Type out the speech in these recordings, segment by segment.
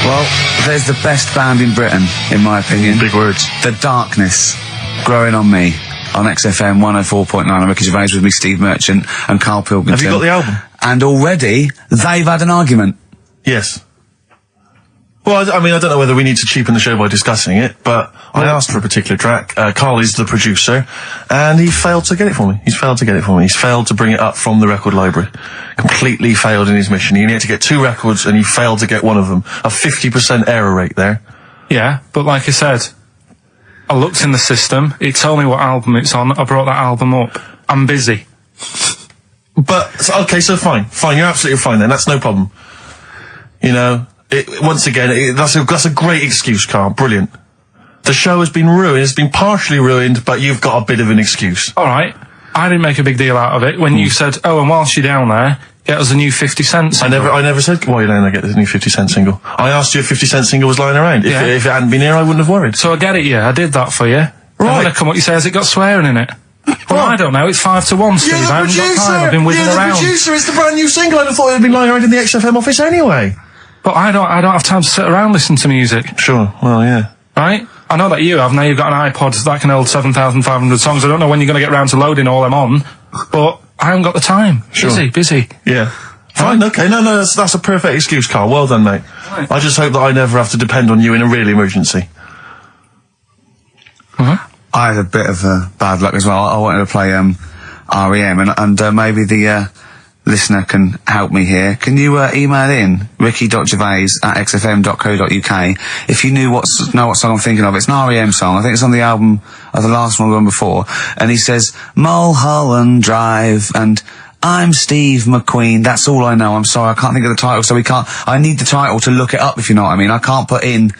Well, there's the best band in Britain, in my opinion. Big words. The Darkness, Growing on Me, on XFM 104.9. I'm Ricky Gervais, with me Steve Merchant and Karl Pilkington. Have you got the album? And already, they've had an argument. Yes. Well, I mean, I don't know whether we need to cheapen the show by discussing it, but I asked for a particular track. Karl is the producer, and he failed to get it for me. He's failed to bring it up from the record library. Completely failed in his mission. He needed to get 2 records, and he failed to get one of them. A 50% error rate there. Yeah, but like I said, I looked in the system, it told me what album it's on, I brought that album up. I'm busy. But, okay, so fine, you're absolutely fine then, that's no problem. You know, once again, that's a great excuse, Karl, brilliant. The show has been ruined, it's been partially ruined, but you've got a bit of an excuse. Alright, I didn't make a big deal out of it when you said, oh, and whilst you're down there, get us a new 50 Cent single. I never said, why are you down there, get the new 50 Cent single. I asked you if 50 Cent single was lying around. Yeah. If it hadn't been here, I wouldn't have worried. So I get it, yeah, I did that for you. Right. And when I come up, you say, has it got swearing in it? Well, I don't know, it's 5-1, Steve. You're the I haven't got time, I've been whizzing You're around. the producer, it's the brand new single. I'd have thought it had been lying around in the XFM office anyway. But I don't have time to sit around listening to music. Sure, well, yeah. Right? I know that you have, now you've got an iPod that can hold 7,500 songs. I don't know when you're going to get round to loading all them on, but I haven't got the time. Sure. Busy. Yeah. Fine, okay, no, that's a perfect excuse, Karl. Well done, mate. Right. I just hope that I never have to depend on you in a real emergency. I had a bit of bad luck as well. I wanted to play REM, and maybe the listener can help me here. Can you email in ricky.gervais@xfm.co.uk if you know what song I'm thinking of? It's an REM song. I think it's on the album of the last one before. And he says Mulholland Drive and I'm Steve McQueen. That's all I know. I'm sorry, I can't think of the title, so I need the title to look it up, if you know what I mean. I can't put in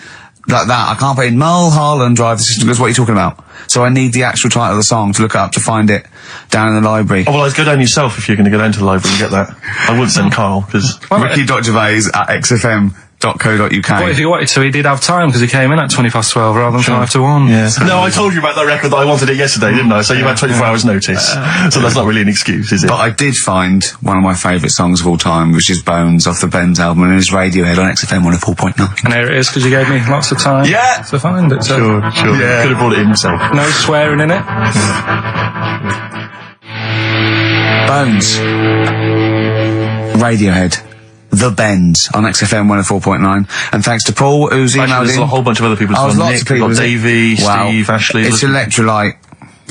like that. I can't put in Mulholland Drive. The system goes, what are you talking about? So I need the actual title of the song to look up to find it down in the library. Oh, well, I'd go down yourself if you're going to go down to the library and get that. I would send Karl, because Ricky.gervais@xfm.co.uk. What if he wanted to? He did have time because he came in at 12 rather than 5-1. Yeah. No, I told you about that record that I wanted it yesterday, didn't I? So you've had 24 hours notice. So that's not really an excuse, is it? But I did find one of my favourite songs of all time, which is Bones off the Bends album, and it was Radiohead on XFM 104.9. And here it is, because you gave me lots of time to find it. So. Sure. Yeah. Could have brought it in himself. No swearing in it. Bones. Radiohead. The Bends on XFM 104.9. And thanks to Paul, who's emailed in. There's a whole bunch of other people. Lots of people. Got Davey, Steve, Ashley. It's Electrolyte.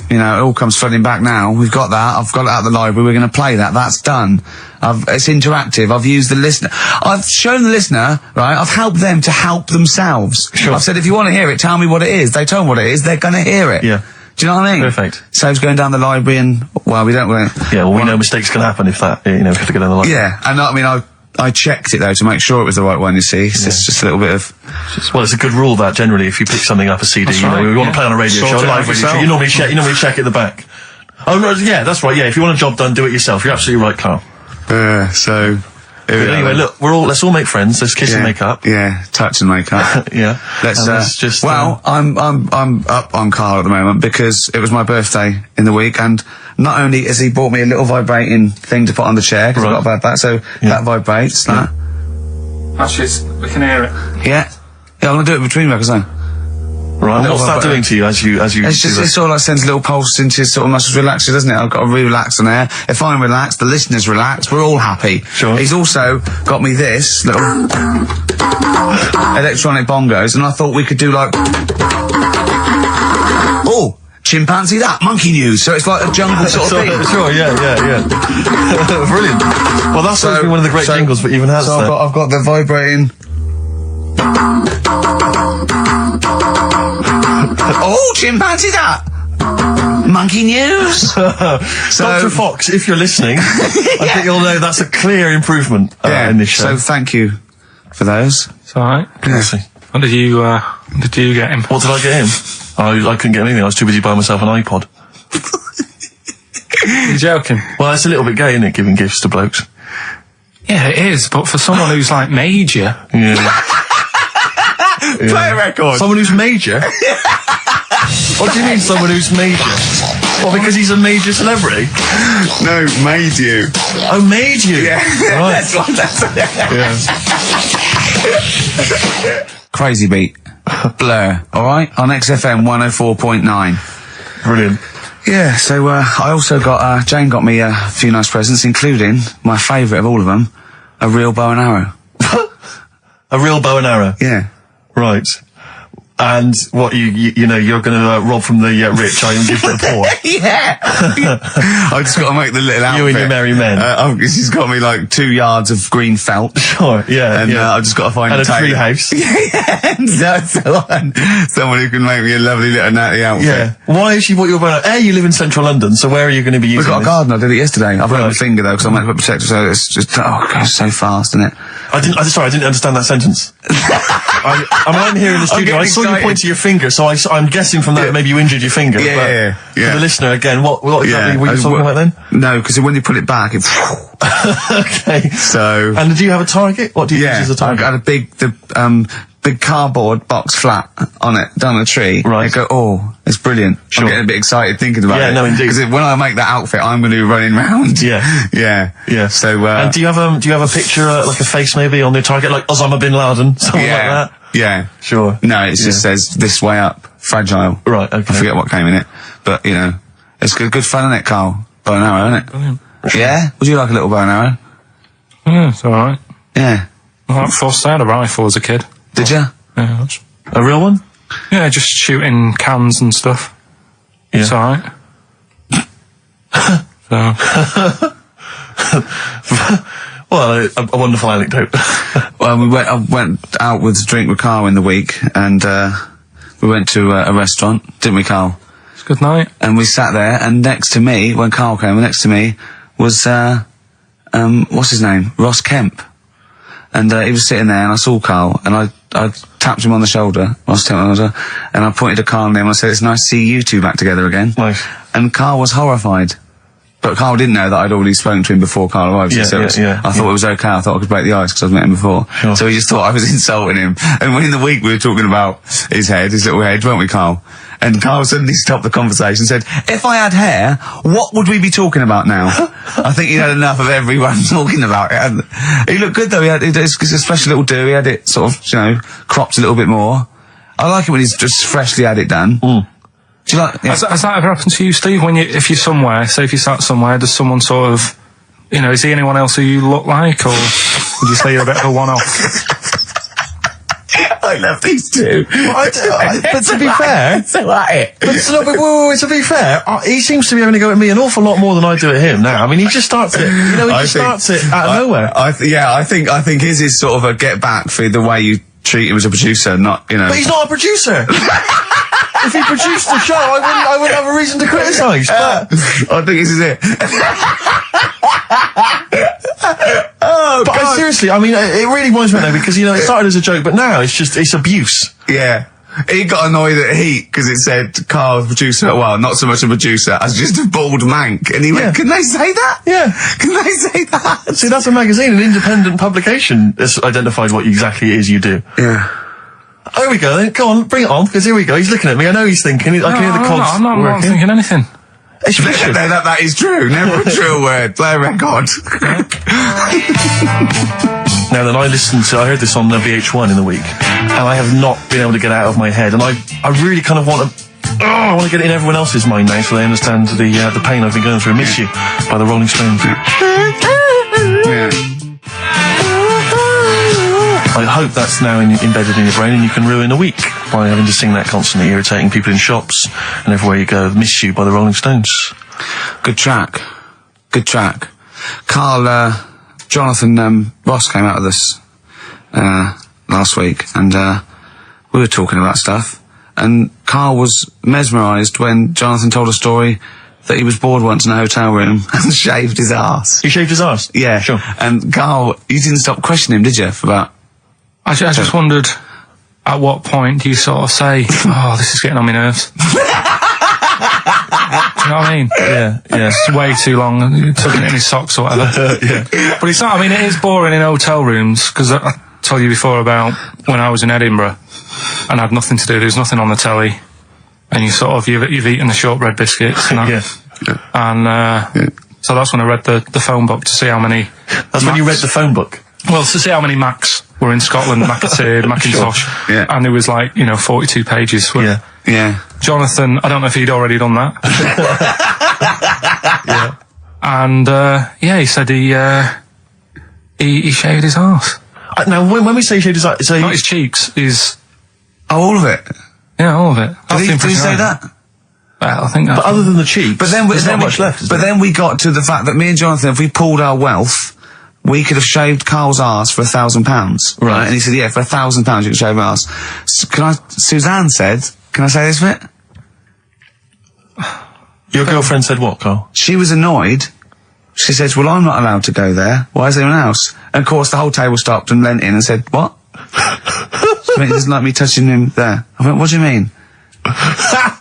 You know, it all comes flooding back now. We've got that. I've got it out of the library. We're going to play that. That's done. It's interactive. I've used the listener. I've shown the listener, right? I've helped them to help themselves. Sure. I've said, if you want to hear it, tell me what it is. They tell me what it is. They're going to hear it. Yeah. Do you know what I mean? Perfect. Saves going down the library and, well, we don't want to... Yeah, well, we know mistakes can happen if that, you know, we have to go down the library. Yeah, and I mean, I checked it though to make sure it was the right one, you see. It's just a little bit of... Well, it's a good rule that generally if you pick something up, a CD, that's you know, right, we want to play on a radio show, a live radio show, you normally check at the back. Oh, no, yeah, that's right, yeah, if you want a job done, do it yourself. You're absolutely right, Karl. So... Anyway, look, let's all make friends, let's kiss and make up. Yeah, touch and make up. Yeah. Let's just... Well, I'm up on Karl at the moment because it was my birthday in the week, and not only has he bought me a little vibrating thing to put on the chair, because I've got about that, so that vibrates, that. Actually, we can hear it. Yeah, I'm going to do it between records then. Right, what's that doing to you as you It's just, it sort of like sends a little pulse into your sort of muscles, relaxes, doesn't it? I've got to relax on air. If I'm relaxed, the listeners relax, we're all happy. Sure. He's also got me this little electronic bongos, and I thought we could do like... Oh! Chimpanzee that, monkey news, so it's like a jungle sort of thing. Sure, yeah. Brilliant. Well, that's supposed to be one of the great jingles, but even has so I've got the vibrating... Oh, chimpanzee that! Monkey news! So, Dr. Fox, if you're listening, I think you'll know that's a clear improvement in this show. So thank you for those. It's alright. Honestly. What did you get him? What did I get him? I couldn't get anything, I was too busy buying myself an iPod. You're joking? Well, it's a little bit gay, isn't it, giving gifts to blokes? Yeah, it is, but for someone who's like major... Yeah. Play a record. Someone who's major? What do you mean, someone who's major? Well, because he's a major celebrity? No, made you. Oh, made you? Yeah. Right. That's Yeah. Crazy Beat. Blur. Alright? On XFM 104.9. Brilliant. Yeah, so I also got, Jane got me a few nice presents, including my favourite of all of them, a real bow and arrow. A real bow and arrow? Yeah. Right. And what, you know, you're gonna rob from the rich, and give to the poor? Yeah! I just got to make the little outfit. You and your merry men. She's got me like 2 yards of green felt. Sure, yeah. And I've just got to find and a tailor. tree house. Yeah, someone who can make me a lovely little natty outfit. Yeah. Why has she bought you a bow and arrow? You live in central London, so where are you going to be using We've got a this? garden, I did it yesterday. I've got my finger though, because I'm meant to put protector, so it's just, it goes so fast, isn't it? I didn't understand that sentence. I'm here in the studio. I saw you point to your finger, so I'm guessing from that maybe you injured your finger. Yeah. For the listener, again, what exactly were you talking about then? No, because when you put it back, it... Okay. So... And did you have a target? What do you use as a target? I had a big cardboard box flat on it, down a tree. Right. I go, oh, it's brilliant. Sure. I'm getting a bit excited thinking about it. Yeah, no, indeed. Because when I make that outfit, I'm going to be running round. Yeah. Yeah. So, and do you have a picture, like a face maybe on the target, like Osama bin Laden, something like that? Yeah. Sure. No, it just says this way up, fragile. Right, okay. I forget what came in it. But, you know, it's good fun, isn't it, Carl? Bow and arrow, isn't it? Brilliant. Yeah? Would you like a little bow and arrow? Yeah, it's alright. Yeah. I forced out a rifle as a kid. Did you? Yeah, that's... A real one? Yeah, just shooting cans and stuff. Yeah. It's alright. So... Well, a wonderful anecdote. Well, I went out with a drink with Carl in the week, and we went to a restaurant, didn't we, Carl? It's a good night. And we sat there, and next to me, when Carl came, next to me was, what's his name? Ross Kemp. And he was sitting there, and I saw Carl, and I tapped him on the shoulder, Ross Kemp on the shoulder, and I pointed to Carl and him, and I said, it's nice to see you two back together again. Nice. And Carl was horrified. But Carl didn't know that I'd already spoken to him before Carl arrived. I thought it was okay. I thought I could break the ice because I'd met him before. Sure. So he just thought I was insulting him. And when in the week we were talking about his little head, weren't we, Carl? And Carl suddenly stopped the conversation and said, if I had hair, what would we be talking about now? I think he'd had enough of everyone talking about it. And he looked good though. It's a special little do. He had it sort of, cropped a little bit more. I like it when he's just freshly had it done. Mm. Do you like... Yeah. Has that ever happened to you, Steve? If you're somewhere, say if you sat somewhere, does someone sort of, is he anyone else who you look like, or would you say you're a bit of a one-off? I love these two. But to be fair... So at it. But to be fair, he seems to be having to go at me an awful lot more than I do at him now. I mean, he just starts it, starts it out of nowhere. I think his is sort of a get back for the way you treat him as a producer, not, But he's not a producer! If he produced the show, I wouldn't have a reason to criticise. But I think this is it. But seriously, I mean, it really winds me though, because it started as a joke, but now it's abuse. Yeah. He got annoyed at Heat because it said Carl, producer, well, not so much a producer as just a bald mank. And he went, can they say that? Yeah. Can they say that? See, that's a magazine, an independent publication that's identified what exactly it is you do. Yeah. There we go then. Go on, bring it on, because here we go. He's looking at me. I know he's thinking. I can hear the cogs I'm not thinking anything. It's Richard. No, that is true. Never a true word. Play a record. Now then, I heard this on VH1 in the week, and I have not been able to get it out of my head, and I really kind of want to get it in everyone else's mind now so they understand the pain I've been going through. Miss You by the Rolling Stones. Yeah. I hope that's now embedded in your brain and you can ruin a week by having to sing that constantly, irritating people in shops and everywhere you go. Miss You by the Rolling Stones. Good track. Good track. Carl, Jonathan Ross came out of this last week, and we were talking about stuff, and Carl was mesmerised when Jonathan told a story that he was bored once in a hotel room and shaved his arse. He shaved his arse? Yeah. Sure. And Carl, you didn't stop questioning him, did you, for about... I just wondered, at what point do you sort of say, oh, this is getting on my nerves? Do you know what I mean? Yeah. It's way too long, tucking it in his socks or whatever. Yeah. But it's not, I mean, it is boring in hotel rooms, because I told you before about when I was in Edinburgh, and I had nothing to do, there was nothing on the telly, and you've eaten the shortbread biscuits, and so that's when I read the phone book to see how many... That's when you read the phone book? Well, to see how many Macs were in Scotland, Macintosh, Yeah. and it was like, 42 pages. Yeah. Yeah. Jonathan, I don't know if he'd already done that. Yeah. And, he said he shaved his arse. Now, when we say shaved his arse, Not his cheeks, Oh, all of it. yeah, all of it. That's Did he say impression. that? Well, I think that's... but other than the cheeks, But then, there's not much left. But then we got to the fact that me and Jonathan, if we pulled our wealth, we could have shaved Carl's arse for £1,000. Right. And he said, yeah, for £1,000 you can shave my arse. Suzanne said, can I say this bit? Your girlfriend said what, Carl? She was annoyed. She says, well, I'm not allowed to go there. Why is anyone else? And of course, the whole table stopped and leant in and said, what? She went, he doesn't like me touching him there. I went, what do you mean?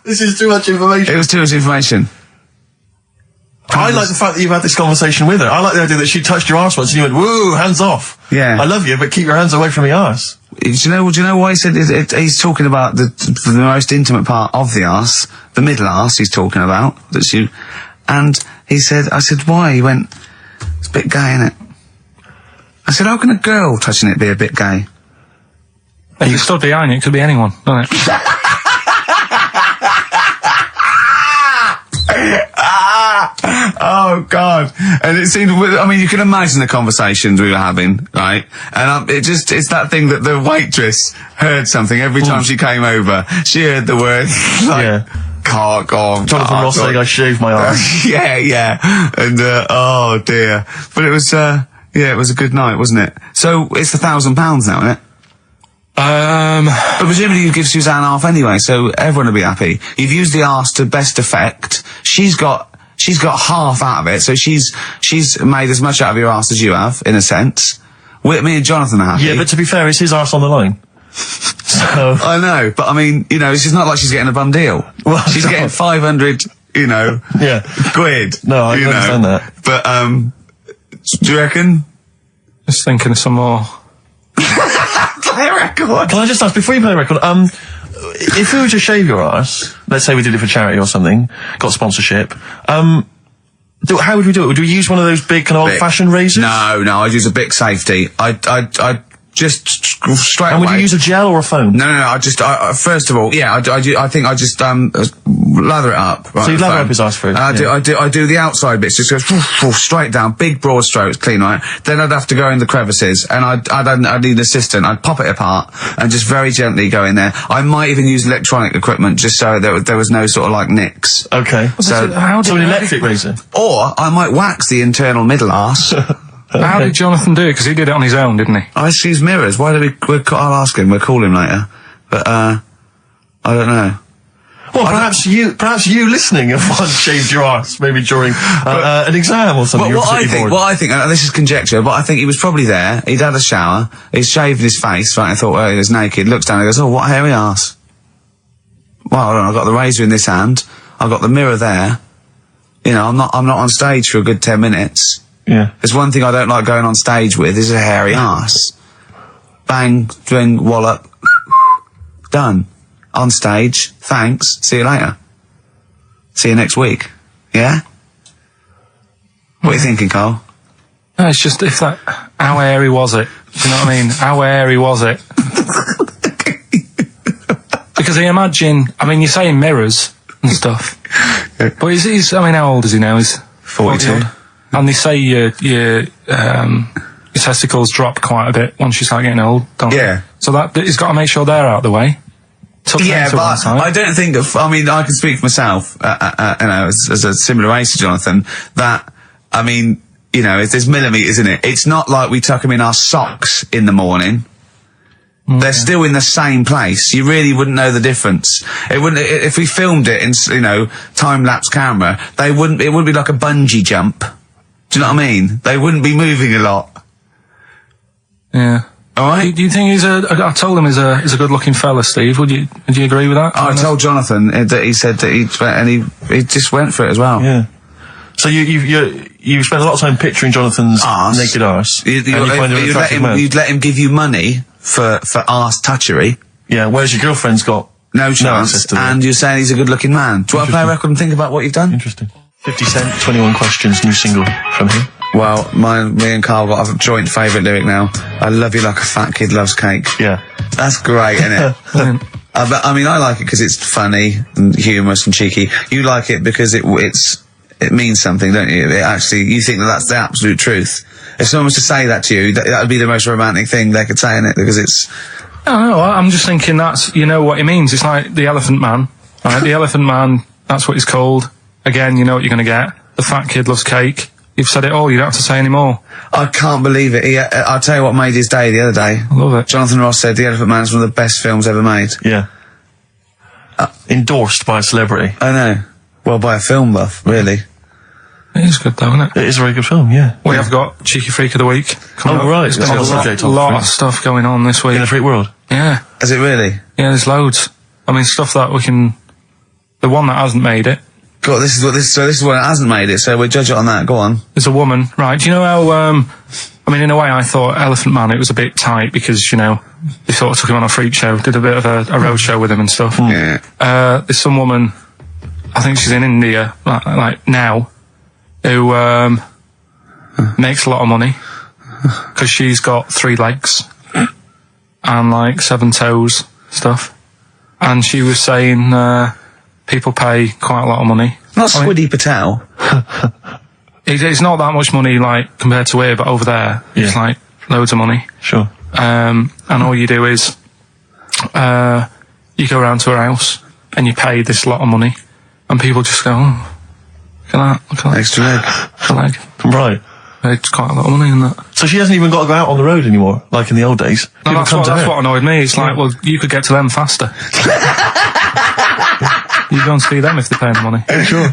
This is too much information. It was too much information. I like the fact that you've had this conversation with her. I like the idea that she touched your arse once and you went, woo, hands off. Yeah. I love you, but keep your hands away from my arse. Do you know why he said he's talking about the most intimate part of the arse, the middle arse he's talking about, and he said, I said, why? He went, it's a bit gay, innit? I said, how can a girl touching it be a bit gay? If you stood behind it could be anyone, doesn't it? Oh God! And it seemed, I mean, you can imagine the conversations we were having, right? And it's that thing that the waitress heard something every time she came over. She heard the word, like, Yeah. cock or Jonathan Ross saying I shaved my arse. yeah. And, oh dear. But it was, it was a good night, wasn't it? So it's £1,000 now, isn't it? But presumably you give Suzanne half anyway, so everyone will be happy. You've used the arse to best effect. She's got half out of it, so she's made as much out of your arse as you have, in a sense. Me and Jonathan are happy. Yeah, but to be fair, it's his arse on the line. So... I know, but I mean, it's not like she's getting a bum deal. Well, she's no. getting 500, Yeah. quid. No, I understand that. But, do you reckon? Just thinking of some more. Play a record. Can I just ask, before you play the record, if we were to shave your arse, let's say we did it for charity or something, got sponsorship, how would we do it? Would we use one of those big kind of old-fashioned razors? No, I'd use a Bic Safety. I'd just straight And away. would you use a gel or a foam? No, I first of all, yeah, I think I just, lather it up. Right, So you lather foam. up his arse first? And I do the outside bits, just goes straight down, big broad strokes, clean, right? Then I'd have to go in the crevices, and I'd need an assistant. I'd pop it apart, and just very gently go in there. I might even use electronic equipment, just so there was no sort of like nicks. Okay. So an electric razor? Or I might wax the internal middle arse. How did Jonathan do it? Because he did it on his own, didn't he? I use mirrors. Why did I'll ask him. We'll call him later. But, I don't know. Well, perhaps you listening have once shaved your arse, maybe during an exam or something. What I think, this is conjecture, but I think he was probably there, he'd had a shower, he'd shaved his face, right, I thought, well, he was naked, looks down and goes, oh, what a hairy arse. Well, hold on, I've got the razor in this hand, I've got the mirror there, I'm not on stage for a good 10 minutes. Yeah. There's one thing I don't like going on stage with, is a hairy arse. Bang, swing, wallop, done. On stage, thanks, see you later. See you next week. Yeah? What are you thinking, Carl? No, it's just how airy was it? Do you know what I mean? How airy was it? Because I imagine, you're saying mirrors and stuff. But he's how old is he now? He's 42. And they say your testicles drop quite a bit once you start getting old, don't they? Yeah. So he's got to make sure they're out of the way. Yeah, but I don't think I can speak for myself, as a similar age to Jonathan, that, there's millimetres in it. It's not like we tuck them in our socks in the morning. They're still in the same place. You really wouldn't know the difference. It wouldn't, if we filmed it in, time-lapse camera, it wouldn't be like a bungee jump. Do you know what I mean? They wouldn't be moving a lot. Yeah. All right. Do you think I told him he's a good-looking fella, Steve. Would you agree with that? I told Jonathan that he said that he just went for it as well. Yeah. So you spent a lot of time picturing Jonathan's naked arse. You'd let him give you money for arse touchery. Yeah. Whereas your girlfriend's got no chance, and you're saying he's a good-looking man. Do you want to play a record and think about what you've done? Interesting. 50 Cent, 21 Questions, new single from him. Well, me and Carl got a joint favourite lyric now. I love you like a fat kid loves cake. Yeah. That's great, isn't it? But, I mean, I like it because it's funny and humorous and cheeky. You like it because it means something, don't you? You think that that's the absolute truth. If someone was to say that to you, that would be the most romantic thing they could say, innit? Because it's... I don't know, I'm just thinking that's, you know what it means. It's like the Elephant Man, right? The Elephant Man, that's what he's called. Again, you know what you're going to get. The fat kid loves cake. You've said it all, you don't have to say any more. I can't believe it. I'll tell you what made his day the other day. I love it. Jonathan Ross said The Elephant Man is one of the best films ever made. Yeah. Endorsed by a celebrity. I know. Well, by a film buff, really. It is good though, isn't it? It is a very good film, yeah. We have got Cheeky Freak of the Week coming up. Right. There's been a lot of stuff going on this week. In the freak world? Yeah. Is it really? Yeah, there's loads. I mean, stuff that we can... The one that hasn't made it. God, this is one that hasn't made it, so we'll judge it on that. Go on. There's a woman, right? Do you know how, I mean, in a way, I thought Elephant Man, it was a bit tight because, you know, they sort of took him on a freak show, did a bit of a road show with him and stuff. Yeah. There's some woman, I think she's in India, like now, who, makes a lot of money because she's got 3 legs and like 7 toes, stuff. And she was saying, people pay quite a lot of money. Not Squiddy Patel. It's not that much money, like, compared to here, but over there, it's like loads of money. Sure. And all you do is, you go around to her house and you pay this lot of money, and people just go, oh, look at that. Extra leg. Extra leg. Right. It's quite a lot of money in that. So she hasn't even got to go out on the road anymore, like in the old days. No, that's what annoyed me. It's like, well, you could get to them faster. You go and see them if they're paying the money. Sure.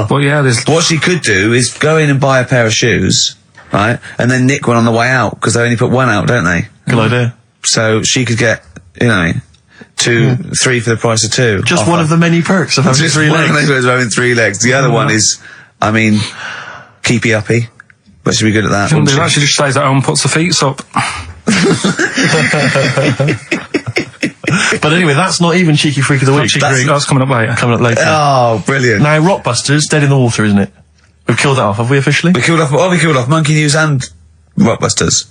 But yeah, what she could do is go in and buy a pair of shoes, right, and then nick one on the way out, because they only put one out, don't they? Good idea. So she could get, you know, 3 for the price of 2. Just one of the many perks of having 3 legs. One of having 3 legs. The other one is, I mean, keepy uppy. But she'd be good at that. Shouldn't do that. She just stays at home and puts the feet up. But anyway, that's not even Cheeky Freak of the Week. That's coming up later. Oh, brilliant. Now, Rockbusters, Dead in the Water, isn't it? We've killed that off, have we officially? We killed off Monkey News and Rockbusters.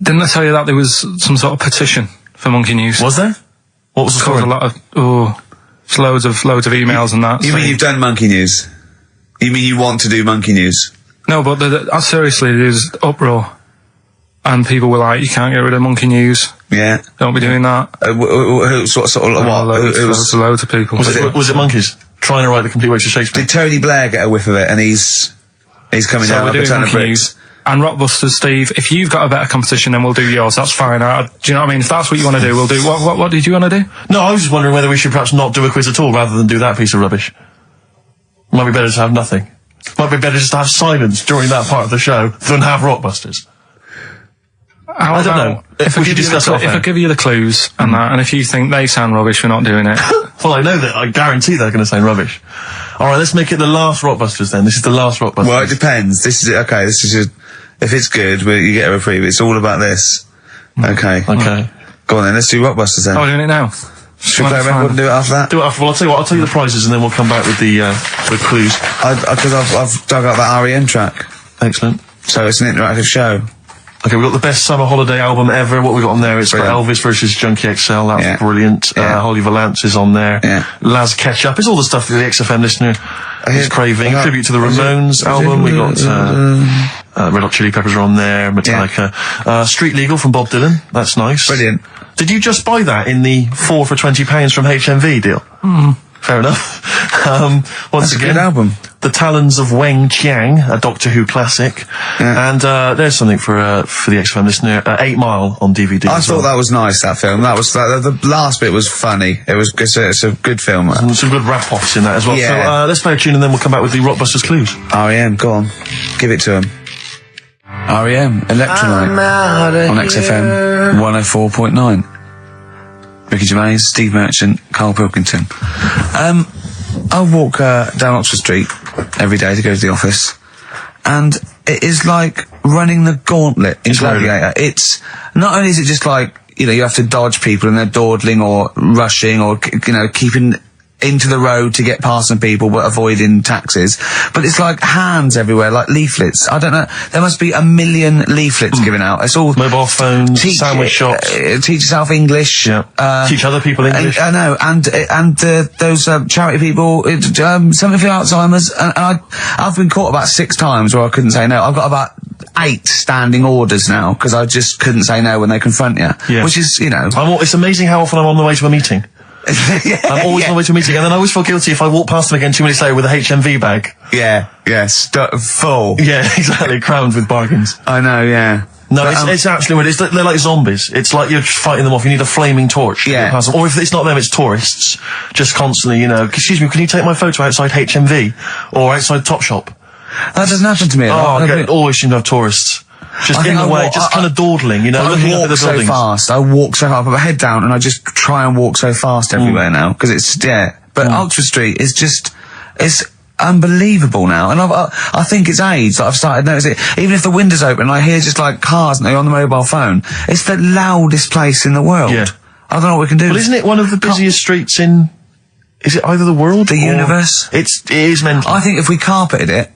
Didn't I tell you that there was some sort of petition for Monkey News? Was there? What was the story? A lot of, it's loads of emails and that. You mean you've done Monkey News? You mean you want to do Monkey News? No, but seriously, there's uproar. And people were like, you can't get rid of Monkey News. Yeah. Don't be doing that. Loads of people. Was it monkeys? Trying to write the complete works of Shakespeare? Did Tony Blair get a whiff of it, and he's coming down like a ton of bricks? And Rockbusters, Steve, if you've got a better competition, then we'll do yours. That's fine. Do you know what I mean? If that's what you want to do, we'll do. What did you want to do? No, I was just wondering whether we should perhaps not do a quiz at all, rather than do that piece of rubbish. Might be better to have nothing. Might be better just to have silence during that part of the show than have Rockbusters. I don't know. If I give you the clues and that, and if you think they sound rubbish, we're not doing it. Well, I know that. I guarantee they're going to sound rubbish. All right, let's make it the last Rockbusters then. This is the last Rockbusters. Well, it depends. This is okay. This is if it's good, you get a reprieve. It's all about this. Okay. Okay. Go on then. Let's do Rockbusters then. Oh, we're doing it now. Should we play around and do it after that? Do it after. Well, I'll tell you what. I'll tell you the prizes and then we'll come back with the clues. Because I've dug up that REM track. Excellent. So it's an interactive show. Okay, we've got the best summer holiday album ever. What we got on there is Elvis versus Junkie XL. That's brilliant. Holly Valance is on there. Yeah. Laz Ketchup. It's all the stuff that the XFM listener is craving. Tribute to the Ramones album. We got Red Hot Chili Peppers are on there. Metallica. Street Legal from Bob Dylan. That's nice. Brilliant. Did you just buy that in the 4 for £20 from HMV deal? Fair enough. Once again, a good album. The Talons of Weng Chiang, a Doctor Who classic. Yeah. And there's something for the XFM listener, 8 Mile on DVD. I thought that was nice, that film. That was the last bit was funny. It's a good film. Some good rap-offs in that as well. Yeah. So let's play a tune and then we'll come back with the Rockbusters clues. REM, go on. Give it to him. REM, Electrolyte on XFM 104.9. Ricky Gervais, Steve Merchant, Karl Pilkington. I walk down Oxford Street every day to go to the office, and it is like running the gauntlet in Gladiator. It's not only is it just like, you know, you have to dodge people and they're dawdling or rushing or, you know, keeping into the road to get past some people, but avoiding taxis. But it's like hands everywhere, like leaflets. I don't know. There must be 1 million leaflets given out. It's all mobile phones, sandwich shops. Teach yourself English. Yeah. Teach other people English. I know. And those charity people, something for Alzheimer's. And I've been caught about 6 times where I couldn't say no. I've got about 8 standing orders now because I just couldn't say no when they confront you. Yeah. Which is, you know. It's amazing how often I'm on the way to a meeting. I'm always on the way to a meeting, and then I always feel guilty if I walk past them again 2 minutes later with a HMV bag. Full. Yeah, exactly, crammed with bargains. I know, yeah. No, it's actually weird. They're like zombies. It's like you're fighting them off. You need a flaming torch. To get past them. Or if it's not them, it's tourists. Just constantly, excuse me, can you take my photo outside HMV? Or outside Topshop? That doesn't happen to me. I always seem to have tourists. Just in the way, just kind of dawdling, looking up at the buildings. I walk so fast. I walk so hard. I put my head down and I just try and walk so fast everywhere now. Because it's, But Oxford Street is just, it's unbelievable now. And I think it's age that I've started noticing it. Even if the window's open and I hear just like cars on the mobile phone, it's the loudest place in the world. Yeah. I don't know what we can do. Well, isn't it one of the busiest streets in, is it either the world? The universe? It is mental. I think if we carpeted it,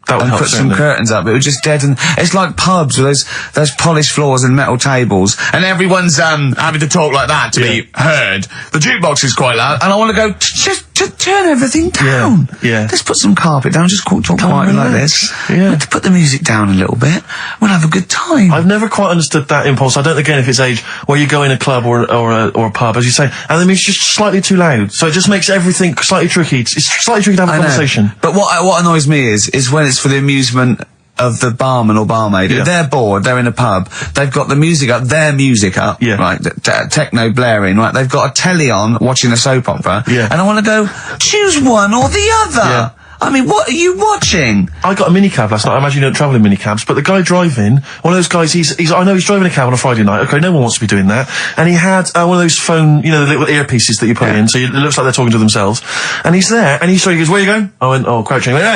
and put some curtains up, it was just dead. And it's like pubs with those polished floors and metal tables, and everyone's having to talk like that to be heard. The jukebox is quite loud, and I want to go just turn everything down. Yeah. Let's put some carpet down. Just talk quietly like this. Yeah. Let's put the music down a little bit. We'll have a good time. I've never quite understood that impulse. I don't know, again, if it's age where you go in a club or a pub, as you say, and the music's just slightly too loud. So it just makes everything slightly tricky. It's slightly tricky to have a conversation. But what annoys me is when it's for the amusement of the barman or barmaid. If they're bored, they're in a pub, they've got the music up, their music up, right, techno blaring, right, they've got a telly on, watching a soap opera, and I want to go, choose one or the other. I mean, what are you watching? I got a minicab last night. I imagine you don't travel in minicabs, but the guy driving, one of those guys, I know he's driving a cab on a Friday night. Okay, no one wants to be doing that. And he had one of those phone, the little earpieces that you put in, so it looks like they're talking to themselves. And he's there, and he goes, where are you going? I went, crouching. He went,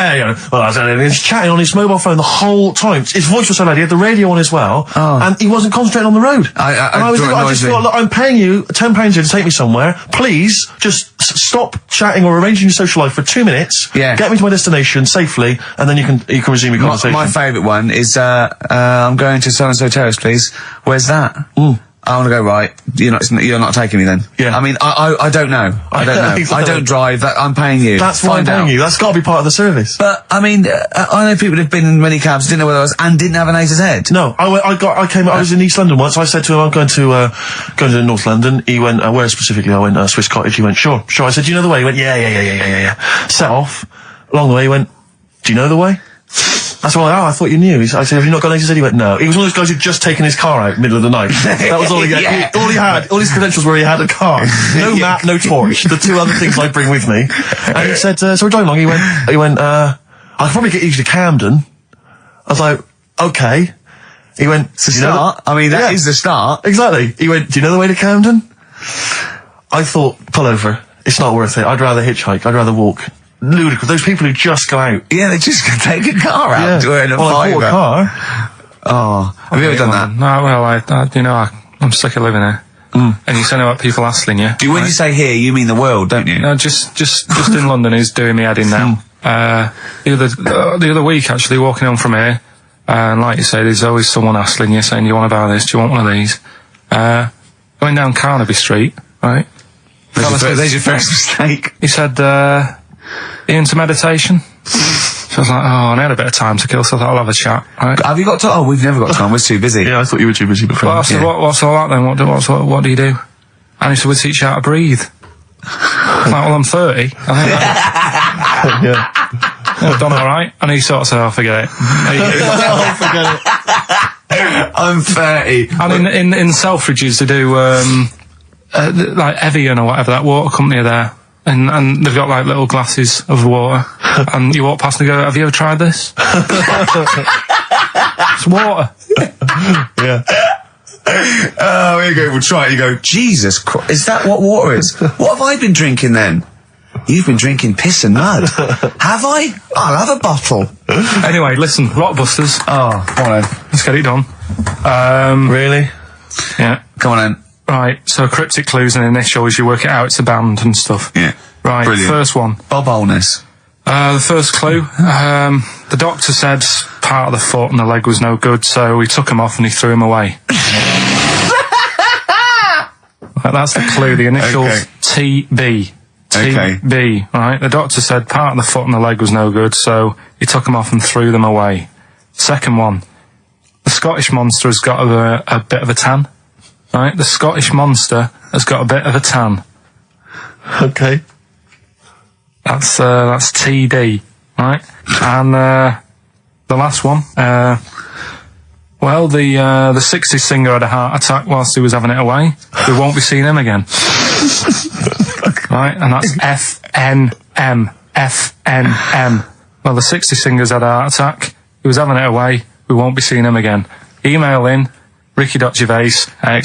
and he's chatting on his mobile phone the whole time. His voice was so loud, he had the radio on as well, and he wasn't concentrating on the road. I just thought, look, I'm paying you £10 here to take me somewhere. Please, just stop chatting or arranging your social life for 2 minutes. Get me to my destination safely, and then you can resume your conversation. My favourite one is I'm going to so and so terrace, please. Where's that? I want to go right. You're not taking me then. I mean, I don't know. I don't know. Exactly. I don't drive. I'm paying you. That's why I'm paying you. That's got to be part of the service. But I mean, I know people who've been in many cabs, didn't know where I was, and didn't have an A to Z. No, I was in East London once. I said to him, I'm going to North London. He went, where specifically? I went, Swiss Cottage. He went, sure. I said, do you know the way? He went, yeah. Set off. Along the way, he went, do you know the way? That's why, I thought you knew. I said, have you not got an A to Z? He went, no. He was one of those guys who'd just taken his car out middle of the night. That was all he had. All he had, all his credentials were he had a car. No map, no torch. The 2 other things I bring with me. And he said, so we're driving along. He went, I could probably get you to Camden. I was like, okay. He went, it's the start. I mean, that is the start. Exactly. He went, do you know the way to Camden? I thought, pull over. It's not worth it. I'd rather hitchhike. I'd rather walk. Ludicrous. Those people who just go out. Yeah, they just take a car out to earn a fiver. A car. Oh, have you ever done that? No, well, I'm sick of living here. And you know what people asking you. When you say here, you mean the world, don't you? No, just in London is doing me head in now. The other week, actually, walking home from here, and like you say, there's always someone asking you, saying, do you want to buy this? Do you want one of these? Going down Carnaby Street, right? There's your first mistake. He said, into meditation. So I was like, I had a bit of time to kill, so I thought I'll have a chat. Right? Have you got time? Oh, we've never got time. We're too busy. Yeah, I thought you were too busy before. Well, I said, what's all that then? What do you do? And he said, we teach you how to breathe. I was like, well, I'm 30. I think I've done all right. And he sort of said, forget it. Forget it. I'm 30. And in Selfridges, they do, like Evian or whatever, that water company there. And they've got like little glasses of water, and you walk past and go, have you ever tried this? It's water. Yeah. Oh, here you go, we'll try it. You go, Jesus Christ, is that what water is? What have I been drinking then? You've been drinking piss and mud. Have I? I'll have a bottle. Anyway, listen, Rockbusters. Oh, come on then. Let's get it done. Really? Yeah. Come on then. Right, so cryptic clues and initials, you work it out, it's a band and stuff. Yeah. Right, Brilliant. first one. Bob Holness. The first clue, the doctor said part of the foot and the leg was no good, so he took him off and he threw him away. That's the clue, the initials TB. TB, right? The doctor said part of the foot and the leg was no good, so he took them off and threw them away. Second one, the Scottish monster has got a bit of a tan. Right? The Scottish monster has got a bit of a tan. Okay. That's TD, right? And the last one, well, the 60s singer had a heart attack whilst he was having it away. We won't be seeing him again. Right? And that's FNM. FNM. Well, the 60s singer's had a heart attack. He was having it away. We won't be seeing him again. Email in Ricky.Gervais.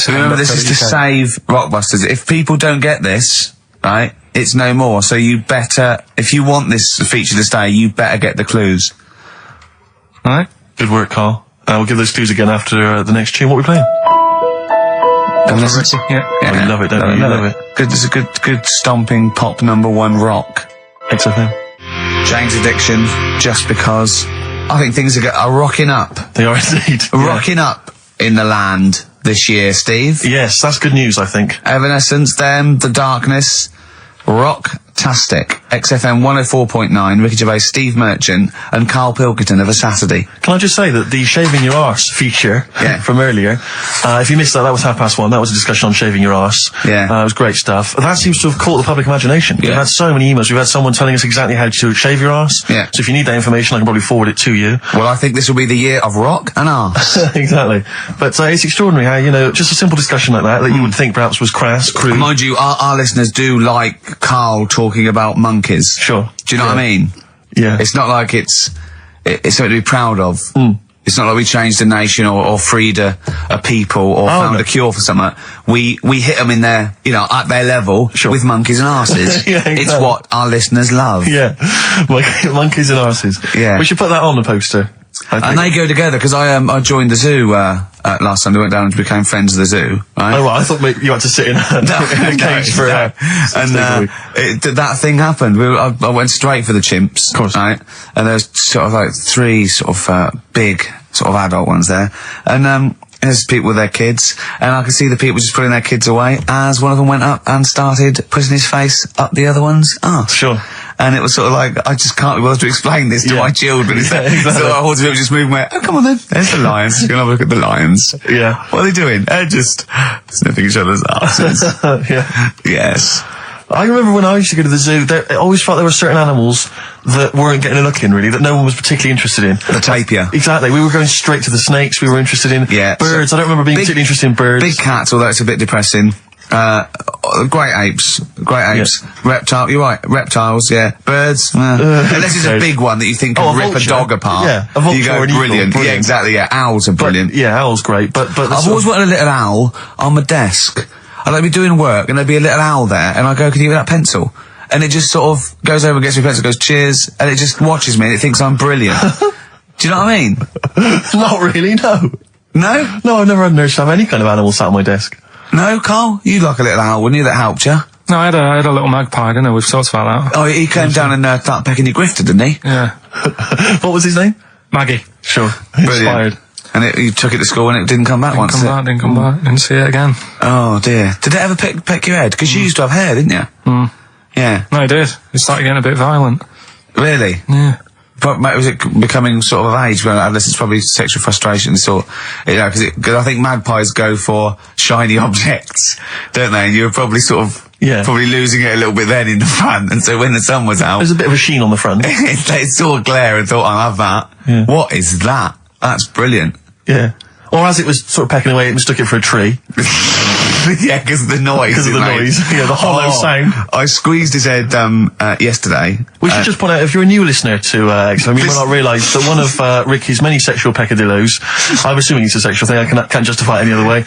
Remember, this is to save Rockbusters. If people don't get this, right, it's no more. So you better, if you want this feature to stay, you better get the clues. Right? Good work, Carl. We'll give those clues again after the next tune. What are we playing? And listen to, Oh, you love it, don't you? You love it. Good, it's a good stomping pop #1 rock. XFM. Jane's Addiction, Just Because. I think things are rocking up. They are indeed. Rocking up in the land this year, Steve. Yes, that's good news, I think. Evanescence, them, The Darkness, rock-tastic. XFM 104.9, Ricky Gervais, Steve Merchant, and Karl Pilkington of a Saturday. Can I just say that the shaving your arse feature from earlier, if you missed that, that was 1:30. That was a discussion on shaving your arse. Yeah. It was great stuff. That seems to have caught the public imagination. Yeah. We've had so many emails. We've had someone telling us exactly how to shave your arse. Yeah. So if you need that information, I can probably forward it to you. Well, I think this will be the year of rock and arse. Exactly. But it's extraordinary how, just a simple discussion like that you would think perhaps was crass, crude. Mind you, our listeners do like Karl talking about monkeys. Sure. Do you know what I mean? Yeah. It's not like it's something to be proud of. It's not like we changed a nation or freed a people or found a cure for something. We hit them in their, at their level with monkeys and arses. Yeah, exactly. It's what our listeners love. Yeah. Monkeys and arses. Yeah. We should put that on the poster. And they go together, because I joined the zoo last time. We went down and became friends of the zoo, right? Oh, well, I thought maybe you had to sit in a cage for that thing happened. I went straight for the chimps, of course, right? And there's sort of like 3 sort of big sort of adult ones there, and there's people with their kids, and I could see the people just putting their kids away as one of them went up and started putting his face up the other one's arse. Sure. And it was sort of like, I just can't be bothered to explain this to my children. Exactly. So I wanted people just moving away. Oh, come on then. There's the lions. You're going to have a look at the lions. Yeah. What are they doing? They're just sniffing each other's asses. Yeah. Yes. I remember when I used to go to the zoo, I always felt there were certain animals that weren't getting a look in, really, that no one was particularly interested in. The tapir. Exactly. We were going straight to the snakes we were interested in. Yeah. Birds. I don't remember being particularly interested in birds. Big cats, although it's a bit depressing. Great apes. Reptile, you're right. Reptiles, yeah. Birds, unless it's a big one that you think can rip a dog apart. Yeah, a vulture you go, or an eagle, brilliant. Yeah, exactly, yeah. Owls are brilliant. Yeah, owls great, but I've always wanted a little owl on my desk. I'd like to be doing work and there'd be a little owl there, and I go, can you give me that pencil? And it just sort of goes over and gets me a pencil, goes, cheers, and it just watches me and it thinks I'm brilliant. Do you know what I mean? Not really, no. No? No, I've never had an urge to have any kind of animal sat on my desk. No, Karl? You'd like a little owl, wouldn't you, that helped you? No, I had a little magpie, didn't I? We've talked about that. Oh, he came down and started pecking your grifter, didn't he? Yeah. What was his name? Maggie. Sure. Brilliant. And you took it to school and it didn't come back once. Didn't come back. Didn't see it again. Oh dear. Did it ever peck your head? Because you used to have hair, didn't you? Yeah. No, it did. It started getting a bit violent. Really? Yeah. Was it becoming sort of age when it's probably sexual frustration sort, because I think magpies go for shiny objects, don't they? And you were probably sort of probably losing it a little bit then in the front, and so when the sun was out, there's a bit of a sheen on the front. They saw glare and thought, I'll have that. Yeah. What is that? That's brilliant. Yeah. Or as it was sort of pecking away, it mistook it for a tree. Yeah, because of the noise. Because of the noise. Yeah, the hollow sound. I squeezed his head yesterday. We should just point out, if you're a new listener to XFM, you might not realise that one of Ricky's many sexual peccadillos, I'm assuming it's a sexual thing, I can't justify it any other way,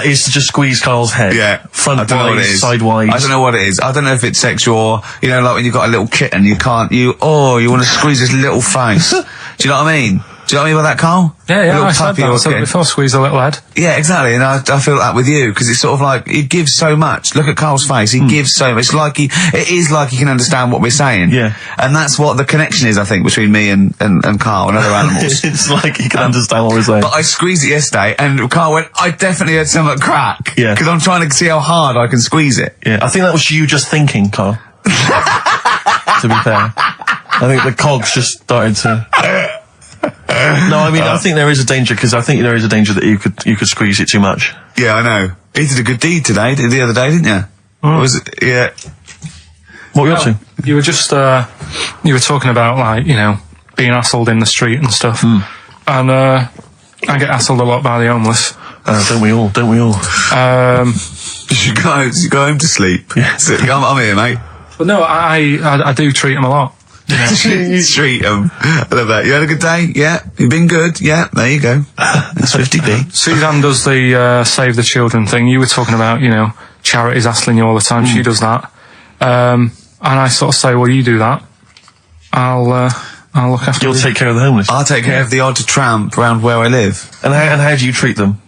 is to just squeeze Karl's head. Yeah. Front-wise, sidewise. I don't know what it is. I don't know if it's sexual or, like when you've got a little kitten, you want to squeeze his little face. Do you know what I mean? Do you know what I mean by that, Carl? Yeah, A little I said puppy that. So orchid. before squeeze a little head. Yeah, exactly, and I feel that with you, because it's sort of like, he gives so much. Look at Carl's face, he gives so much. It is like he can understand what we're saying. Yeah. And that's what the connection is, I think, between me and Carl and other animals. It's like he can understand what we're saying. But I squeezed it yesterday, and Carl went, I definitely had something crack. Yeah. Because I'm trying to see how hard I can squeeze it. Yeah, I think that was you just thinking, Carl. To be fair. I think the cogs just started to... No, I mean, I think there is a danger, because I think there is a danger that you could squeeze it too much. Yeah, I know. He did a good deed today, the other day, didn't you? What was it? Yeah. What were you up to? You were just, you were talking about, like, you know, being hassled in the street and stuff. And, I get hassled a lot by the homeless. Don't we all? Don't we all? You should go home to sleep. Yeah. So, I'm here, mate. But no, I do treat them a lot. You treat them. I love that. You had a good day? Yeah. You've been good? Yeah. There you go. That's 50p. Suzanne does the Save the Children thing. You were talking about, you know, charities hassling you all the time. She does that. And I sort of say, well, you do that. I'll look after You'll take care of the homeless. I'll take care of the odd tramp around where I live. And how do you treat them?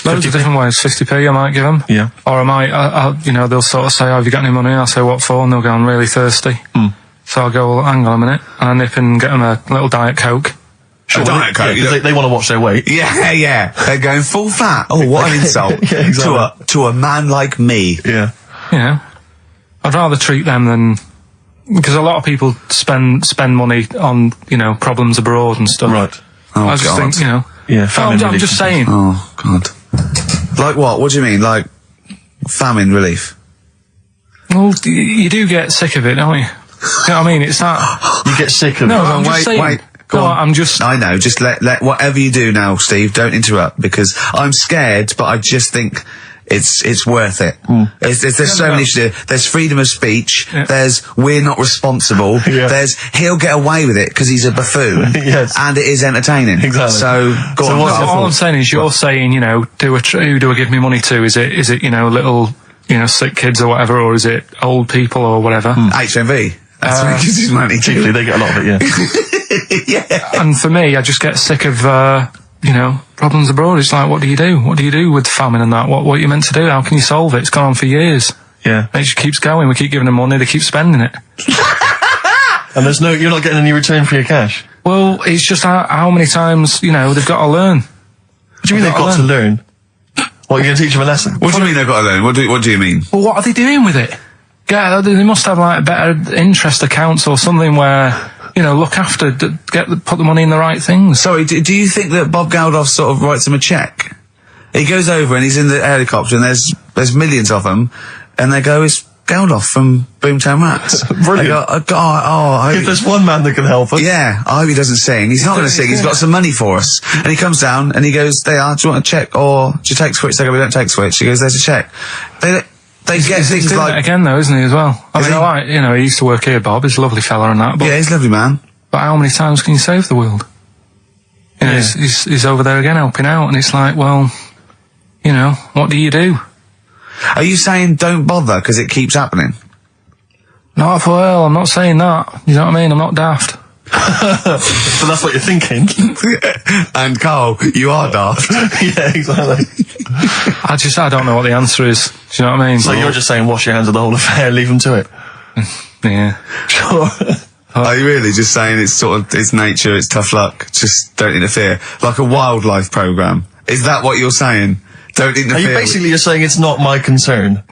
Loads of different ways. 50p I might give them. Yeah. Or I might, you know, they'll sort of say, oh, have you got any money? I'll say, what for? And they'll go, I'm really thirsty. So I'll go, well, hang on a minute. And I nip and get them a little Diet Coke. Sure, Diet Coke. Yeah, they want to watch their weight. Yeah, yeah. They're going full fat. Oh, what an insult. Yeah, exactly. To a man like me. Yeah. You know, I'd rather treat them than... Because a lot of people spend money on, you know, problems abroad and stuff. Right. Oh, I just God. think, you know... Yeah, I'm famine relief. just saying. Oh, God. Like what? What do you mean? Like famine relief? Well, you do get sick of it, don't you? You know what I mean? It's that... You get sick of No, it. I'm just saying. Wait. Go No, on. I'm just... I know. Just let whatever you do now, Steve. Don't interrupt, because I'm scared, but I just think it's worth it. There's so many issues. There's freedom of speech. Yeah. There's we're not responsible. Yeah. There's he'll get away with it because he's a buffoon. Yes. And it is entertaining. Exactly. So go So on. what's Carl. your All I'm saying is, you're saying, you know, who do I give me money to? Is it, you know, little, you know, sick kids or whatever, or is it old people or whatever? HMV. That's where he gives his money to. Chiefly, they get a lot of it, yeah. Yeah. And for me, I just get sick of, you know, problems abroad. It's like, what do you do? What do you do with famine and that? What are you meant to do? How can you solve it? It's gone on for years. Yeah. And it just keeps going. We keep giving them money. They keep spending it. And you're not getting any return for your cash. Well, it's just how many times, you know, they've got to learn. What do you mean they've got to learn? What, you're going to teach them a lesson? What do you mean they've got to learn? What do you mean? Well, what are they doing with it? Yeah, they must have like better interest accounts or something where, you know, look after, put the money in the right things. Sorry, do you think that Bob Geldof sort of writes him a cheque? He goes over and he's in the helicopter and there's millions of them, and they go, it's Geldof from Boomtown Rats. Brilliant. They go, I hope If there's one man that can help us. yeah, I hope he doesn't sing. He's not going to sing. He's got some money for us. And he comes down and he goes, do you want a cheque or do you take Switch? They go, we don't take Switch. He goes, there's a cheque. They get He's things doing like... it again though, isn't he, as well? I Is mean, he? I like, you know, he used to work here, Bob. He's a lovely fella and that. But, Yeah, he's a lovely man. but how many times can you save the world? You know, Yeah. he's over there again helping out, and it's like, well, you know, what do you do? Are you saying don't bother because it keeps happening? Not for well, I'm not saying that. You know what I mean? I'm not daft. But that's what you're thinking. And Carl, you are daft. Yeah, exactly. I don't know what the answer is. Do you know what I mean? So you're just saying wash your hands of the whole affair, leave them to it. Yeah. Sure. Are you really just saying it's sort of, it's nature, it's tough luck, just don't interfere? Like a wildlife programme. Is that what you're saying? Don't interfere. Are you basically just saying it's not my concern?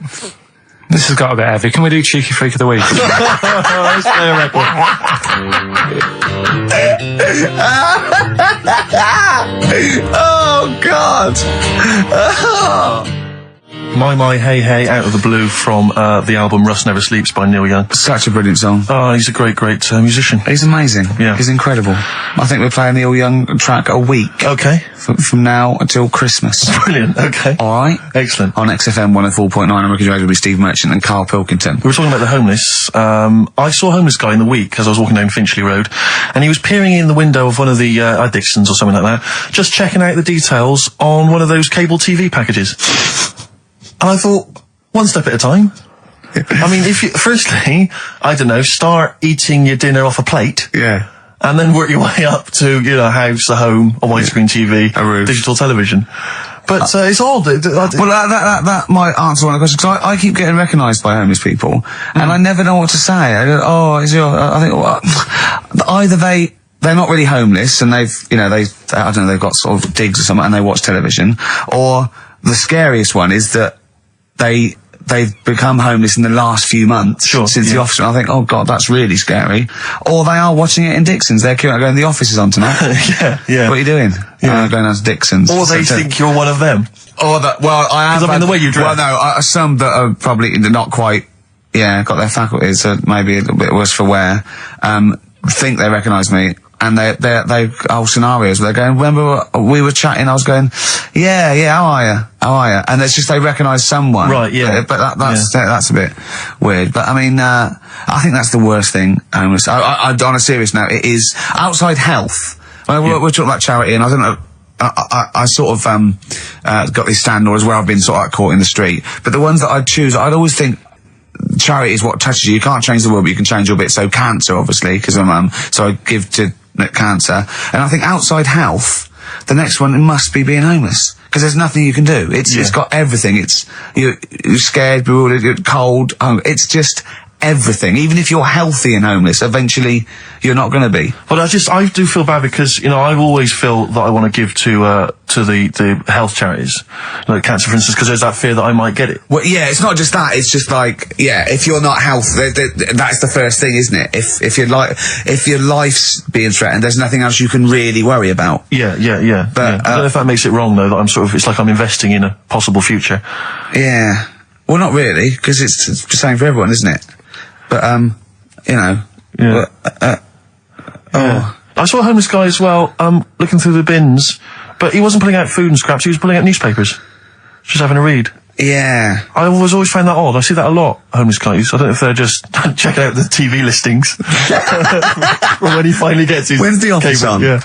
This has got a bit heavy. Can we do Cheeky Freak of the Week? Let's play a record. Oh, God! Oh. My Hey Hey out of the blue from the album Rust Never Sleeps by Neil Young. Such a brilliant song. Oh, he's a great musician. He's amazing. Yeah. He's incredible. I think we're playing Neil Young track a week Okay. from now until Christmas. Brilliant. Okay. Alright? Excellent. On XFM 104.9, I'm Ricky Gervais with Steve Merchant and Karl Pilkington. We were talking about the homeless. I saw a homeless guy in the week as I was walking down Finchley Road, and he was peering in the window of one of the Dixons or something like that, just checking out the details on one of those cable TV packages. And I thought, one step at a time. I mean, firstly, I don't know, start eating your dinner off a plate. Yeah. and then work your way up to, a house, a home, a widescreen TV, A roof. digital television. But it's odd. Well, that might answer one of the questions, because I keep getting recognised by homeless people, and I never know what to say. I go, oh, is your... I think, well, either they're not really homeless, and they've got sort of digs or something, and they watch television, or the scariest one is that they've become homeless in the last few months since the office. And I think, oh God, that's really scary. Or they are watching it in Dixon's. They're going, the office is on tonight. yeah. What are you doing? Yeah. Going down to Dixon's. Or they think you're one of them. Or that, well, I am. Because I mean, the way you dress. Well, no, some that are probably not quite, got their faculties, so maybe a little bit worse for wear, think they recognise me. And they whole scenarios where they're going, remember we were chatting, I was going, yeah, how are you? And it's just they recognise someone. Right, yeah. But that's a bit weird. But I mean, I think that's the worst thing. On a serious note, it is outside health. We're talking about charity, and I don't know, I sort of, got these stand orders where I've been sort of caught in the street. But the ones that I'd choose, I'd always think, charity is what touches you. You can't change the world, but you can change your bit. So cancer, obviously, because I'm so I give to cancer. And I think outside health, the next one must be being homeless, because there's nothing you can do. It's got everything. You're scared, bewildered, you're cold, hungry. It's just everything. Even if you're healthy and homeless, eventually you're not going to be. But I do feel bad because, I always feel that I want to give to the health charities, like cancer, for instance, because there's that fear that I might get it. Well, yeah, it's not just that. It's just like, if you're not healthy, that's the first thing, isn't it? If your life's being threatened, there's nothing else you can really worry about. Yeah. But, I don't know if that makes it wrong, though, that it's like I'm investing in a possible future. Yeah. Well, not really, because it's the same for everyone, isn't it? But, Yeah. Oh. I saw a homeless guy as well, looking through the bins, but he wasn't pulling out food and scraps, he was pulling out newspapers. Just having a read. Yeah. I always found that odd. I see that a lot, homeless guys. I don't know if they're just checking out the TV listings. Or when he finally gets his... When's the office cable. on? Yeah,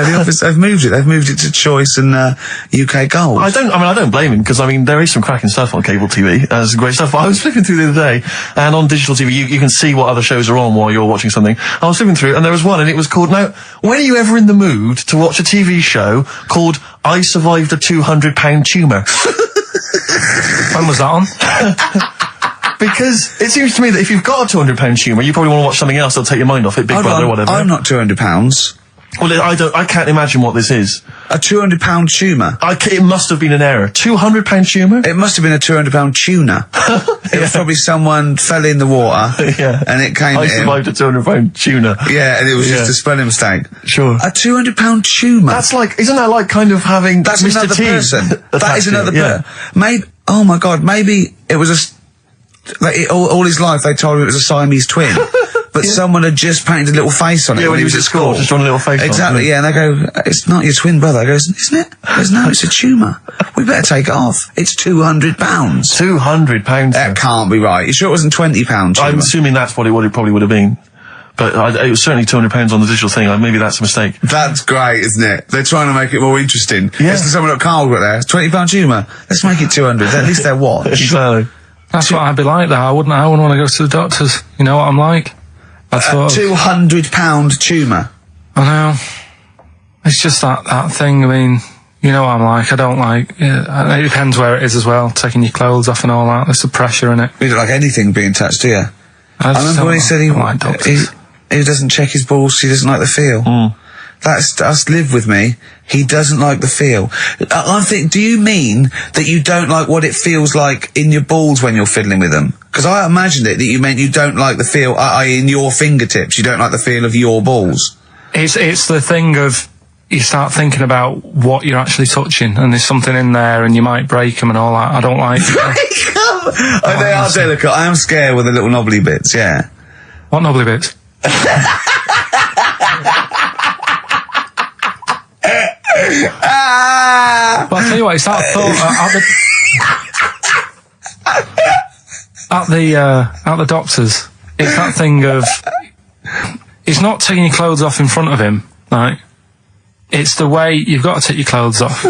the office, they've moved it. They've moved it to Choice and UK Gold. I don't blame him, because, there is some cracking stuff on cable TV. There's great stuff. But I was flipping through the other day, and on digital TV, you can see what other shows are on while you're watching something. I was flipping through, and there was one, and it was called... Now, when are you ever in the mood to watch a TV show called I Survived a 200-pound tumour? When was that on? Because it seems to me that if you've got a 200-pound tumour, you probably want to watch something else that'll take your mind off it, Big Brother or whatever. I'm not £200. Well, I can't imagine what this is. A £200 tumour? It must have been an error. £200 tumour? It must have been a £200 tuna. It was probably someone fell in the water, and it came I at him. survived a £200 tuna. Yeah, and it was just a spelling mistake. Sure. A £200 tumour? Isn't that like kind of having That's Mr. another T person. That is another person. person. Maybe, oh my God, maybe it was all his life they told him it was a Siamese twin. But someone had just painted a little face on it when he was at school. Just drawn a little face exactly, on it. Yeah, and they go, it's not your twin brother. He goes, isn't it? He goes, no, it's a tumour. We better take it off. It's £200. £200. That can't be right. You sure it wasn't £20? I'm assuming that's what it probably would have been. But it was certainly £200 on the digital thing. Maybe that's a mistake. That's great, isn't it? They're trying to make it more interesting. Yeah. It's someone at Carl got there. £20 tumour. Let's make it 200. At least they're watch. Exactly. That's what I'd be like, though. I wouldn't want to go to the doctors. You know what I'm like? A £200 tumour. I know. It's just that thing. I mean, you know what I'm like. I don't like... it depends where it is as well. Taking your clothes off and all that. There's the pressure in it. You don't like anything being touched, do you? I remember when he said he doesn't check his balls, he doesn't like the feel. That's live with me. He doesn't like the feel. I think, do you mean that you don't like what it feels like in your balls when you're fiddling with them? Because I imagined it that you meant you don't like the feel, in your fingertips. You don't like the feel of your balls. It's the thing of, you start thinking about what you're actually touching, and there's something in there, and you might break them and all that. I don't like break them? They are delicate. I am scared with the little knobbly bits, yeah. What knobbly bits? But I'll tell you what, it's that thought at the doctors. It's that thing of, it's not taking your clothes off in front of him, right? It's the way you've got to take your clothes off,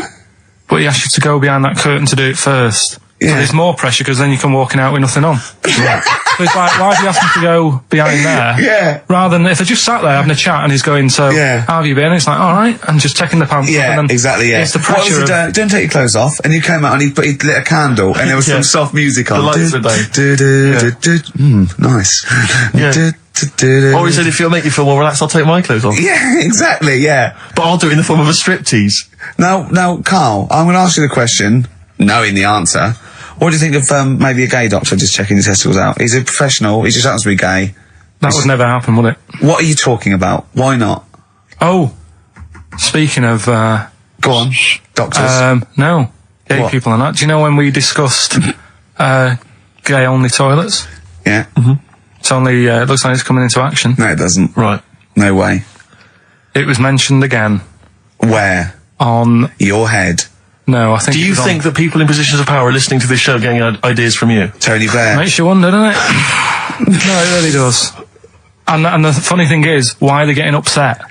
but he asks you to go behind that curtain to do it first. So there's more pressure because then you come walking out with nothing on. So it's like, why do you ask me to go behind there? Yeah. Rather than if I just sat there having a chat and he's going, so how have you been? It's like, all right, and just taking the pants off. And then exactly. Yeah. It's the pressure. Don't take your clothes off. And you came out and he lit a candle and there was some soft music on. The lights were down. Nice. Yeah. Or he said, if it'll make you feel more relaxed, I'll take my clothes off. Yeah, exactly. Yeah. But I'll do it in the form of a striptease. Now, Carl, I'm going to ask you the question, knowing the answer. What do you think of maybe a gay doctor just checking his testicles out? He's a professional. He just happens to be gay. That would never happen, would it? What are you talking about? Why not? Oh, speaking of... Go on. Doctors. No. Gay people and that. Do you know when we discussed gay-only toilets? Yeah. Mm-hmm. It's only... it looks like it's coming into action. No, it doesn't. Right. No way. It was mentioned again. Where? On... Your head. No, I think... Do you think that people in positions of power are listening to this show getting ideas from you? Tony Blair. Makes you wonder, doesn't it? No, it really does. And the funny thing is, why are they getting upset?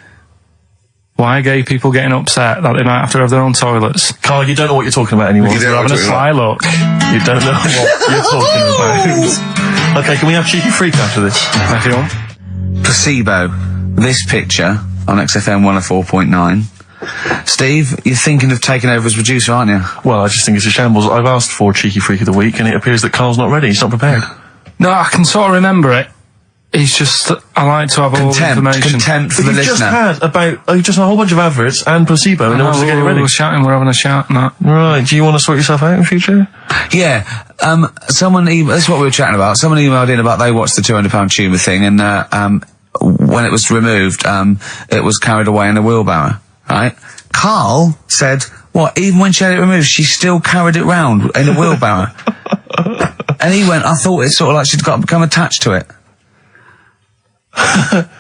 Why are gay people getting upset that they might have to have their own toilets? Carl, you don't know what you're talking about anymore. They're having a sly look. You don't know what you're talking about. Okay, can we have Cheeky Freak after this? If you want. Placebo. This picture on XFM 104.9. Steve, you're thinking of taking over as producer, aren't you? Well, I just think it's a shambles. I've asked for Cheeky Freak of the Week, and it appears that Carl's not ready. He's not prepared. No, I can sort of remember it. It's just, I like to have all the information. Contempt for But the you've just listener. had you've just had a whole bunch of adverts and placebo, and no one's to get it ready. We're shouting, we're having a shout and that. Right, do you want to sort yourself out in future? Yeah, that's what we were chatting about. Someone emailed in about they watched the £200 tumour thing, and when it was removed, it was carried away in a wheelbarrow, right? Carl said, what, even when she had it removed, she still carried it round in a wheelbarrow. And he went, I thought it's sort of like she'd become attached to it.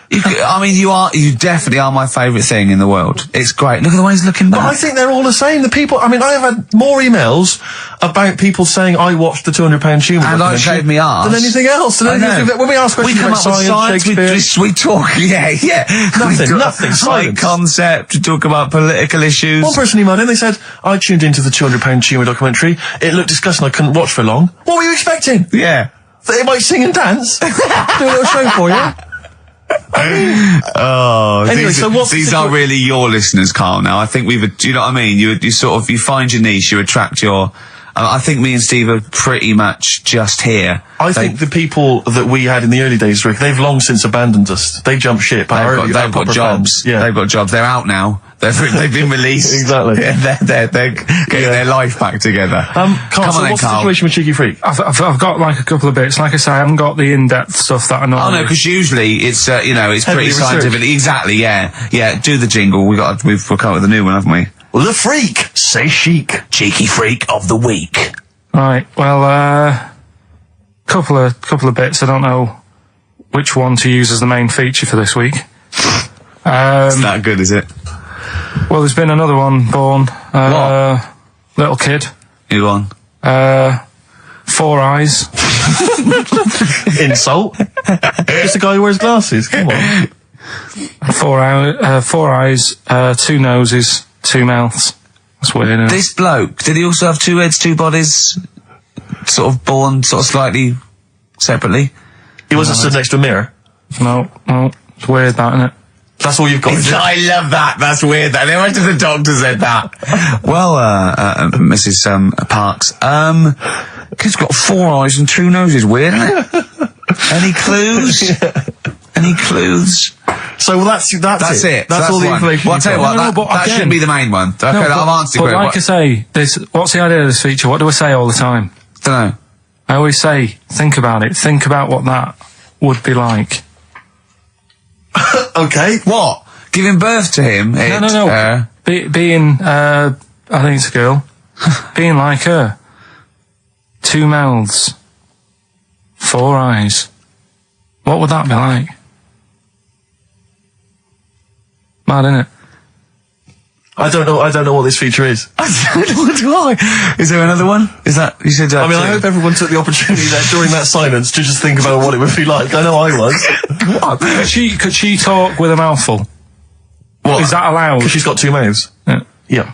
You definitely are my favourite thing in the world. It's great. Look at the way he's looking back. But I think they're all the same. The people, I have had more emails about people saying I watched the £200 tumour and I shaved me arse than anything else. When we ask questions about science, we talk, yeah. Nothing. High concept, we talk about political issues. One person emailed in, they said, I tuned into the £200 tumour documentary. It looked disgusting, I couldn't watch for long. What were you expecting? Yeah. They might sing and dance? Do a little show for you? Anyway, these are really your listeners, Carl. Now, I think do you know what I mean? You find your niche, you attract your. I think me and Steve are pretty much just here. I think the people that we had in the early days, Rick, they've long since abandoned us. They jumped ship. They've got jobs. Yeah. They've got jobs. They're out now. They've been released. Exactly. Yeah, they're getting their life back together. Carl, what's the Carl. situation with Cheeky Freak? I've got like a couple of bits. Like I say, I haven't got the in-depth stuff that I know. Oh no, because usually it's it's Heavily pretty scientific. Exactly. Yeah. Do the jingle. We've come up with a new one, haven't we? Well, the freak, say chic. Cheeky Freak of the Week. Right. Well, couple of bits. I don't know which one to use as the main feature for this week. It's not good, is it? Well, there's been another one born. Little kid. Who won? 4 eyes. Insult. Just a guy who wears glasses. Come on. 4 eyes, 2 noses, 2 mouths. That's weird, isn't it? This bloke, did he also have 2 heads, 2 bodies? Sort of born separately? He wasn't stood next to a mirror. No. It's weird, that, isn't it? That's all you've got. I love that. That's weird. That. Imagine the doctor said that. Well, Mrs. Parks, kid's got 4 eyes and 2 noses. Weird, isn't it? Any clues? Any clues? So that's it. That's all the information. Well, I'll tell you what, that shouldn't be the main one. Okay, I've answered but like I say, what's the idea of this feature? What do I say all the time? Don't know. I always say, think about it. Think about what that would be like. Okay. What? Giving birth to him? No. Being, I think it's a girl. Being like her. 2 mouths. 4 eyes. What would that be like? Mad, innit? I don't know what this feature is. I don't know why. Is there another one? Is that, you said that? I hope everyone took the opportunity there during that silence to just think about what it would be like. I know I was. Could she talk with a mouthful? What? Is that allowed? Because she's got 2 mouths. Yeah. Yeah.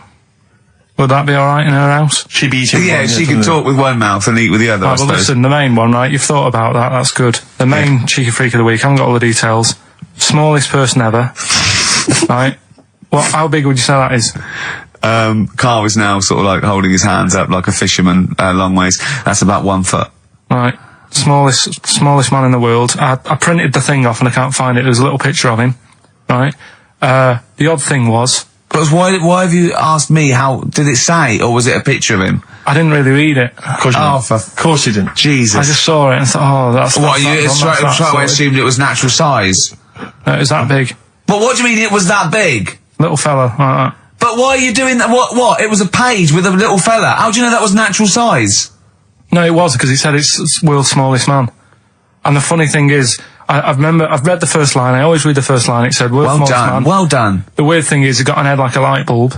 Would that be alright in her house? She'd be eating. Yeah, one, she can talk with one mouth and eat with the other, I Right, well, suppose. listen, the main one, right? You've thought about that. That's good. The main cheeky freak of the week. I haven't got all the details. Smallest person ever. Right? How big would you say that is? Karl is now sort of like holding his hands up like a fisherman, long ways. That's about 1 foot. Right. Smallest man in the world. I printed the thing off and I can't find it. There's a little picture of him. Right? The odd thing was... But why have you asked me how... Did it say, or was it a picture of him? I didn't really read it. Of course you didn't. Of course you didn't. Jesus. I just saw it and thought, oh, that's... What, you straight away sorted. assumed it was natural size? No, it was that big. But what do you mean it was that big? Little fella, like that. But why are you doing that? What? It was a page with a little fella. How do you know that was natural size? No, it was, because it said it's world's smallest man. And the funny thing is, I've read the first line. I always read the first line. It said world's Well smallest done. man. Well done. The weird thing is, it got an head like a light bulb.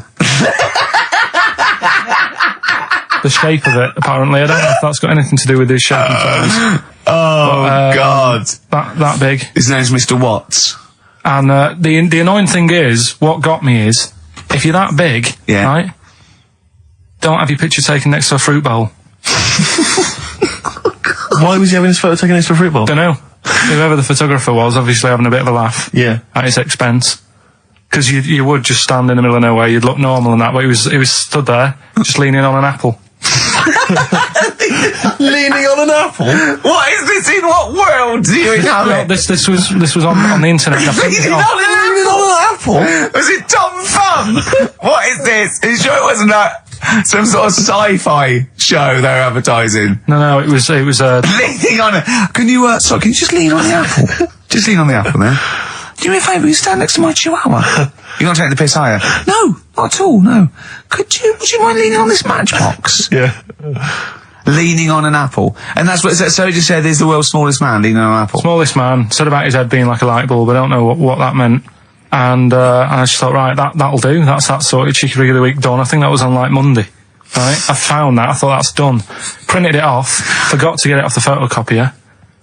The shape of it, apparently. I don't know if that's got anything to do with his shape and size. Oh, God. That big. His name's Mr. Watts. And the annoying thing is, what got me is, if you're that big, Yeah. right, don't have your picture taken next to a fruit bowl. Why was he having his photo taken next to a fruit bowl? Don't know. Whoever the photographer was, obviously having a bit of a laugh. Yeah. At his expense. Because you would just stand in the middle of nowhere, you'd look normal and that, but he was stood there, just leaning on an apple. Leaning on an apple? What is this? In what world do you inhabit? This was on the internet. And I printed it off. Leaning on an apple? Was it Tom Thumb? What is this? Are you sure it wasn't some sort of sci-fi show they're advertising? No, it was Leaning on it. Can you just lean on the apple? Just lean on the apple there. Do me a favour, you stand next to my chihuahua. You're not taking the piss, are you? No, not at all, no. Would you mind leaning on this matchbox? Yeah. Leaning on an apple. And that's what, so he just said, there's the world's smallest man leaning on an apple. smallest man, said about his head being like a light bulb. I don't know what that meant. And I just thought, right, that'll do. That's that sort of cheeky rig of the week done. I think that was on like Monday. Right? I found that. I thought that's done. Printed it off. Forgot to get it off the photocopier.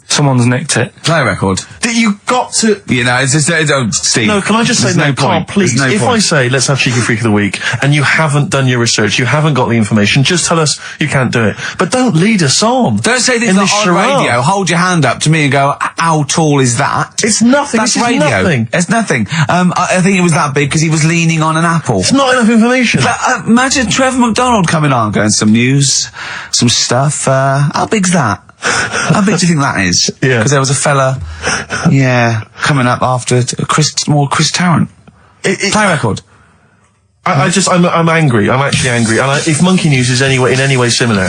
Someone's nicked it. Play a record. You got to... You know, it's just, Steve. No, can I just say, there's no Carl, point. please, There's no if point. I say, let's have Cheeky Freak of the Week, and you haven't done your research, you haven't got the information, just tell us you can't do it. But don't lead us on. Don't say this in on this radio. charade. Hold your hand up to me and go, how tall is that? It's nothing. That's This is radio. nothing. It's nothing. I think it was that big because he was leaning on an apple. It's not enough information. But, imagine Trevor McDonald coming on, going some news, some stuff. How big's that? How big do you think that is? Yeah. Because there was a fella, coming up after Chris Tarrant. Play a record. I'm angry. I'm actually angry. And if Monkey News is in any way similar,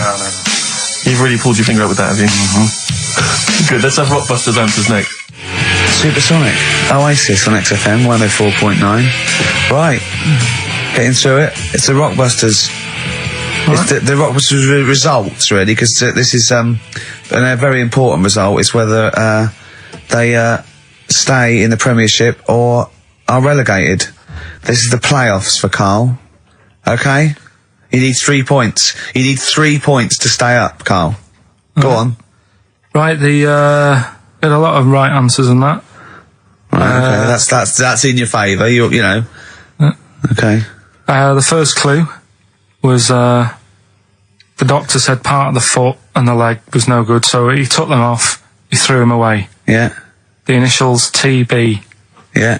you've really pulled your finger out with that, have you? Mm-hmm. Good. Let's have Rockbusters answers next. Supersonic. Oasis on XFM 104.9. Right. Getting through it. It's the Rockbusters. It's the Rockbusters results, really, because this is a very important result. It's whether they stay in the Premiership or are relegated. This is the playoffs for Karl. Okay? You need 3 points. You need 3 points to stay up, Karl. Go on. Right, had a lot of right answers in that. Right, okay. That's in your favour. You know. Okay. The first clue was the doctor said part of the foot and the leg was no good, so he took them off. He threw them away. Yeah. The initials TB. Yeah.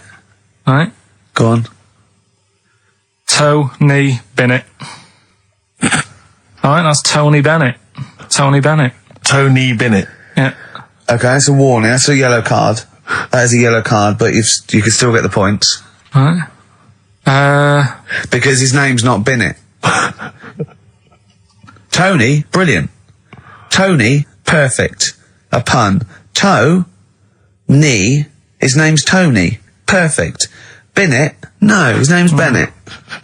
Right. Go on. Tony Bennett. Alright, that's Tony Bennett. Tony Bennett. Tony Bennett. Yeah. Okay, that's a warning. That's a yellow card. That is a yellow card, but you can still get the points. Right. Because his name's not Bennett. Tony, brilliant. Tony, perfect. A pun. Knee, his name's Tony. Perfect. Bennett, no, his name's Bennett.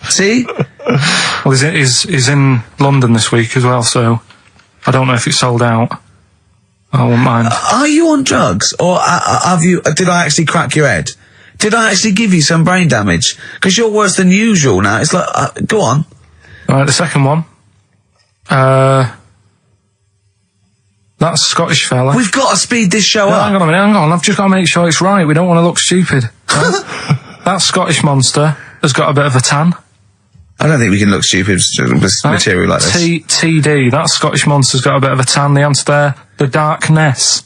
See? Well, he's in London this week as well, so I don't know if it's sold out. I won't mind. Are you on drugs? Or did I actually crack your head? Did I actually give you some brain damage? Because you're worse than usual now. It's like, go on. Right, the second one. That's a Scottish fella. We've got to speed this show up. Hang on a minute, hang on. I've just got to make sure it's right. We don't want to look stupid. Right? That Scottish monster has got a bit of a tan. I don't think we can look stupid with material like this. TD, that Scottish monster's got a bit of a tan. The answer there, the Darkness.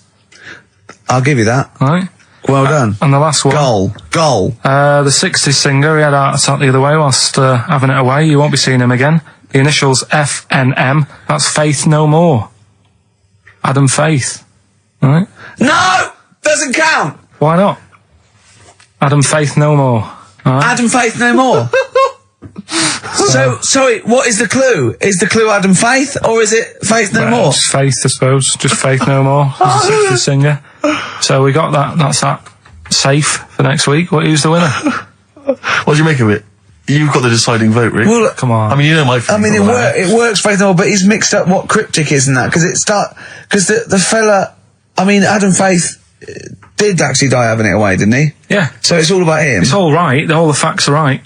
I'll give you that. Right. Well done. And the last one. Goal. The 60s singer, he had a heart attack the other way whilst having it away. You won't be seeing him again. The initials FNM. That's Faith No More. Adam Faith. Right? No! Doesn't count! Why not? Adam Faith No More. Right? Adam Faith No More. So, sorry, what is the clue? Is the clue Adam Faith, or is it Faith No More? Just Faith, I suppose. Just Faith No More. He's a 60s singer. So we got that. That's that. Safe for next week. Who's the winner? What do you make of it? You've got the deciding vote, Rick. Well, Come on. I mean, you know my feelings. it works Faith No More, but he's mixed up what cryptic is and that, because the fella, I mean, Adam Faith did actually die having it away, didn't he? Yeah. So it's all about him. It's all right. All the facts are right.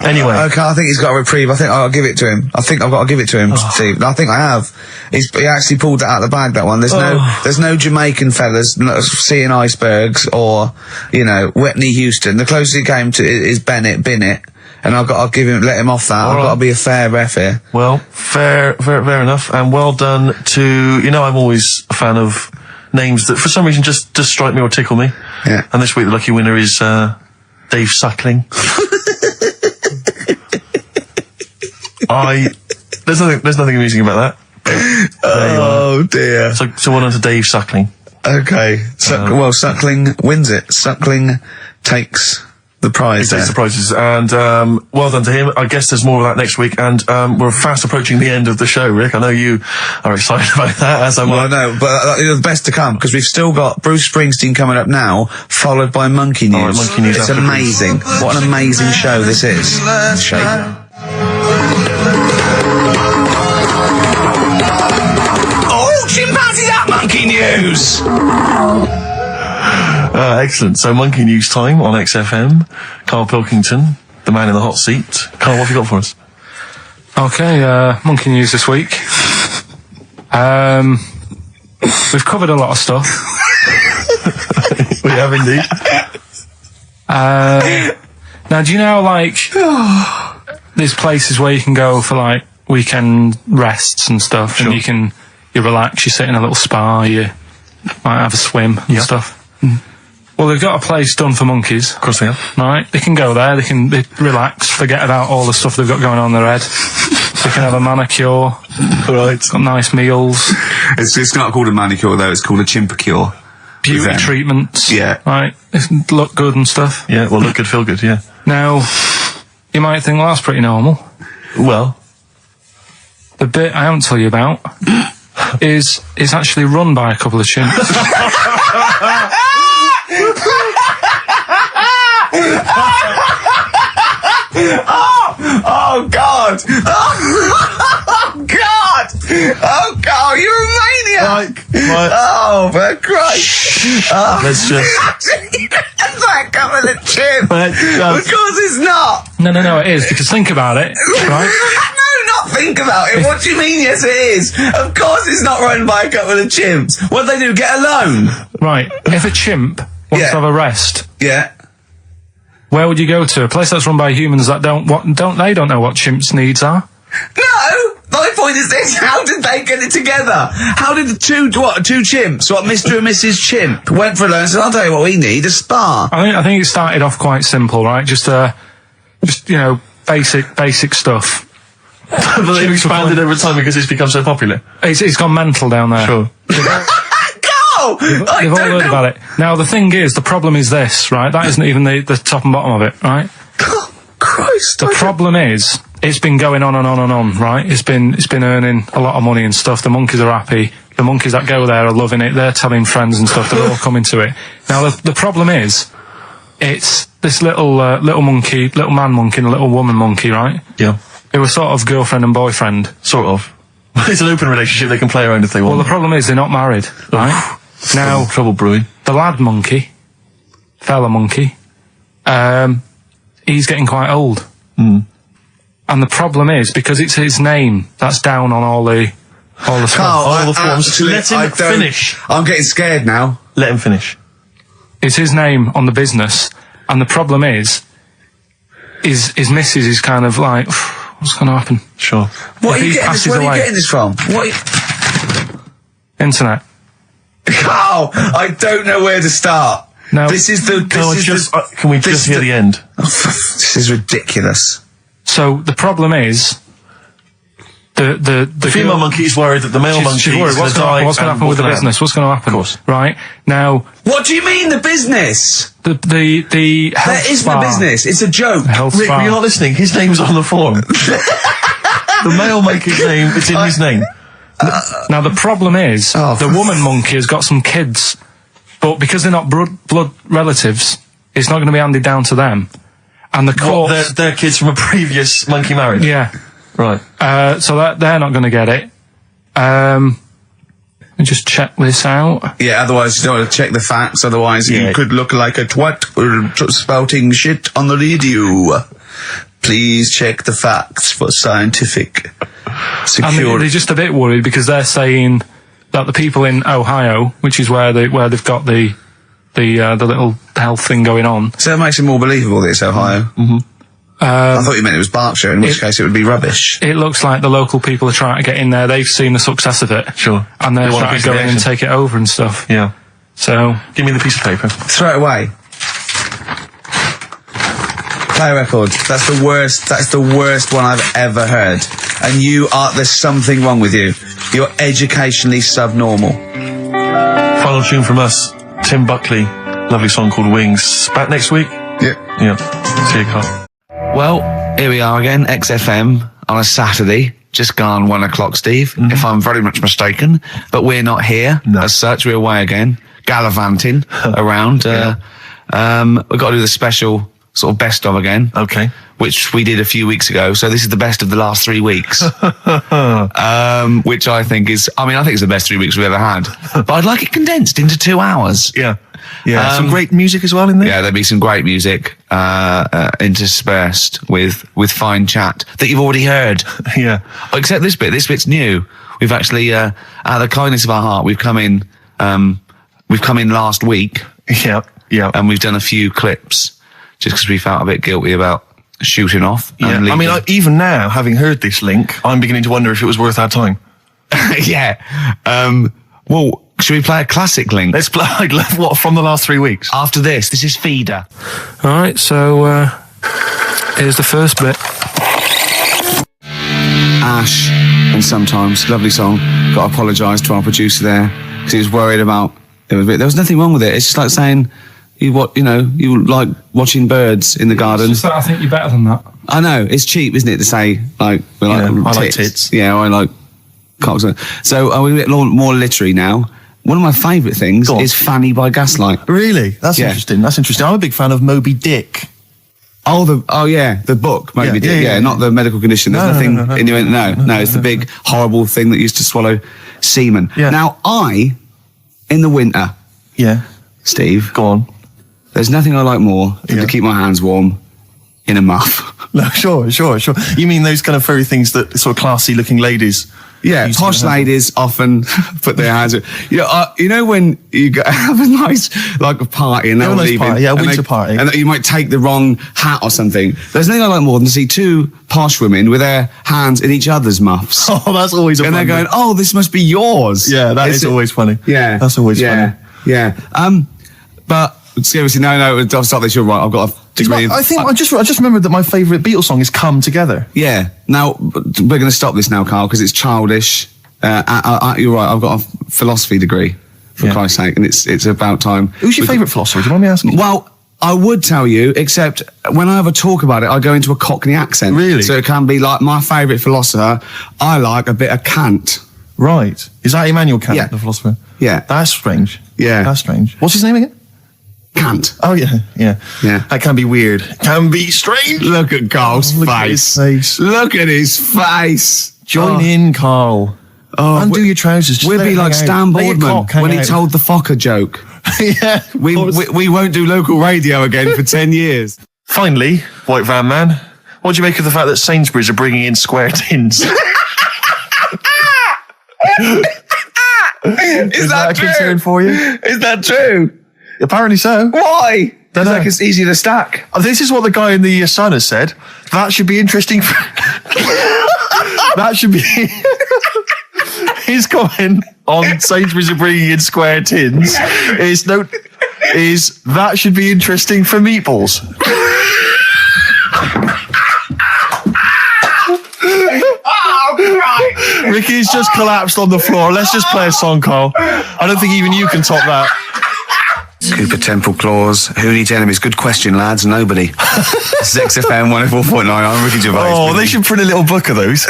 Anyway. Okay, I think he's got a reprieve. I think I'll give it to him. I think I've got to give it to him, Steve. I think I have. He actually pulled that out of the bag, that one. There's no Jamaican fellas seeing icebergs or, you know, Whitney Houston. The closest he came to is Bennett, and I'll let him off that. I've got to be a fair ref here. Well, fair enough, and well done to, you know, I'm always a fan of names that for some reason just strike me or tickle me. Yeah. And this week the lucky winner is, Dave Suckling. There's nothing amusing about that. Oh dear. So well done to Dave Suckling. Okay. Suckling wins it. Suckling takes the prize. He takes the prizes, and well done to him. I guess there's more of that next week, and we're fast approaching the end of the show, Rick. I know you are excited about that, as am I. Well, I know, but the best to come, because we've still got Bruce Springsteen coming up now, followed by Monkey News. Monkey News It's after amazing. What an amazing show this is. Shake. Oh, chimpanzees at Monkey News! Excellent. So Monkey News time on XFM. Karl Pilkington, the man in the hot seat. Karl, what have you got for us? Okay, Monkey News this week. We've covered a lot of stuff. We have indeed. Now, do you know, like, there's places where you can go for, like, weekend rests and stuff, Sure. and you relax, you sit in a little spa, you might have a swim and stuff. Well, they've got a place done for monkeys. Of course they have. Right? They can go there, they relax, forget about all the stuff they've got going on in their head. They can have a manicure. Right. Got nice meals. It's not called a manicure, though. It's called a chimpacure. Beauty treatments. Yeah. Right? They look good and stuff. Yeah, well, look good, feel good, yeah. Now, you might think, well, that's pretty normal. Well. The bit I haven't told you about is actually run by a couple of chimps. Oh God! Oh God! Oh God! You're a maniac! Right. Oh, for Christ! Oh. Let's just... It's like coming a chip. Of course it's not. No, it is, because think about it, right? No, not think about it. What do you mean? Yes, it is. Of course it's not run by a couple of chimps. What do they do? Get a loan? Right. If a chimp wants to have a rest, Yeah. where would you go to? A place that's run by humans that don't know what chimps' needs are? No! My point is this, how did they get it together? How did the two chimps, Mr. and Mrs. Chimp, went for a loan and said, I'll tell you what we need, a spa. I think it started off quite simple, right? Just you know, basic stuff. But they've expanded over time because it's become so popular. It's gone mental down there. Sure. Go! They've all heard about it. Now, the thing is, the problem is this, right? That isn't even the top and bottom of it, right? Oh, Christ. The problem is, it's been going on and on and on, right? It's been earning a lot of money and stuff. The monkeys are happy. The monkeys that go there are loving it. They're telling friends and stuff. They're all coming to it. Now, the problem is, it's this little monkey, little man monkey and a little woman monkey, right? Yeah. Who were sort of girlfriend and boyfriend. Sort of. It's an open relationship. They can play around if they want. Well, the problem is they're not married, right? Now, trouble brewing. the lad monkey, fella monkey, he's getting quite old. Mm. And the problem is, because it's his name that's down on all the stuff. All the forms. Let him finish. I'm getting scared now. Let him finish. It's his name on the business, and the problem is, his missus is kind of like, what's going to happen? Sure. What are you passes getting away. this from? Internet. Carl, I don't know where to start. No. This is the... Can we just hear the end? This is ridiculous. So the problem is, the female monkey is worried that the male monkey she's worried. is What's going to die. what's going to happen with the business? What's going to happen? Of course. Right now, What do you mean, the business? the health That isn't spa, a business. It's a joke. the health Rick, spa. were you not listening? His name's on the form. The male monkey's name, it's in his name. Now the problem is, Oh. the woman monkey has got some kids, but because they're not blood relatives, it's not going to be handed down to them. And the court, They're kids from a previous monkey marriage. yeah. Right. So that they're not going to get it. Let me just check this out. Yeah, otherwise you don't want to check the facts, otherwise Yeah. you could look like a twat spouting shit on the radio. Please check the facts for scientific And security. they're just a bit worried because they're saying that the people in Ohio, which is where they've got the little health thing going on. So that makes it more believable that it's Ohio. Mm-hmm. I thought you meant it was Berkshire, in which case it would be rubbish. It looks like the local people are trying to get in there. They've seen the success of it. Sure. And they're They want a trying piece to of go in the and action. take it over and stuff. Yeah. So, Give me the piece of paper. Throw it away. Play a record. That's the worst one I've ever heard. And there's something wrong with you. You're educationally subnormal. Final tune from us, Tim Buckley. Lovely song called Wings. Back next week? Yeah. Yeah. See you, Carl. Well, here we are again, XFM on a Saturday. Just gone 1 o'clock, Steve, if I'm very much mistaken. But we're not here as such. We're away again, gallivanting around. We've got to do the special sort of best of again. Okay. Which we did a few weeks ago. So this is the best of the last 3 weeks. Which I think it's the best 3 weeks we've ever had. But I'd like it condensed into 2 hours. Yeah. Yeah. Some great music as well in there. Yeah, there'll be some great music interspersed with fine chat that you've already heard. Yeah. Except this bit. This bit's new. We've actually, out of the kindness of our heart, we've come in last week. Yeah. Yeah. And we've done a few clips just because we felt a bit guilty about shooting off. Yeah. And leaving. Even now, having heard this link, I'm beginning to wonder if it was worth our time. Yeah. Well, should we play a classic link? Let's play, what, from the last 3 weeks? After this is Feeder. alright, so, here's the first bit. Ash, and Sometimes, lovely song. Got to apologise to our producer there, because he was worried about it. There was nothing wrong with it. It's just like saying, you like watching birds in the garden. It's just that I think you're better than that. I know, it's cheap, isn't it, to say, like, we like I like tits. tits. Yeah, I like cocks. So, we're a bit more literary now. One of my favourite things is Fanny by Gaslight. Really? That's interesting. That's interesting. I'm a big fan of Moby Dick. Oh, the book, Moby Dick. Yeah, not the medical condition. There's nothing in your... No, it's the big, horrible thing that used to swallow semen. Yeah. Now, in the winter... Yeah. Steve... Go on. There's nothing I like more than to keep my hands warm in a muff. No, sure. You mean those kind of furry things that sort of classy-looking ladies... Yeah, posh ladies often put their hands... You know when you have a nice, like, a party and they're all nice leaving... party, winter party. And you might take the wrong hat or something. There's nothing I like more than to see two posh women with their hands in each other's muffs. Oh, that's always a And fun they're going, bit. oh, this must be yours. Yeah, that is always funny. Yeah. That's always funny. Yeah. But seriously, no, I'll stop this. You're right. I've got a degree. I just remembered that my favourite Beatles song is "Come Together." Yeah. Now we're going to stop this now, Carl, because it's childish. You're right. I've got a philosophy degree, for Christ's sake, and it's about time. Who's your favourite philosopher? Do you mind me asking? Well, I would tell you, except when I have a talk about it, I go into a Cockney accent. Really? So it can be like my favourite philosopher. I like a bit of Kant. Right. Is that Immanuel Kant, Yeah. the philosopher? Yeah. That's strange. Yeah. That's strange. What's his name again? Kant. Oh, yeah. Yeah. That can be weird. Can be strange. Look at Carl's Look at face. his face. Look at his face. Join in, Carl. Undo your trousers. Just We'll let be it like hang Stan out. Let your Boardman cock hang when he out. told the Fokker joke. Yeah. We won't do local radio again for 10 years. Finally, White Van Man, what do you make of the fact that Sainsbury's are bringing in square tins? Is Is that a concern for you? Is that true? Apparently so. Why? Don't know. Like it's easy to stack. This is what the guy in the Sun has said. That should be interesting. That should be his comment on Sainsbury's are bringing in square tins. Is that should be interesting for meatballs. Ricky's just collapsed on the floor. Let's just play a song, Carl. I don't think even you can top that. Cooper Temple Claws. Who needs enemies? Good question, lads. Nobody. This is XFM 104.9. I'm Ricky Gervais. Oh, they should print a little book of those.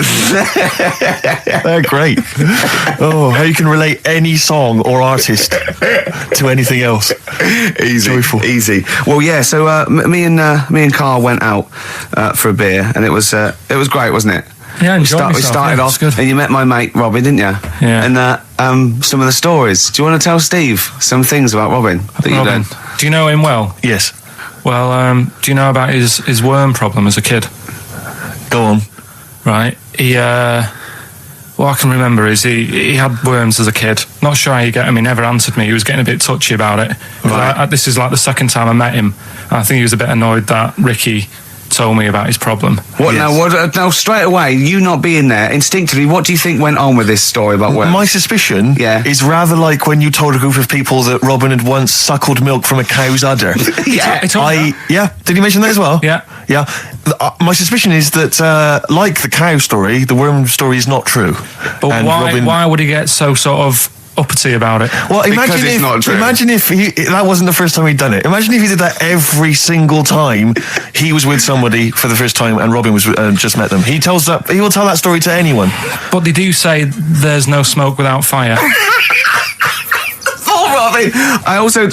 They're great. Oh, how you can relate any song or artist to anything else. Easy. Joyful. Easy. Well, yeah, so me and Karl went out for a beer, and it was great, wasn't it? Yeah, I enjoyed We myself. started Yeah, off, it's good. and you met my mate Robin, didn't you? Yeah. And some of the stories. Do you want to tell Steve some things about Robin that you've Robin, done? do you know him well? Yes. Well, do you know about his worm problem as a kid? Go on. Right. What I can remember is he had worms as a kid. Not sure how you get him. He never answered me. He was getting a bit touchy about it. Right. This is like the second time I met him. I think he was a bit annoyed that Ricky told me about his problem. What Yes. now? Straight away, you not being there, instinctively, what do you think went on with this story about worms? My suspicion is rather like when you told a group of people that Robin had once suckled milk from a cow's udder. Yeah. I told you that. Yeah. Did you mention that as well? Yeah. Yeah. My suspicion is that, like the cow story, the worm story is not true. But And why would he get so sort of uppity about it? Well, Because it's not true. imagine if that wasn't the first time he'd done it. Imagine if he did that every single time he was with somebody for the first time and Robin was just met them. He will tell that story to anyone. But they do say there's no smoke without fire. Oh, Robin! I also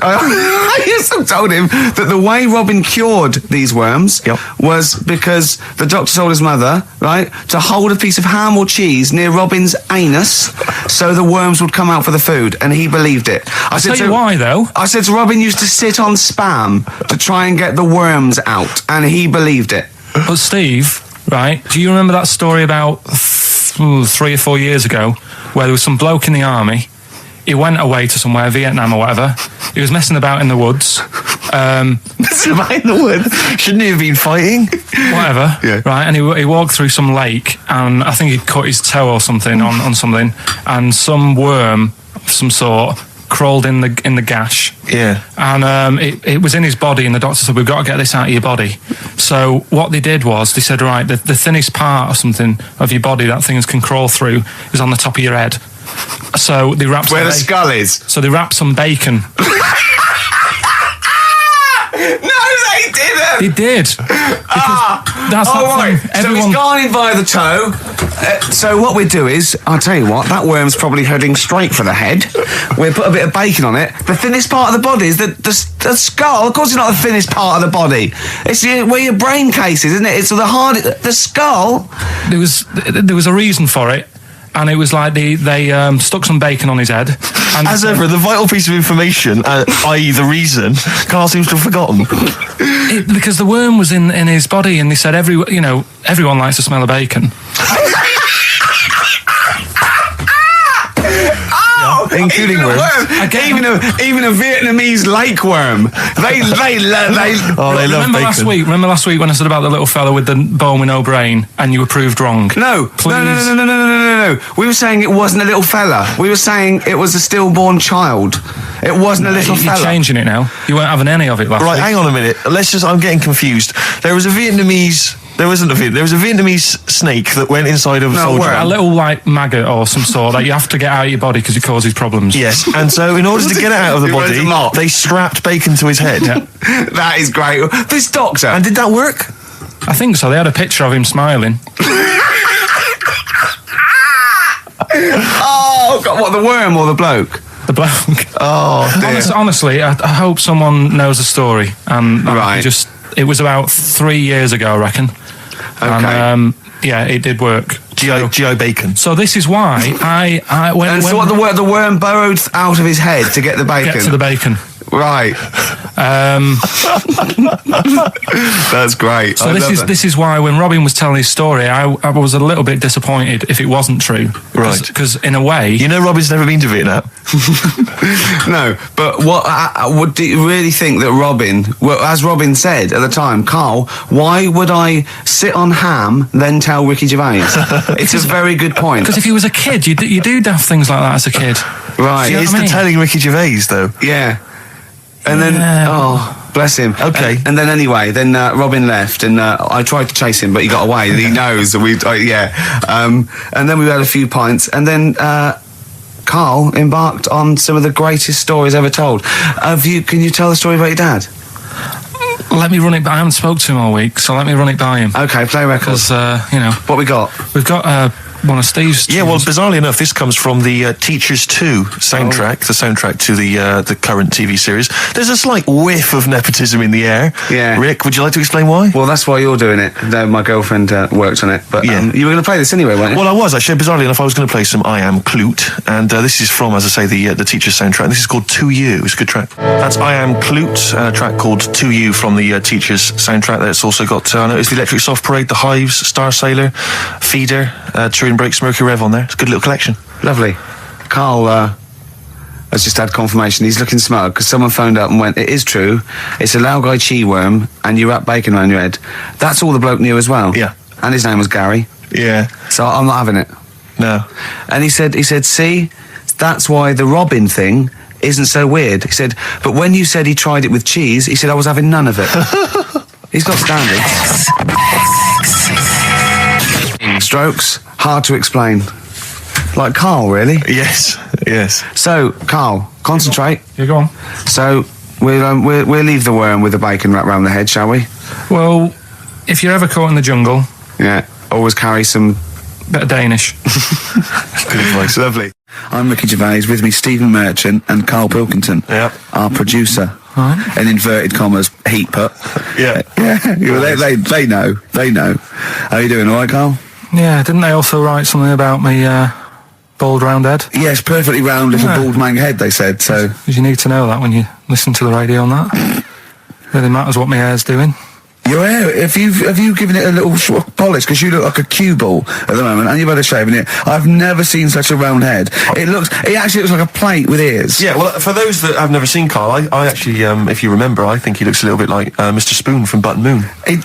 told him that the way Robin cured these worms was because the doctor told his mother, right, to hold a piece of ham or cheese near Robin's anus so the worms would come out for the food, and he believed it. I'll tell you why, though. I said to Robin used to sit on Spam to try and get the worms out, and he believed it. But Steve, right, do you remember that story about 3 or 4 years ago where there was some bloke in the army? He went away to somewhere, Vietnam or whatever. He was messing about in the woods. Messing about in the woods? Shouldn't he have been fighting? Whatever. Yeah. Right, and he walked through some lake, and I think he cut his toe or something on something, and some worm of some sort crawled in the gash. Yeah. And it was in his body, and the doctor said, we've got to get this out of your body. So what they did was, they said, right, the thinnest part or something of your body that things can crawl through is on the top of your head. So they wrapped Where the skull is. So they wrapped some bacon. No, they didn't! They did. That's oh, that right. thing. So he's gone in by the toe. So what we do is, I'll tell you what, that worm's probably heading straight for the head. We'll put a bit of bacon on it. The thinnest part of the body is the skull. Of course it's not the thinnest part of the body. It's where your brain case is, isn't it? It's the skull. There was a reason for it. And it was like they stuck some bacon on his head. And As ever, the vital piece of information, i.e. the reason, Carl seems to have forgotten. because the worm was in his body, and they said everyone likes the smell of bacon. Including worms. Even a Vietnamese lake worm. They love bacon. Remember last week when I said about the little fella with the bone with no brain, and you were proved wrong? No. Please. No. We were saying it wasn't a little fella. We were saying it was a stillborn child. It wasn't a little You're fella. changing it now. You weren't having any of it last Right, week. hang on a minute. I'm getting confused. There was a Vietnamese snake that went inside of a soldier. A little like maggot or some sort that you have to get out of your body because it causes problems. Yes, and so in order to get it out of the body, they strapped bacon to his head. Yeah. That is great. This doctor. And did that work? I think so. They had a picture of him smiling. Oh, God, what, the worm or the bloke? The bloke. Oh, dear. Honestly, I hope someone knows the story. And Right. it was about 3 years ago, I reckon. Okay. And, it did work. G.I. Bacon. So this is why I And so what, the worm burrowed out of his head to get the bacon? get to the bacon. Right. That's great. So this is why when Robin was telling his story, I was a little bit disappointed if it wasn't true. Right. Because in a way, You know Robin's never been to Vietnam. No, but what do you really think that Robin, well, as Robin said at the time, Karl, why would I sit on ham then tell Ricky Gervais? It's a very good point. because if you was a kid, you do daft things like that as a kid. Right. Yeah. He's what I mean? telling Ricky Gervais, though. Yeah. And then, oh, bless him. Okay. And then anyway, then Robin left, and I tried to chase him, but he got away. He knows that and then we had a few pints, and then Karl embarked on some of the greatest stories ever told. Can you tell the story about your dad? Let me run it by. I haven't spoke to him all week, so let me run it by him. Okay, play records. Because What we got? we've got one of Steve's. Yeah, well, tunes. bizarrely enough, this comes from the Teachers 2 soundtrack, the soundtrack to the current TV series. There's a slight whiff of nepotism in the air. Yeah. Rick, would you like to explain why? Well, that's why you're doing it. No, my girlfriend worked on it, but Yeah. you were going to play this anyway, weren't you? Well, I was actually. Bizarrely enough, I was going to play some I Am Clute, and this is from, as I say, the Teachers soundtrack. This is called To You. It's a good track. That's I Am Clute, a track called To You from the Teachers soundtrack. That's also got, I know it's the Electric Soft Parade, the Hives, Star Sailor, Feeder, Turin Breaks, Mercury Rev on there. It's a good little collection. Lovely. Karl has just had confirmation. He's looking smug because someone phoned up and went, it is true. It's a Laogai chi worm and you wrap bacon around your head. That's all the bloke knew as well. Yeah. And his name was Gary. Yeah. So I'm not having it. No. And he said, see, that's why the Robin thing isn't so weird. He said, but when you said he tried it with cheese, he said I was having none of it. He's got standards. Strokes, hard to explain. Like Karl, really. Yes. Yes. So, Karl, concentrate. Yeah, go on. So, we'll leave the worm with the bacon wrapped around the head, shall we? Well, if you're ever caught in the jungle, Yeah. Always carry some... bit of Danish. Good advice. Lovely. I'm Ricky Gervais, with me Stephen Merchant and Karl Pilkington. Yep. Our producer. Right. In inverted commas, heat put. Yeah. Yeah, they know. They know. How you doing, all right, Karl? Yeah, didn't they also write something about me bald round head? Yes, perfectly round little Yeah. bald man head, they said, so... Because you need to know that when you listen to the radio on that. Really matters what my hair's doing. Your hair, have you given it a little polish? Because you look like a cue ball at the moment, and you've had a shave in it. I've never seen such a round head. It actually looks like a plate with ears. Yeah, well, for those that have never seen Karl, I actually, if you remember, I think he looks a little bit like Mr. Spoon from Button Moon. He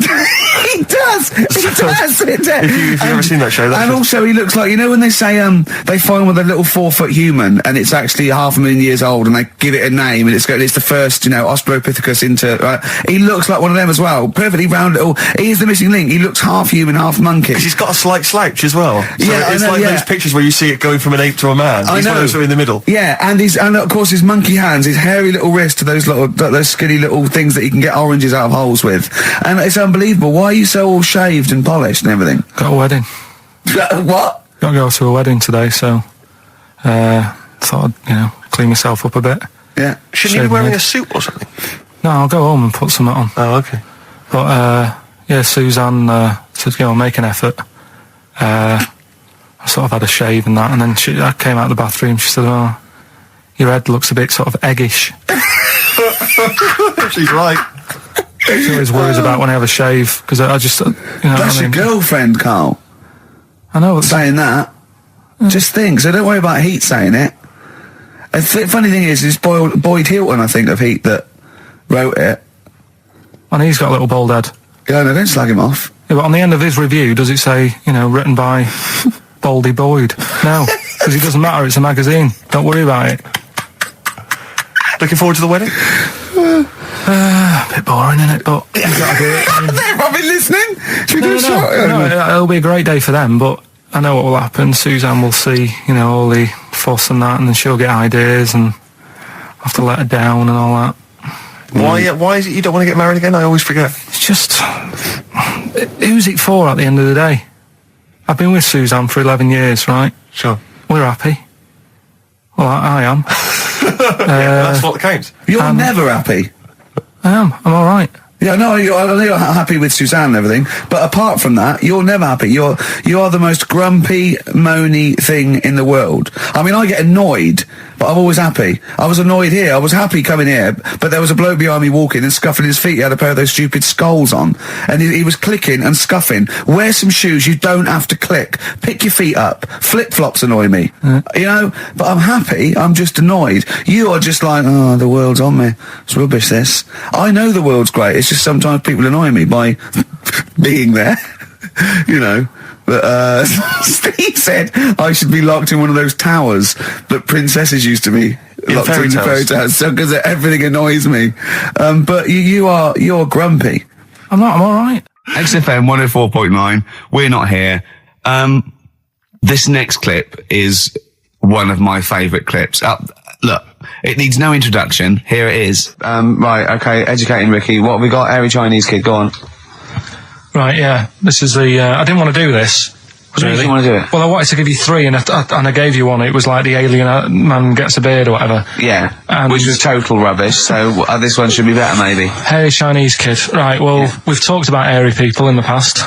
does. If you've ever seen that show, that's and just- also he looks like, you know when they say they find with a little 4-foot human and it's actually 500,000 years old and they give it a name and it's the first, Australopithecus into. He looks like one of them as well. Perfectly round little. He is the missing link. He looks half human, half monkey. Because he's got a slight slouch as well. So Yeah, it's I know, like yeah. those pictures where you see it going from an ape to a man. I He's one know. of those who are in the middle. Yeah, and of course his monkey hands, his hairy little wrist to those skinny little things that you can get oranges out of holes with, and it's unbelievable. Why are you so all shaved and polished and everything? Got a wedding. What? Got to go to a wedding today, so thought I'd, clean myself up a bit. Yeah. Shouldn't you Shave be wearing head. a suit or something? No, I'll go home and put something on. Oh, okay. But yeah, Suzanne said, make an effort. I sort of had a shave and that, and then I came out of the bathroom. She said, "Oh, your head looks a bit sort of eggish." She's right. She always worries about when I have a shave because I just, That's your girlfriend, Karl. I know. Saying that. Just think. So don't worry about Heat saying it. And funny thing is, it's Boyd Hilton, I think, of Heat that wrote it. And he's got a little bald head. Yeah, no, don't slag him off. Yeah, but on the end of his review, does it say, written by Baldy Boyd? No, because it doesn't matter. It's a magazine. Don't worry about it. Looking forward to the wedding? A bit boring, isn't it? But you got to do it. They've probably listening. Should we do a shot? No, it'll be a great day for them, but I know what will happen. Suzanne will see, all the fuss and that, and then she'll get ideas, and I'll have to let her down and all that. Why is it you don't want to get married again? I always forget. It's just, who's it for at the end of the day? I've been with Suzanne for 11 years, right? Sure. We're happy. Well, I am. That's what counts. You're never happy. I am. I'm all right. Yeah, no, I know you're happy with Suzanne and everything, but apart from that, you're never happy. You are the most grumpy, moany thing in the world. I mean, I get annoyed but I'm always happy. I was annoyed here. I was happy coming here, but there was a bloke behind me walking and scuffing his feet. He had a pair of those stupid skulls on, and he was clicking and scuffing. Wear some shoes. You don't have to click. Pick your feet up. Flip-flops annoy me. You know, but I'm happy. I'm just annoyed. You are just like, oh, the world's on me. It's rubbish, this. I know the world's great. It's just sometimes people annoy me by being there. You know. But Steve said I should be locked in one of those towers that princesses used to be locked in fairy tales, so because everything annoys me. But you're grumpy. I'm not. I'm all right. XFM 104.9. We're not here. This next clip is one of my favourite clips. Look, it needs no introduction. Here it is. Right. Okay. Educating Ricky. What have we got? Airy Chinese kid. Go on. Right, yeah. This is the... I didn't want to do this. What do you mean you want to do it? Well, I wanted to give you 3, and I gave you one. It was like the alien man gets a beard or whatever. Yeah, and which was total rubbish, so this one should be better, maybe. Hairy Chinese kid. Right, well, we've talked about hairy people in the past.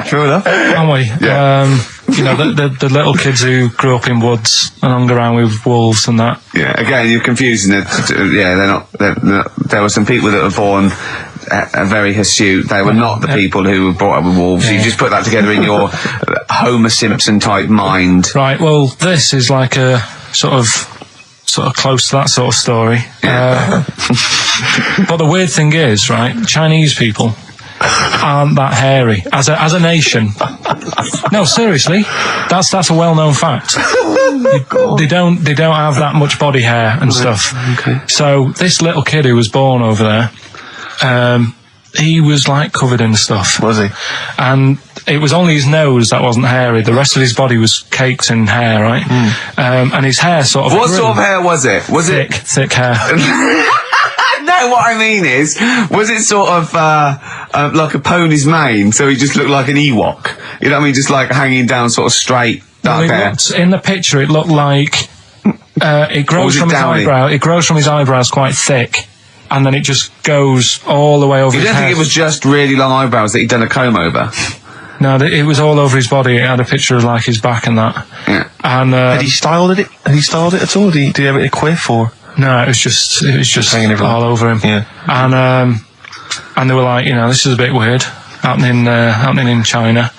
True enough. Haven't we? Yeah. You know, the little kids who grew up in woods and hung around with wolves and that. Yeah, again, you're confusing it. Yeah, they're not, there were some people that were born very hirsute. They were not the people who were brought up with wolves. Yeah. You just put that together in your Homer Simpson type mind. Right, well, this is like a sort of close to that sort of story. Yeah. But the weird thing is, right, Chinese people aren't that hairy as a nation. No, seriously, that's a well-known fact. They don't have that much body hair and stuff. Okay. So this little kid who was born over there, he was like covered in stuff. Was he? And it was only his nose that wasn't hairy. The rest of his body was caked in hair, right? And his hair sort of What sort of hair was it? Was thick hair. No, what I mean is, was it sort of like a pony's mane, so he just looked like an Ewok? You know what I mean? Just like hanging down sort of straight, dark hair. In the picture, it looked like it grows from his eyebrow. It grows from his eyebrows quite thick, and then it just goes all the way over his head. You don't think it was just really long eyebrows that he'd done a comb over? No, it was all over his body. It had a picture of like his back and that. Yeah. And had he styled it? Had he styled it at all? Did he have it in a quiff or? No, it was just hanging all over him. Yeah. And they were like, you know, this is a bit weird happening in China,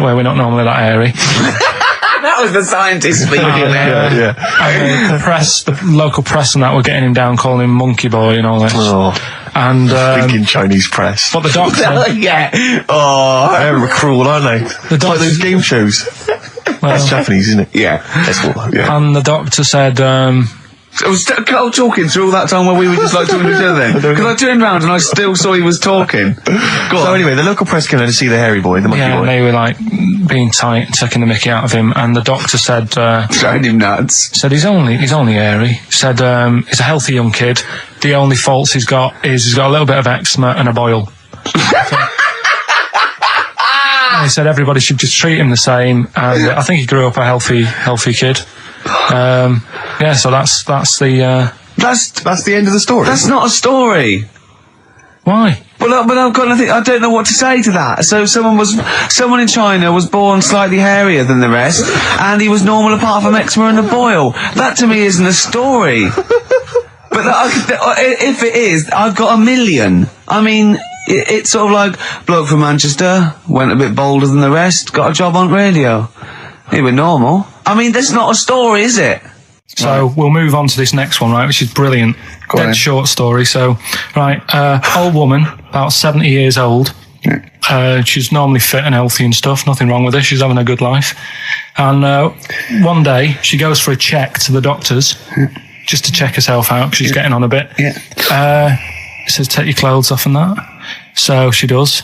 where we're not normally that hairy. That was the scientist speaking there. Yeah. And the local press and that were getting him down, calling him monkey boy and all this. Oh. And thinking Chinese press. But the doctor, yeah. Oh, they're cruel, aren't they? It's like those game shows. Well, that's Japanese, isn't it? Yeah. Yeah. And the doctor said, I was talking through all that time while we were just like talking to each other then. Because I turned round and I still saw he was talking. So anyway, the local press came in to see the hairy boy, the monkey boy. And they were like being tight, taking the mickey out of him, and the doctor said throwing him nuts. Said he's only hairy. Said he's a healthy young kid. The only faults he's got is he's got a little bit of eczema and a boil. And he said everybody should just treat him the same, and I think he grew up a healthy kid. Yeah, so that's the that's the end of the story. That's not a story. Why? But I've got nothing. I don't know what to say to that. So someone in China was born slightly hairier than the rest, and he was normal apart from eczema and a boil. That to me isn't a story. But if it is, I've got a million. I mean, it's sort of like bloke from Manchester went a bit bolder than the rest, got a job on radio. He was normal. I mean, that's not a story, is it? So we'll move on to this next one, right, which is brilliant. Dead short story. So, right, old woman, about 70 years old. She's normally fit and healthy and stuff. Nothing wrong with her. She's having a good life. And one day, she goes for a check to the doctors, just to check herself out, because she's getting on a bit. It says, take your clothes off and that. So she does.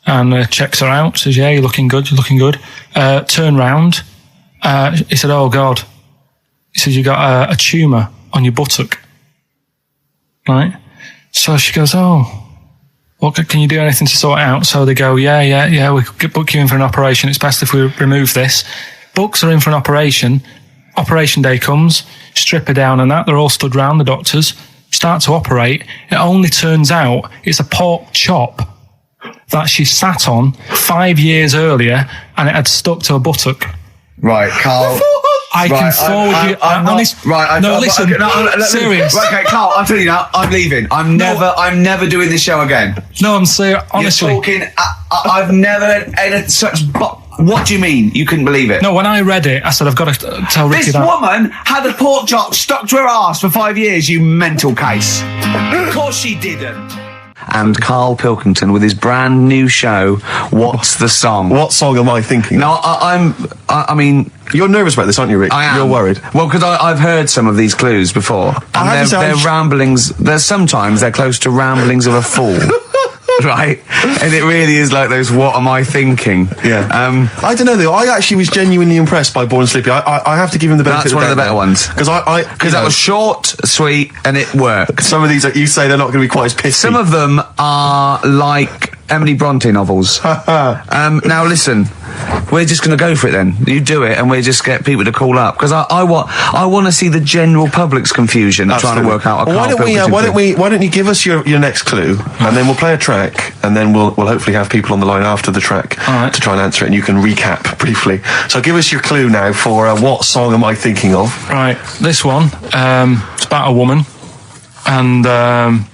And checks her out. Says, yeah, you're looking good. Turn round. He said, oh, God. He said, you got a tumour on your buttock. Right? So she goes, oh, well, can you do anything to sort it out? So they go, yeah, we could book you in for an operation. It's best if we remove this. Books are in for an operation. Operation day comes, strip her down and that. They're all stood round, the doctors. Start to operate. It only turns out it's a pork chop that she sat on 5 years earlier, and it had stuck to her buttock. Right, Karl. I can forward you. Listen. Serious. Right, okay, Karl, I'm telling you now, I'm leaving. I'm never doing this show again. No, I'm serious. Honestly. You're talking, I've never had such... What do you mean? You couldn't believe it? No, when I read it, I said, I've got to tell Ricky This woman had a pork chop stuck to her arse for 5 years, you mental case. Of course she didn't. And Karl Pilkington with his brand new show, What's the Song? What song am I thinking? No, I mean... You're nervous about this, aren't you, Rick? I am. You're worried. Well, because I've heard some of these clues before. And they're ramblings... Sometimes they're close to ramblings of a fool. Right? And it really is like those, what am I thinking? Yeah. I don't know, though. I actually was genuinely impressed by Born Sleepy. I have to give him the benefit That's one of the better ones. Because that was short, sweet, and it worked. Some of these, you say, they're not going to be quite as pissy. Some of them are like Emily Bronte novels. Now listen, we're just going to go for it then. You do it, and we just get people to call up because I want to see the general public's confusion trying to work out. Well, why don't you give us your next clue, and then we'll play a track, and then we'll hopefully have people on the line after the track to try and answer it, and you can recap briefly. So give us your clue now for what song am I thinking of? Right, this one. It's about a woman. And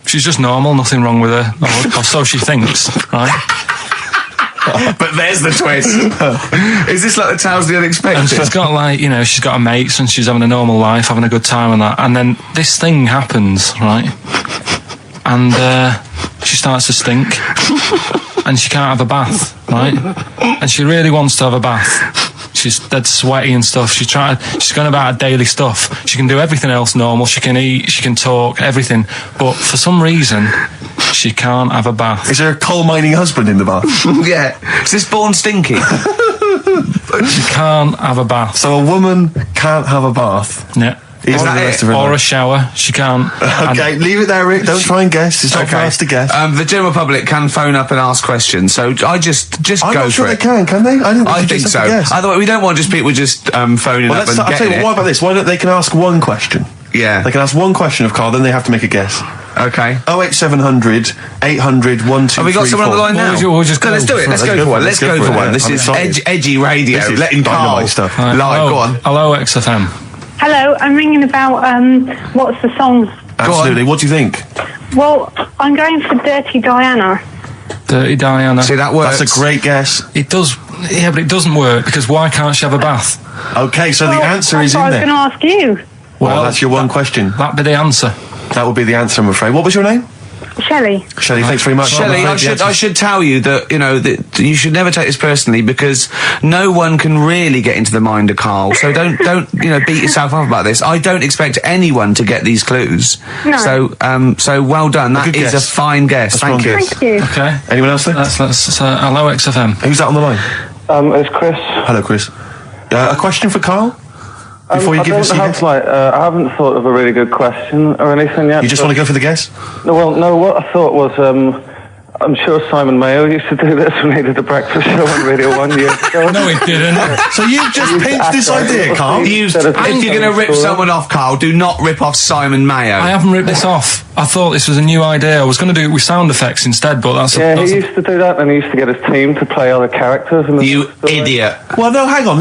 she's just normal, nothing wrong with her, or so she thinks, right? But there's the twist. Is this like the Tales of the Unexpected? And she's got she's got her mates and she's having a normal life, having a good time and that. And then this thing happens, right? And she starts to stink. And she can't have a bath, right? And she really wants to have a bath. She's dead sweaty and stuff. She's going about her daily stuff. She can do everything else normal. She can eat, she can talk, everything. But for some reason, she can't have a bath. Is there a coal mining husband in the bath? Yeah. Is this Born Stinky? She can't have a bath. So a woman can't have a bath? Yeah. Or a shower. She can't. Okay, leave it there, Rick. Don't try and guess. It's not for us to guess. The general public can phone up and ask questions, so I just go for it. I'm not sure they can they? I think so. Otherwise, we don't want people just phoning up and getting it. What about this? Why don't they can ask one question? Yeah. They can ask one question of Karl, then they have to make a guess. Okay. 08700 800 1234. Have we got someone on the line now? Let's do it. Let's go for one. Let's go for one. This is edgy radio. Letting Karl stuff. Live. Go on. Hello, XFM. Hello, I'm ringing about what's the song? Absolutely. What do you think? Well, I'm going for Dirty Diana. Dirty Diana. See, that works. That's a great guess. It does, yeah, but it doesn't work because why can't she have a bath? Okay, so the answer is in there. I was going to ask you. Well, that's your one question. That'd be the answer. That would be the answer, I'm afraid. What was your name? Shelley. Shelley, thanks very much. Shelley, I should tell you that, that you should never take this personally because no one can really get into the mind of Karl. So don't beat yourself up about this. I don't expect anyone to get these clues. No. So well done. That is a fine guess. Thank you. Thank you. Okay. Anyone else there? Let's hello, XFM. Who's that on the line? It's Chris. Hello, Chris. A question for Karl? Before you give us I haven't thought of a really good question or anything yet. You just want to go for the guess? No, what I thought was, I'm sure Simon Mayo used to do this when he did the breakfast show on Radio 1 years ago. No, he didn't. So you've just pinched this idea, Karl? If you're going to rip someone off, Karl, do not rip off Simon Mayo. I haven't ripped this off. I thought this was a new idea. I was going to do it with sound effects instead, but that's... he used to do that, and he used to get his team to play other characters. You idiot. Well, no, hang on.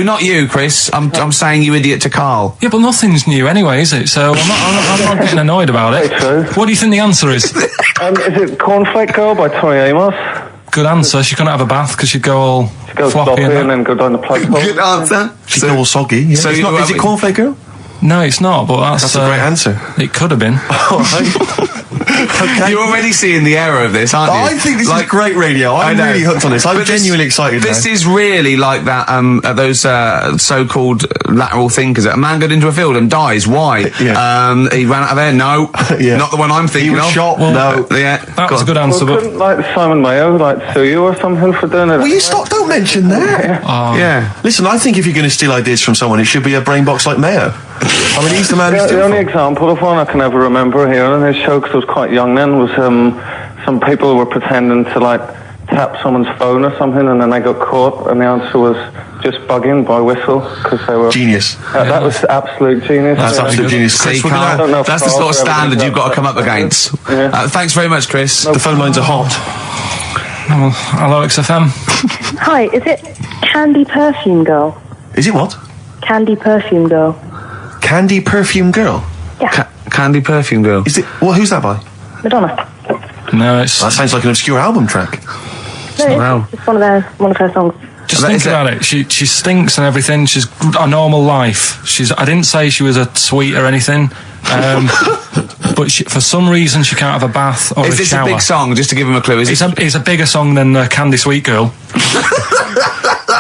Not you, Chris. I'm saying you idiot to Karl. Yeah, but nothing's new anyway, is it? So I'm not getting annoyed about it. True. What do you think the answer is? Is it Cornflake Girl by Tori Amos? Good answer. She couldn't have a bath because she'd go all floppy sloppy and then go down the plug hole. Good answer. She'd go all soggy. Yeah. So is it Cornflake Girl? No, it's not, but that's a great answer. It could have been. All right. Okay. You're already seeing the error of this, aren't you? I think this is great radio. I'm really hooked on this. I'm genuinely excited. This is really like that. Those so-called lateral thinkers. A man got into a field and dies. Why? Yeah. He ran out of air. No, not the one I'm thinking of. He was shot. No. That was a good answer. Well, couldn't Simon Mayo sue you or something for doing it? Will you stop? Don't mention that. Yeah. Listen, I think if you're going to steal ideas from someone, it should be a brain box like Mayo. I mean, he's the man. The only example of one I can ever remember here on his show, because I was quite young then, was some people were pretending to tap someone's phone or something, and then they got caught, and the answer was just bugging by whistle because they were genius. That was absolute genius. That's absolute genius. See, Karl, that's the sort of standard you've got to come up against. Thanks very much, Chris. The phone lines are hot. Hello, XFM. Hi, is it Candy Perfume Girl? Is it what? Candy Perfume Girl. Candy Perfume Girl? Yeah. Candy Perfume Girl. Is it? Well, who's that by? Madonna. No, it's... That sounds like an obscure album track. No, Wow. it's one of her songs. Just think about it. She stinks and everything. She's a normal life. I didn't say she was a sweet or anything. But for some reason she can't have a bath or a shower. Is this a big song? Just to give him a clue. It's a bigger song than Candy Sweet Girl.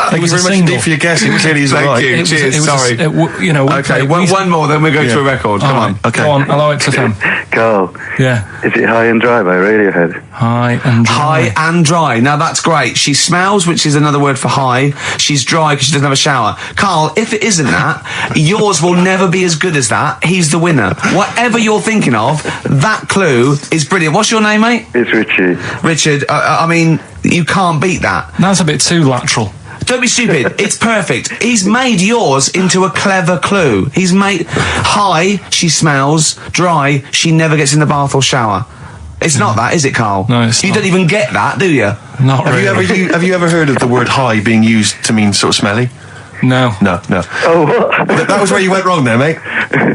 Thank you very much indeed for your guess. It clearly is Thank you. Cheers. Sorry. Okay, one more, then we go to a record. Come on. Okay. Go on. Hello, XFM. Carl. Yeah. Is it High and Dry by Radiohead? High and dry. High and dry. Now that's great. She smells, which is another word for high. She's dry because she doesn't have a shower. Carl, if it isn't that, yours will never be as good as that. He's the winner. Whatever you're thinking of, that clue is brilliant. What's your name, mate? It's Richie. Richard, I mean, you can't beat that. That's a bit too lateral. Don't be stupid. It's perfect. He's made yours into a clever clue. He's made high, she smells, dry, she never gets in the bath or shower. It's not that, is it, Carl? No, it's You not. don't even get that, do you? Not really. Have you ever heard of the word high being used to mean sort of smelly? No. No. Oh, what? That was where you went wrong there, mate.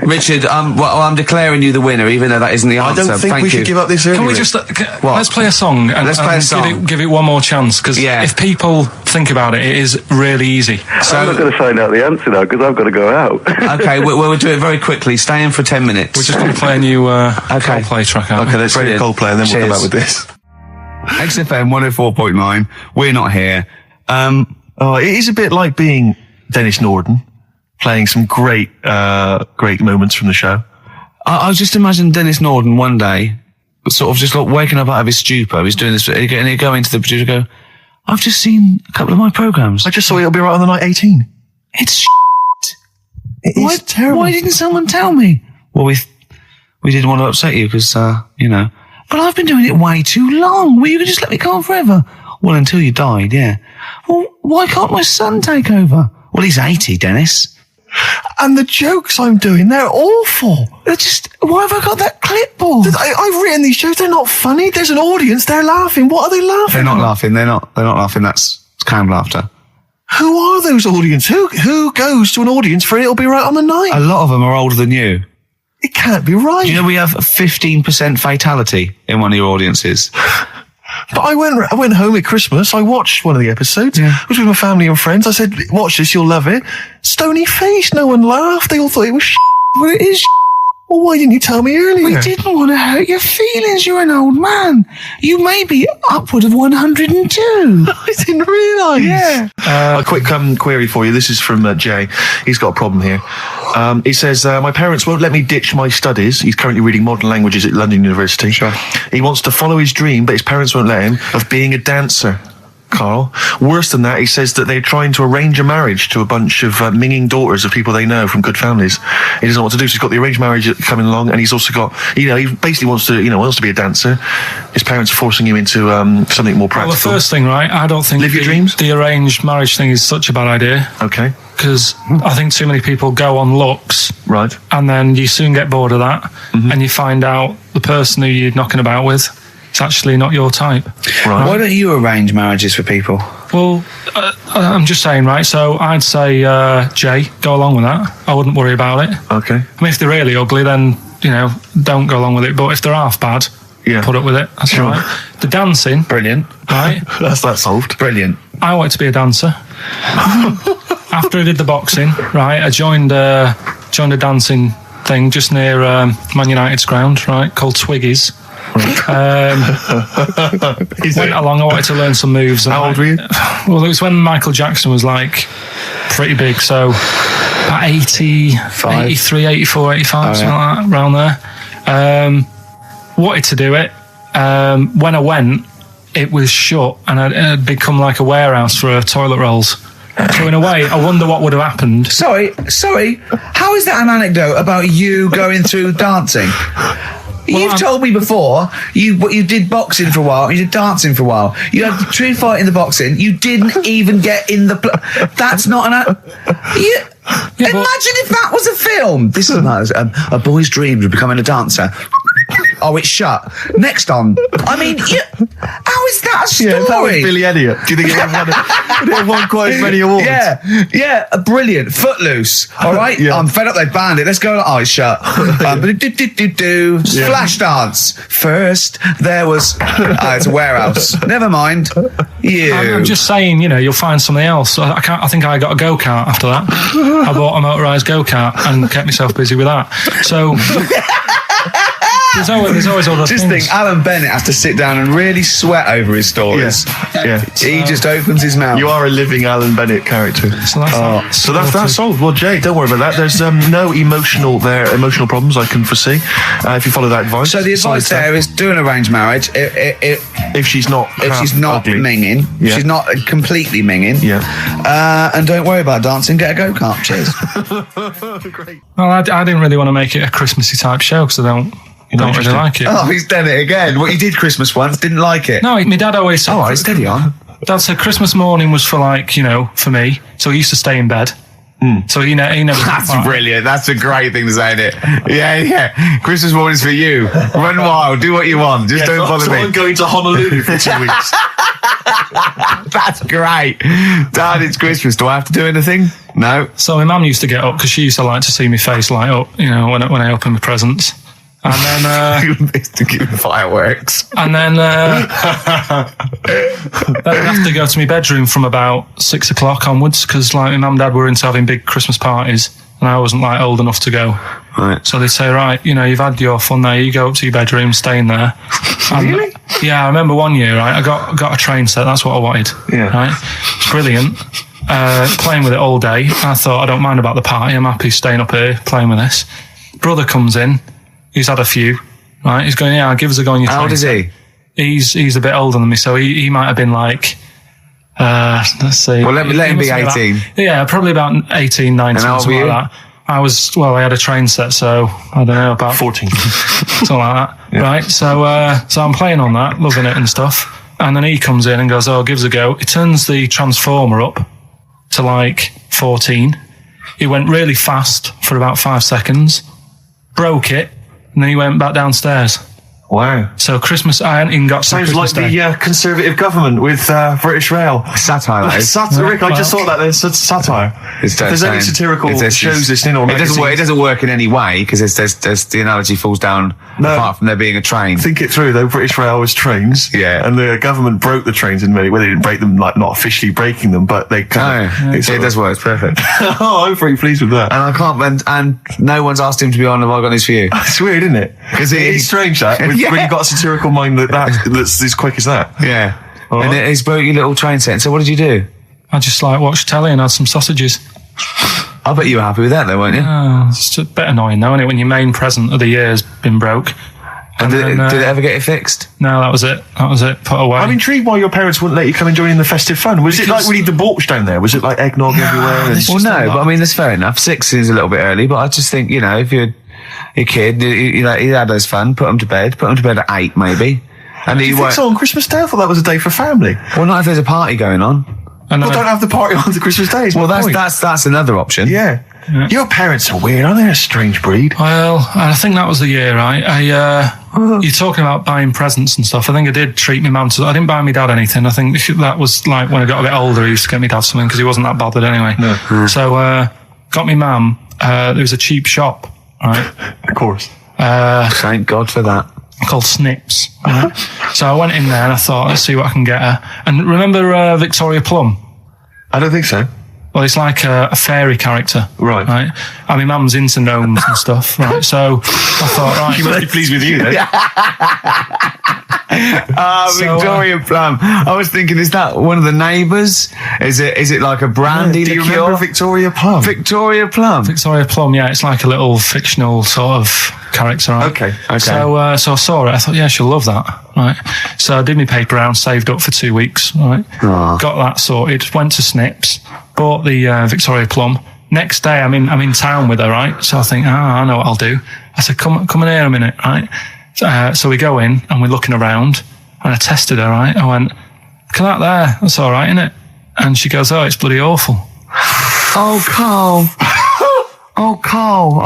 Richard, I'm declaring you the winner, even though that isn't the I answer. don't think Thank we you. should give up this early. Can we Rick. just What? let's play a song and, Let's play a song. give it one more chance, because Yeah. if people think about it, it is really easy. I'm not going to find out the answer now because I've got to go out. Okay, we'll do it very quickly. Stay in for 10 minutes. We're just going to play a new Coldplay track out. Okay, let's play Brilliant. Coldplay and then we'll come Cheers. back with this. XFM 104.9. We're not here. Oh, it is a bit like being Dennis Norden, playing some great moments from the show. I just imagine Dennis Norden one day, sort of just like waking up out of his stupor. He's doing this, and he'd go into the producer and go, I've just seen a couple of my programmes. I just saw It'll Be Right on the Night 18. It's It is terrible. Why didn't someone tell me? Well, we didn't want to upset you because, but I've been doing it way too long. Well, you can just let me go on forever. Well, until you died, yeah. Well, why can't my son take over? Well, he's 80, Dennis. And the jokes I'm doing, they're awful. Why have I got that clipboard? I've written these jokes, they're not funny. There's an audience, they're laughing. What are they laughing They're not at? laughing. They're not laughing. That's canned laughter. Who are those audience? Who goes to an audience for It'll Be Right on the Night? A lot of them are older than you. It can't be right. Do you know we have a 15% fatality in one of your audiences? But I went home at Christmas. I watched one of the episodes. Yeah. I was with my family and friends. I said, watch this, you'll love it. Stony face. No one laughed. They all thought it was Well, it is. Well, why didn't you tell me earlier? We didn't want to hurt your feelings. You're an old man. You may be upward of 102. I didn't realise. Yeah. A quick query for you. This is from Jay. He's got a problem here. He says, my parents won't let me ditch my studies. He's currently reading modern languages at London University. Sure. He wants to follow his dream, but his parents won't let him, of being a dancer. Carl. Worse than that, he says that they're trying to arrange a marriage to a bunch of minging daughters of people they know from good families. He doesn't know what to do, so he's got the arranged marriage coming along, and he's also got, he basically wants to be a dancer. His parents are forcing him into something more practical. Well, the first thing, right, I don't think Live your dreams? the arranged marriage thing is such a bad idea. Okay. Because I think too many people go on looks, Right. and then you soon get bored of that, and you find out the person who you're knocking about with is actually not your type. Right. Why don't you arrange marriages for people? Well, I'm just saying, right, so I'd say, Jay, go along with that. I wouldn't worry about it. Okay. I mean, if they're really ugly, then, don't go along with it. But if they're half bad, Yeah. put up with it. That's Sure. all right. The dancing, Brilliant. right, That's that solved. Brilliant. I wanted to be a dancer. After I did the boxing, right, I joined a dancing thing just near Man United's ground, right, called Twiggies. Went along, I wanted to learn some moves. How old were you? Well, it was when Michael Jackson was like pretty big, so about 83, 84, 85, something like that, around there. Wanted to do it. When I went, it was shut and it had become like a warehouse for toilet rolls. So in a way, I wonder what would have happened. Sorry. How is that an anecdote about you going through dancing? You've told me before you did boxing for a while, you did dancing for a while. You had a true fight in the boxing. You didn't even get in the. That's not an. Imagine if that was a film. This is a boy's dream of becoming a dancer. Oh, it's shut. Next on. I mean, how is that a story? Yeah, that was Billy Elliot. Do you think it would have won quite as many awards? Yeah, brilliant. Footloose. All right, Yeah. I'm fed up. They banned it. Let's go. Oh, it's shut. Flash dance. First, there was. It's a warehouse. Never mind. I'm just saying, you'll find something else. I think I got a go-kart after that. I bought a motorised go-kart and kept myself busy with that. So there's always other Just things. think, Alan Bennett has to sit down and really sweat over his stories. Yeah. He just opens his mouth. You are a living Alan Bennett character. So that's solved. Well, Jay, don't worry about that. There's no emotional problems I can foresee if you follow that advice. So the advice there is do an arranged marriage. If she's not ugly. minging, Yeah. she's not completely minging. Yeah. And don't worry about dancing. Get a go-kart. Cheers. Great. Well, I didn't really want to make it a Christmassy type show because I don't really like it. Oh, he's done it again. What you did Christmas once, didn't like it. No, my dad always said. All right, steady on. Dad said Christmas morning was for for me. So he used to stay in bed. So he never. That's brilliant. That's a great thing to say, isn't it? Yeah. Christmas morning's for you. Run wild. Do what you want. Just don't bother me. I'm going to Honolulu for 2 weeks. That's great. Dad, it's Christmas. Do I have to do anything? No. So my mum used to get up because she used to like to see my face light up, when I open my presents. And then to give fireworks. And then I'd have to go to my bedroom from about 6 o'clock onwards because my mum and dad were into having big Christmas parties and I wasn't old enough to go. Right. So they'd say, right, you've had your fun there, you go up to your bedroom, stay in there. Really? Yeah, I remember one year, right, I got a train set, that's what I wanted. Yeah. Right? Brilliant. Playing with it all day. I thought, I don't mind about the party, I'm happy staying up here playing with this. Brother comes in, he's had a few, right? He's going, give us a go on your train. How old is he? He's a bit older than me, so he might have been like, let's see. Well, let him be 18. Probably about 18, 19, And how old something were like that. I had a train set, so I don't know, about 14. something like that. Yeah. Right, so I'm playing on that, loving it and stuff. And then he comes in and goes, give us a go. He turns the transformer up to 14. He went really fast for about 5 seconds, broke it, and then he went back downstairs. Wow. So Christmas, I hadn't even got to Sounds Christmas like Day. the Conservative government with British Rail. Satire, though. Satire, Rick, I just thought that there's satire. If there's any satirical shows listening or magazines. It doesn't work in any way because there's the analogy falls down apart from there being a train. Think it through though. British Rail was trains. Yeah. And the government broke the trains in many ways. They didn't break them, not officially breaking them, but they kind of. It does work. It's perfect. Oh, I'm pretty pleased with that. And I can't, and no one's asked him to be on Have I Got News For You? It's weird, isn't it? Because it's strange that when you've got a satirical mind that's as quick as that. Yeah. Right. And he's broke your little train set. So what did you do? I just watched telly and had some sausages. I bet you were happy with that though, weren't you? Oh, it's a bit annoying though, isn't it, when your main present of the year has been broke. And did it ever get it fixed? No, that was it. Put away. I'm intrigued why your parents wouldn't let you come and join in the festive fun. Was it like really debauched down there? Was it like eggnog everywhere? Well, no, but I mean, that's fair enough. 6 is a little bit early, but I just think, if you're a kid, you had those fun, put them to bed at 8 maybe. And Do you think so on Christmas Day? I thought that was a day for family. Well, not if there's a party going on. Well, don't have the party on the Christmas Day. Well, that's another option. Yeah. Your parents are weird, aren't they? A strange breed. Well, I think that was the year, right? You're talking about buying presents and stuff. I think I did treat my mum to. I didn't buy my dad anything. I think that was like when I got a bit older, he used to get me dad something because he wasn't that bothered anyway. No. So got me mum. There was a cheap shop, right? Of course. Thank God for that. Called Snips. Right? So I went in there and I thought, let's see what I can get her. And remember Victoria Plum? I don't think so. Well, it's like a fairy character. Right. I mean, mum's into gnomes and stuff, right? So I thought, right. She must be pleased with you then. Victoria Plum. I was thinking, is that one of the neighbours? Is it like a brandy Do you liqueur? remember Victoria Plum? Victoria Plum. Victoria Plum, yeah, it's like a little fictional sort of character, right? Okay. So I saw it, I thought, yeah, she'll love that, right? So I did my paper round, saved up for 2 weeks, right? Aww. Got that sorted, went to Snips, bought the Victoria Plum. Next day, I'm in town with her, right? So I think, I know what I'll do. I said, come in here a minute, right? So we go in and we're looking around and I tested her, right? I went, look at that there, that's all right, innit? And she goes, it's bloody awful. Oh, Karl. Oh, Karl.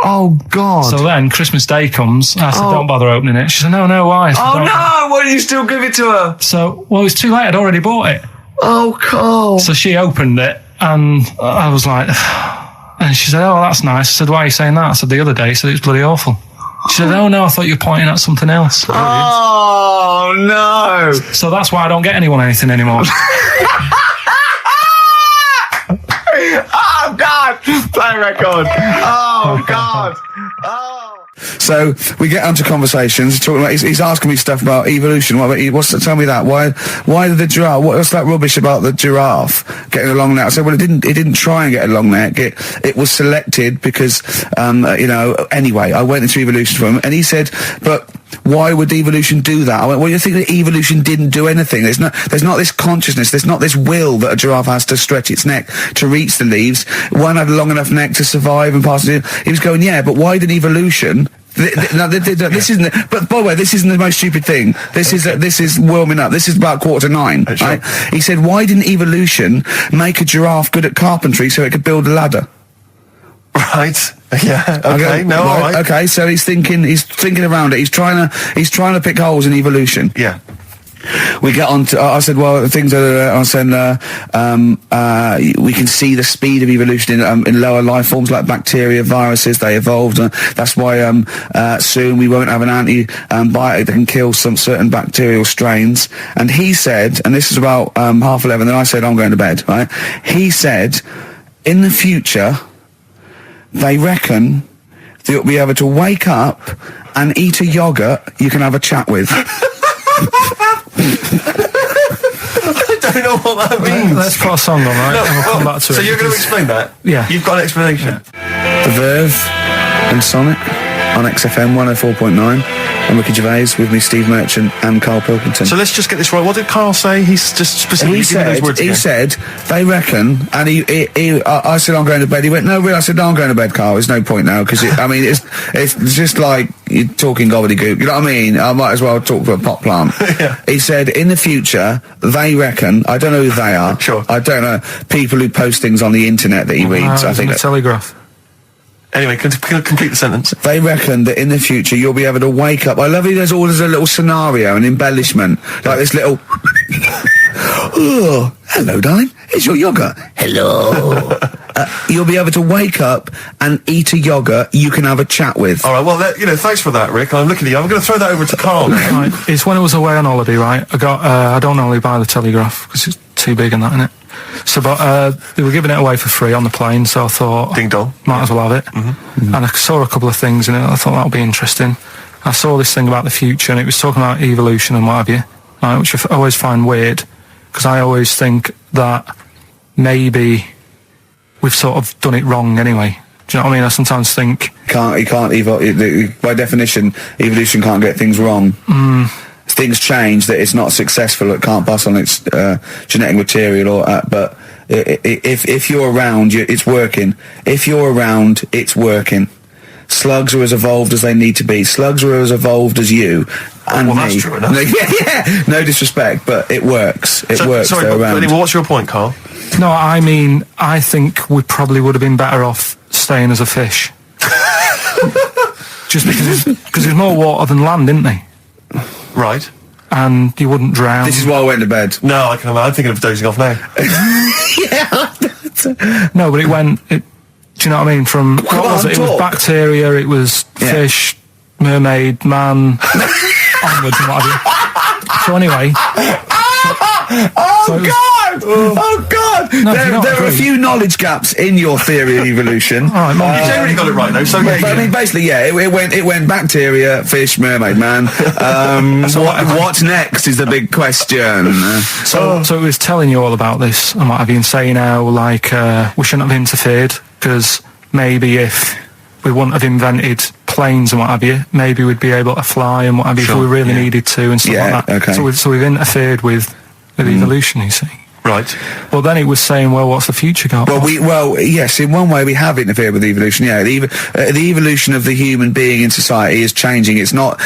Oh, God. So then Christmas Day comes. I said, don't bother opening it. She said, no, why? I said, Oh, "Don't." no! Why did you still give it to her? So, well, it was too late. I'd already bought it. Oh, Carl. So she opened it, and I was like, and she said, oh, that's nice. I said, why are you saying that? I said, the other day, she said, it's bloody awful. She said, oh, no, I thought you were pointing at something else. Oh, no. So that's why I don't get anyone anything anymore. Oh, God. Play record. Oh, God. Oh. So we get onto conversations. Talking about, he's asking me stuff about evolution. Tell me that. Why did the giraffe? What's that rubbish about the giraffe getting a long neck? I said, well, it didn't try and get a long neck. It was selected because, anyway, I went into evolution for him, and he said, but why would evolution do that? I went, well, you think that evolution didn't do anything? There's not this consciousness, there's not this will that a giraffe has to stretch its neck to reach the leaves. One had a long enough neck to survive and pass it. He was going, yeah, but why did evolution? This isn't. But by the way, this isn't the most stupid thing. This is warming up. This is about 8:45. Sure. Right? He said, why didn't evolution make a giraffe good at carpentry so it could build a ladder? Right. Yeah. Okay. No. All right. Okay. So he's thinking around it. He's trying to pick holes in evolution. Yeah. We get on to, I said, well, things are, I said, we can see the speed of evolution in lower life forms like bacteria, viruses, they evolved. That's why, soon we won't have an antibiotic that can kill some certain bacterial strains. And he said, and this is about, 11:30, and I said, I'm going to bed, right? He said, in the future, they reckon that you'll be able to wake up and eat a yogurt you can have a chat with. I don't know what that means. Let's put a song on, right? No, and we'll come back to it. So you're going to explain that? Yeah. You've got an explanation? The Verve and Sonic on XFM 104.9. I'm Ricky Gervais, with me Steve Merchant and Karl Pilkington. So let's just get this right. What did Carl say? He's just specifically giving those words again. He said, they reckon, and I said, I'm going to bed. He went, no, really? I said, no, I'm going to bed, Carl. There's no point now, because, it's just like you're talking gobbledygook. You know what I mean? I might as well talk to a pot plant. Yeah. He said, in the future, they reckon, I don't know who they are. Sure. I don't know, people who post things on the internet that he reads. I think the Telegraph. Anyway, complete the sentence. they reckon that in the future you'll be able to wake up. I love it. There's always a little scenario, an embellishment, like this little. Oh, hello, darling. It's your yogurt. Hello. You'll be able to wake up and eat a yogurt you can have a chat with. All right. Well, thanks for that, Rick. I'm looking at you. I'm going to throw that over to Carl now. Right. It's when I was away on holiday, right? I got, I don't normally buy the Telegraph because it's too big and that, innit? So, but they were giving it away for free on the plane, so I thought, Ding dong. might as well have it. Mm-hmm. And I saw a couple of things in it. I thought that would be interesting. I saw this thing about the future, and it was talking about evolution and what have you, right, which I always find weird, because I always think that maybe we've sort of done it wrong anyway. Do you know what I mean? I sometimes think by definition, evolution can't get things wrong. Things change, that it's not successful, it can't pass on its genetic material, but if you're around, it's working. If you're around, it's working. Slugs are as evolved as they need to be. Slugs are as evolved as you and well, me. that's true enough. Yeah. No disrespect, but it works. It works. Sorry, they're but around. anyway, what's your point, Carl? No, I mean, I think we probably would have been better off staying as a fish. Just because there's more water than land, isn't there? Right. And you wouldn't drown. This is why I went to bed. No, I'm thinking of dozing off now. No, but do you know what I mean? From, what was it? It was bacteria, it was fish, mermaid, man, onwards and what have you. So anyway. Oh God! No, there are a few knowledge gaps in your theory of evolution. All right, You generally got it right, though. So I mean, basically, yeah, it went bacteria, fish, mermaid, man. What's next is the big question. So it was telling you all about this and what have you, and saying how, like, we shouldn't have interfered, because maybe if we wouldn't have invented planes and what have you, maybe we'd be able to fly and what have you if we really needed to and stuff like that. Okay. So we've interfered with evolution, you see. Right. But then it was saying, well, what's the future got? Well, yes, in one way we have interfered with evolution. Yeah, the evolution of the human being in society is changing. It's no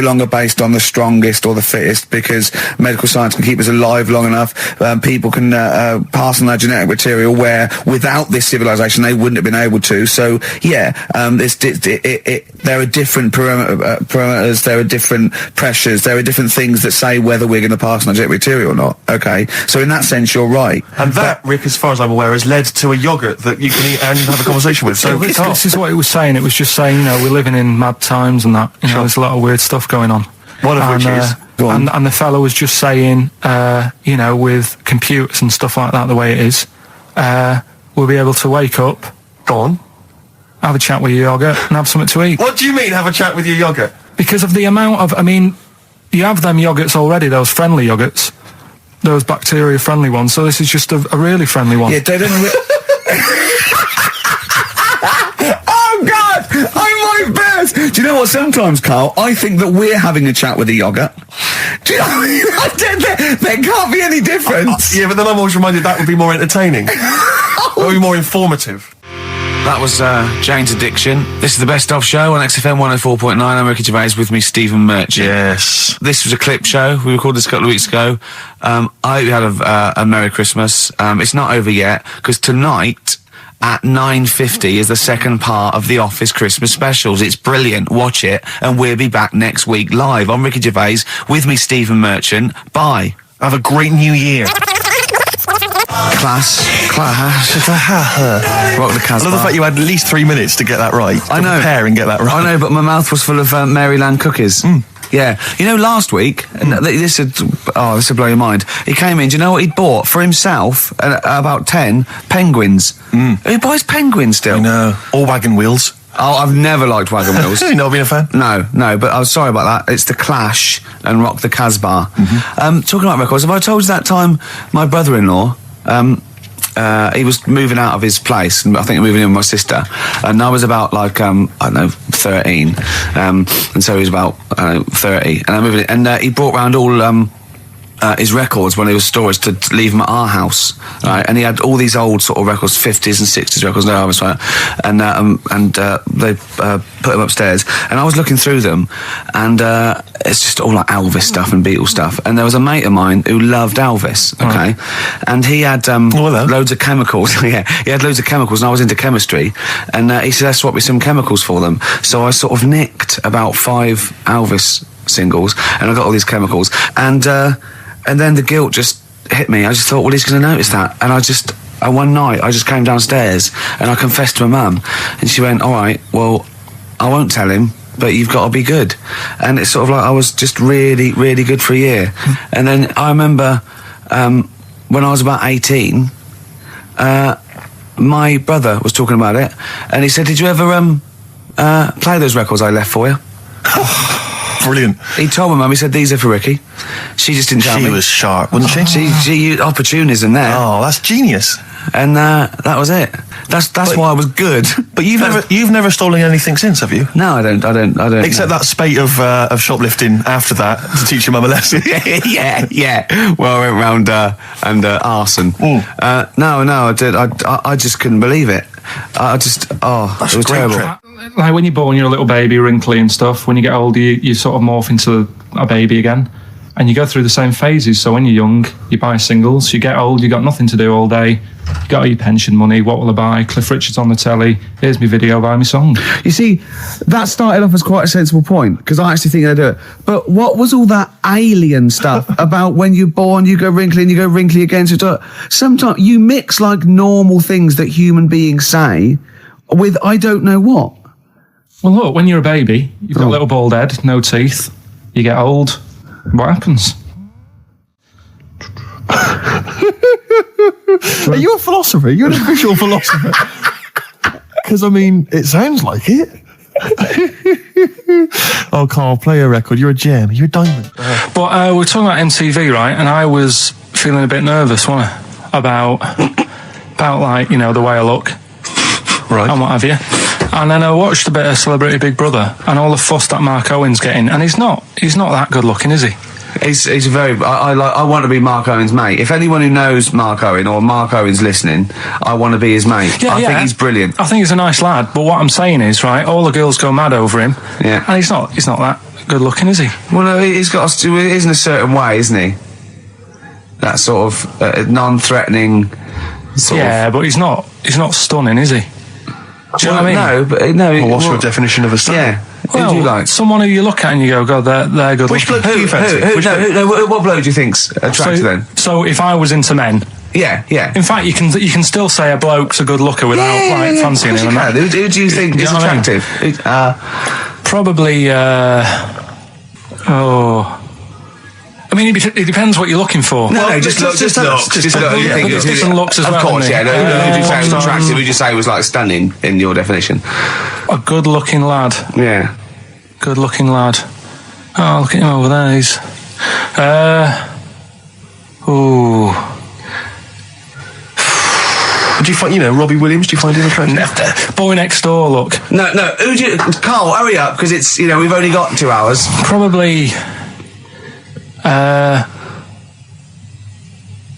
longer based on the strongest or the fittest, because medical science can keep us alive long enough. People can pass on their genetic material where without this civilization they wouldn't have been able to. So yeah, there are different parameters, there are different pressures, there are different things that say whether we're going to pass on our genetic material or not. Okay, so in that sense you're right. And that, Rick, as far as I'm aware, has led to a yogurt that you can eat and have a conversation with. So this is what it was saying. It was just saying, we're living in mad times and that. There's a lot of weird stuff going on. One of which is... And the fellow was just saying, with computers and stuff like that, the way it is, we'll be able to wake up, Go on. have a chat with your yogurt and have something to eat. What do you mean, have a chat with your yogurt? Because of the amount of, you have them yogurts already, those friendly yogurts, those bacteria-friendly ones, so this is just a really friendly one. Yeah, they don't... Oh, God! I might burst! Do you know what, sometimes, Carl, I think that we're having a chat with a yogurt. Do you know, there can't be any difference. Yeah, but then I'm always reminded that would be more entertaining. That would be more informative. That was Jane's Addiction. This is the Best Of Show on XFM 104.9. I'm Ricky Gervais, with me Stephen Merchant. Yes. This was a clip show. We recorded this a couple of weeks ago. I hope you had a Merry Christmas. It's not over yet, because tonight at 9:50 is the second part of The Office Christmas specials. It's brilliant. Watch it, and we'll be back next week live. I'm Ricky Gervais, with me Stephen Merchant. Bye. Have a great new year. Class. Rock the Casbah. I love the fact you had at least 3 minutes to get that right. I know. Prepare and get that right. I know, but my mouth was full of Maryland cookies. Yeah. You know, last week, this would blow your mind. He came in, do you know what he'd bought? For himself, about 10 penguins. He buys penguins still. I know. All wagon wheels. Oh, I've never liked wagon wheels. Have you not been a fan? No, but I was sorry about that. It's The Clash and Rock the Casbah. Talking about records, have I told you that time my brother-in-law, he was moving out of his place, and I think moving in with my sister, and I was about 13, and so he was about 30, and I moved in, and he brought round all his records when he was storage to leave them at our house, right? And he had all these old sort of records, 50s and 60s records, and they put them upstairs, and I was looking through them, and it's just all like Elvis stuff and Beatles stuff, and there was a mate of mine who loved Elvis, okay, and he had loads of chemicals. Yeah, he had loads of chemicals, and I was into chemistry, and he said, let's swap me some chemicals for them. So I sort of nicked about 5 Elvis singles, and I got all these chemicals, and then the guilt just hit me. I just thought, well, he's going to notice that. And one night, I just came downstairs and I confessed to my mum. And she went, all right, well, I won't tell him, but you've got to be good. And it's sort of like I was just really, really good for a year. And then I remember when I was about 18, my brother was talking about it. And he said, did you ever play those records I left for you? Brilliant. He told my mum, he said, these are for Ricky. She just didn't tell me. She was sharp, wasn't she? She used opportunism there. Oh, that's genius. And that was it. That's why I was good. But you've never stolen anything since, have you? No, I don't. Except that spate of shoplifting after that to teach your mum a lesson. yeah. Well, I went round and arson. No, I did. I just couldn't believe it. It was terrible. Like when you're born, you're a little baby, wrinkly and stuff. When you get older, you sort of morph into a baby again. And you go through the same phases. So when you're young, you buy singles. You get old, you got nothing to do all day. You got all your pension money. What will I buy? Cliff Richard's on the telly. Here's my video, buy me song. You see, that started off as quite a sensible point, because I actually think they do it. But what was all that alien stuff about when you're born, you go wrinkly and you go wrinkly again? So sometimes you mix like normal things that human beings say with I don't know what. Well, look, when you're a baby, you've got a little bald head, no teeth. You get old. What happens? Are you a philosopher? You're an official philosopher. Because, I mean, it sounds like it. Oh, Carl, play a record. You're a gem. You're a diamond. But we're talking about MTV, right? And I was feeling a bit nervous, wasn't I? About like, the way I look. Right. And what have you. And then I watched a bit of Celebrity Big Brother and all the fuss that Mark Owen's getting, and he's not that good looking, is he? He's a very. I want to be Mark Owen's mate. If anyone who knows Mark Owen or Mark Owen's listening, I want to be his mate. I think he's brilliant. I think he's a nice lad. But what I'm saying is, right, all the girls go mad over him. Yeah. And he's not that good looking, is he? Well, no, he's got to. He is in a certain way, isn't he? That sort of non-threatening. But he's not stunning, is he? Do you know what I mean? No, but no. Well, what's your definition of a stunning? Yeah. Well, who do you like? Someone who you look at and you go, God, they're good. Which looking. bloke do you fancy? What bloke do you think's attractive then? So if I was into men, Yeah. in fact, you can still say a bloke's a good looker without fancying him. Who do you think is attractive? Probably. I mean, it depends what you're looking for. No, just look. Just look. You think there's different looks as well. Of course, isn't yeah. there? Who did you say was attractive? Who did you say was like stunning in your definition? A good-looking lad. Yeah. Good-looking lad. Oh, look at him over there. He's. Do you find, Robbie Williams? Do you find him attractive? Boy next door. Look. No. Who do you? Carl, hurry up, because it's we've only got 2 hours. Probably.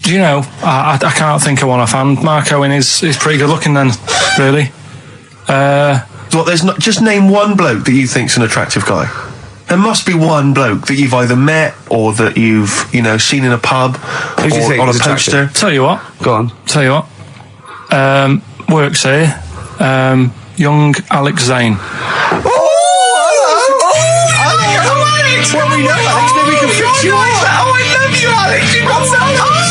Do you know? I can't think of one offhand. Mark Owen is pretty good looking then, really. What? There's not. Just name one bloke that you think's an attractive guy. There must be one bloke that you've either met or that you've seen in a pub Who do you or think on a is poster. attractive? Tell you what. Go on. Tell you what. Works here. Young Alex Zane. Well, we know Alex, then we can fix you up. Oh, I love you, Alex. You've got so much.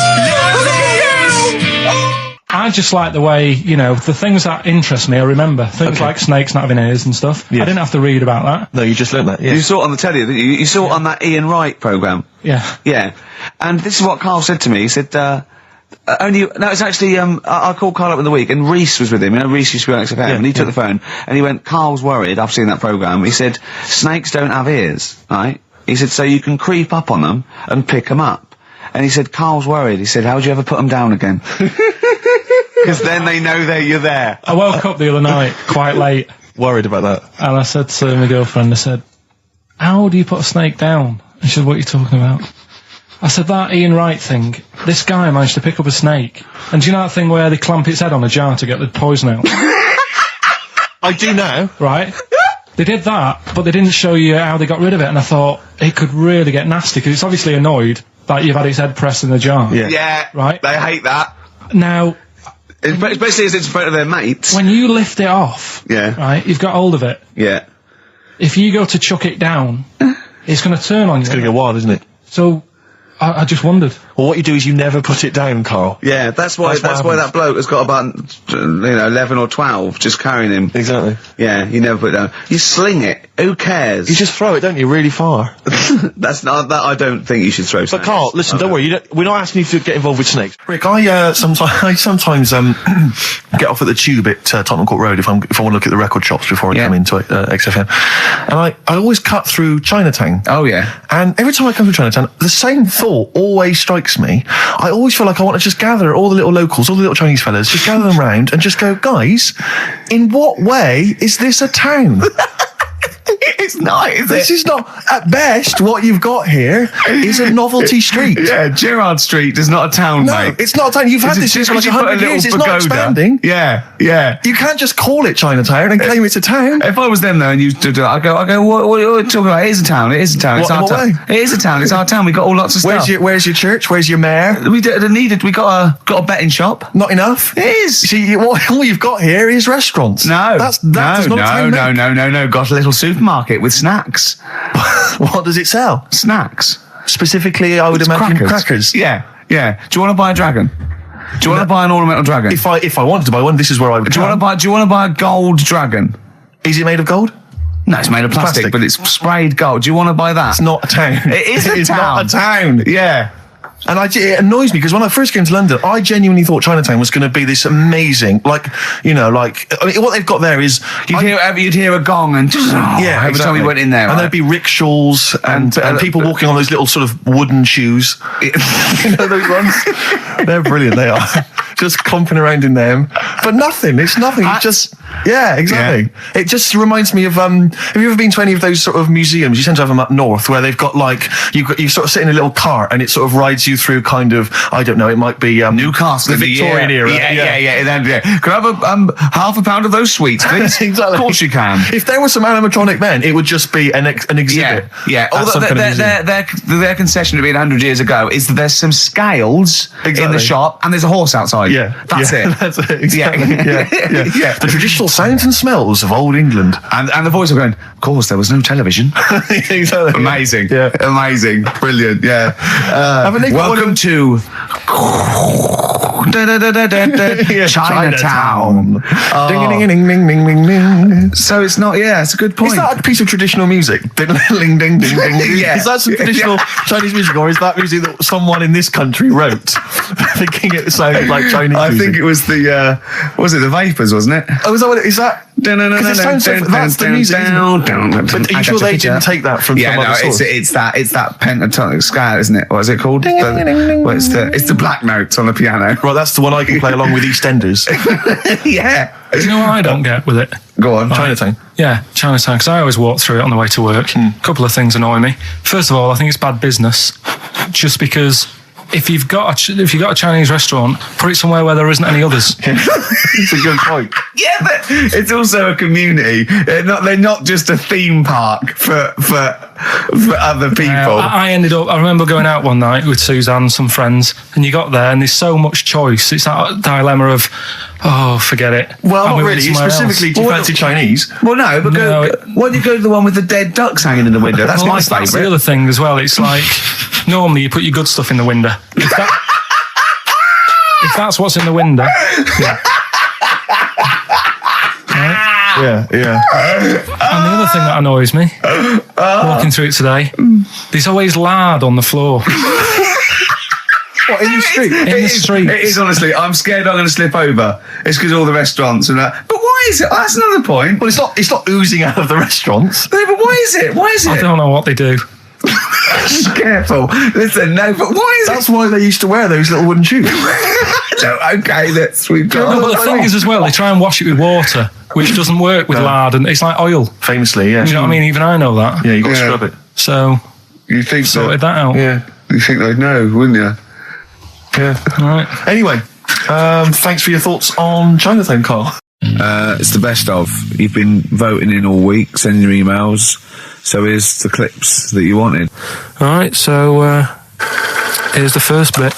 I just like the way, the things that interest me, I remember. Things like snakes not having ears and stuff. Yes. I didn't have to read about that. No, you just learnt that. Yeah. You saw it on the telly, didn't you? You saw it on that Ian Wright programme. Yeah. Yeah. And this is what Carl said to me. He said, it's actually, I called Carl up in the week, and Reese was with him. Reese used to be on XFM, and he took the phone, and he went, Carl's worried, I've seen that programme. He said, snakes don't have ears, right? He said, so you can creep up on them and pick them up. And he said, Carl's worried. He said, how'd you ever put them down again? Because then they know you're there. I woke up the other night quite late. Worried about that. And I said to my girlfriend, I said, how do you put a snake down? And she said, what are you talking about? I said, that Ian Wright thing, this guy managed to pick up a snake. And do you know that thing where they clamp its head on a jar to get the poison out? I do now. Right? They did that, but they didn't show you how they got rid of it. And I thought, it could really get nasty, because it's obviously annoyed that you've had its head pressed in the jar. Yeah. Right? They hate that. Now, Especially as it's in front of their mates. when you lift it off, Yeah. right, you've got hold of it. Yeah. If you go to chuck it down, it's going to turn on you. It's going to go wild, isn't it? So, I just wondered. Well, what you do is you never put it down, Carl. Yeah, that's why that bloke has got about 11 or 12 just carrying him. Exactly. Yeah, you never put it down. You sling it. Who cares? You just throw it, don't you, really far. That's not that. I don't think you should throw. But Carl, listen, don't worry. We're not asking you to get involved with snakes. Rick, I sometimes get off at the Tube at Tottenham Court Road if I want to look at the record shops before I come into XFM, and I always cut through Chinatown. Oh yeah. And every time I come through Chinatown, the same thought always strikes me. I always feel like I want to just gather all the little locals, all the little Chinese fellas, just gather them round and just go, guys, in what way is this a town? It's not, is This is not, at best, what you've got here is a novelty street. Yeah, Gerrard Street is not a town, No, mate. it's not a town. You've had this for like 100 years. It's not expanding. Yeah, yeah. You can't just call it Chinatown and claim it's a town. If I was them though, and you did it, I go, what are you talking about? It is a town. It is a town. It's What- our in what town. It is a town. It's our town. We got all lots of stuff. Where's your church? Where's your mayor? We got a betting shop. Not enough. It is. See, all you've got here is restaurants. No, that does not a town make. no. Got a little supermarket with snacks. What does it sell? Snacks. Specifically, I would imagine crackers. Yeah. Do you want to buy a dragon? Do you want to buy an ornamental dragon? If I wanted to buy one, this is where I would. Do you want to buy a gold dragon? Is it made of gold? No, it's made of plastic, but it's sprayed gold. Do you want to buy that? It's not a town. It is a It's town. not a town. Yeah. And it annoys me because when I first came to London, I genuinely thought Chinatown was going to be this amazing, what they've got there is You'd hear a gong and every time we went in there, and there'd be rickshaws and people walking on those little sort of wooden shoes. You know those ones? They're brilliant. They are. just clomping around in them. But nothing. It's nothing. It's just, yeah, exactly. Yeah. It just reminds me of, have you ever been to any of those sort of museums? You tend to have them up north where they've got like, you sort of sit in a little cart and it sort of rides you through kind of, I don't know, it might be, Newcastle, the Victorian era. Yeah. Can I have half a pound of those sweets, please? Exactly. Of course you can. If there were some animatronic men, it would just be an exhibit. Yeah. Although their concession to being 100 years ago is that there's some scales in the shop and there's a horse outside. Yeah. That's it. That's it. Exactly. Yeah. Yeah. The traditional sounds and smells of old England. And the voice of going, of course, there was no television. Exactly. Amazing. Yeah. Amazing. Brilliant. Yeah. Welcome to Chinatown. Ding, ding, ding, ding, ding, ding, ding. So it's not, it's a good point. Is that a piece of traditional music? Ding, ding, ding, ding, ding. Yeah. Is that some traditional Chinese music, or is that music that someone in this country wrote, thinking it sounded like Chinese music? I think it was the Vapors, wasn't it? Oh, is that what it is? That? Because it sounds so, that's the music, isn't it? But are you sure they didn't take that from some other source? It's that pentatonic scale, isn't it? What is it called? It's the black notes on the piano. Right, that's the one I can play along with EastEnders. Yeah. Do you know what I don't get with it? Go on. Chinatown. Yeah, Chinatown, because I always walk through it on the way to work. A couple of things annoy me. First of all, I think it's bad business, just because if you've got a Chinese restaurant, put it somewhere where there isn't any others. It's a good point. Yeah, but it's also a community. They're not just a theme park for other people. I remember going out one night with Suzanne and some friends, and you got there and there's so much choice. It's that dilemma of, forget it. Well, not really. Specifically, do you fancy Chinese? Well, no, but why don't you go to the one with the dead ducks hanging in the window? That's my favourite. That's the other thing as well. It's like, normally you put your good stuff in the window. If that's what's in the window, yeah. Yeah. And the other thing that annoys me, walking through it today, there's always lard on the floor. What, in the street? In the street. It is, honestly. I'm scared I'm going to slip over. It's because all the restaurants and that. But why is it? That's another point. Well, it's not oozing out of the restaurants. No, but why is it? I don't know what they do. Careful. Listen, no, but why is That's why they used to wear those little wooden shoes. No, okay, we've got... No, but the thing is as well, they try and wash it with water, which doesn't work with lard, and it's like oil. Famously, yeah. You know what I mean? Even I know that. Yeah, you got to scrub it. So, you think sorted that out. Yeah. You think they'd know, wouldn't you? Yeah. All right. Anyway, thanks for your thoughts on Chinatown, Carl. It's the best of. You've been voting in all week, sending your emails. So here's the clips that you wanted. All right, so here's the first bit.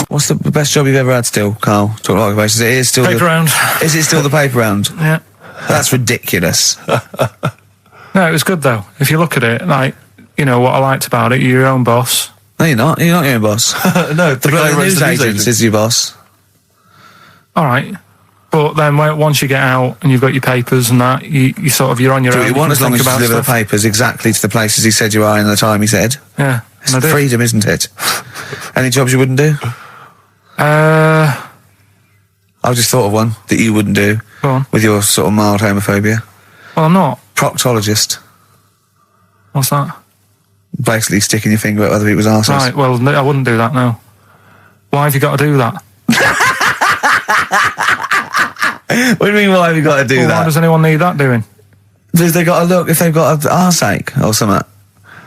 What's the best job you've ever had still, Carl? Talk like basis. It is still paper round. Is it still the paper round? Yeah. That's ridiculous. No, it was good though. If you look at it, like, you know, what I liked about it, you're your own boss. No, you're not. You're not your own boss. No, the news agent is your boss. All right. But then once you get out and you've got your papers and that, you're on your own. You want as long as you deliver the papers exactly to the places he said you are in the time he said. Yeah. It's freedom, isn't it? Any jobs you wouldn't do? I just thought of one that you wouldn't do. Go on. With your sort of mild homophobia. Well, I'm not. Proctologist. What's that? Basically sticking your finger at other people's arses. Right, well, I wouldn't do that now. Why have you got to do that? What do you mean, why have you got to do that? Why does anyone need that doing? Because they've got to look if they've got an arseache or something.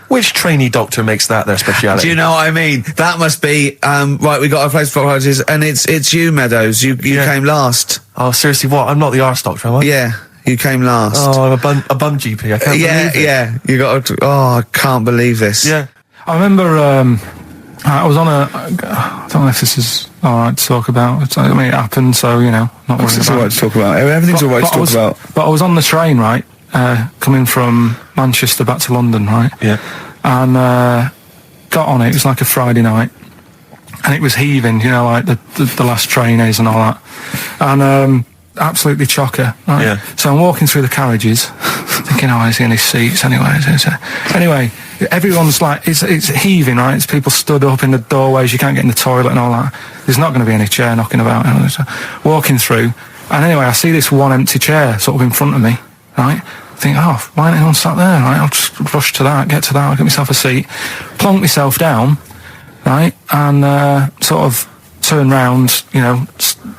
Which trainee doctor makes that their speciality? Do you know what I mean? That must be, right, we got a place for proctologists, and it's you, Meadows. You came last. Oh, seriously, what? I'm not the arse doctor, am I? Yeah, you came last. Oh, I'm a bum GP. I can't believe it. Yeah, you got to, I can't believe this. Yeah. I remember, I was on I don't know if this is alright to talk about. I mean, it happened, so, you know, not worried about it. It's alright to talk about. Everything's alright to talk about. But I was on the train, right, coming from Manchester back to London, right? Yeah. And got on it. It was like a Friday night, and it was heaving, you know, like the last train is and all that. And absolutely chocker, right? Yeah. So I'm walking through the carriages, thinking, oh, is he in his seats anyway? Anyway, everyone's like, it's heaving, right? It's people stood up in the doorways, you can't get in the toilet and all that. There's not going to be any chair knocking about. So walking through, and anyway, I see this one empty chair sort of in front of me, right? I think, oh, why ain't anyone sat there, right? I'll just rush to that, get to that, I'll get myself a seat, plonk myself down, right? And sort of turn round, you know,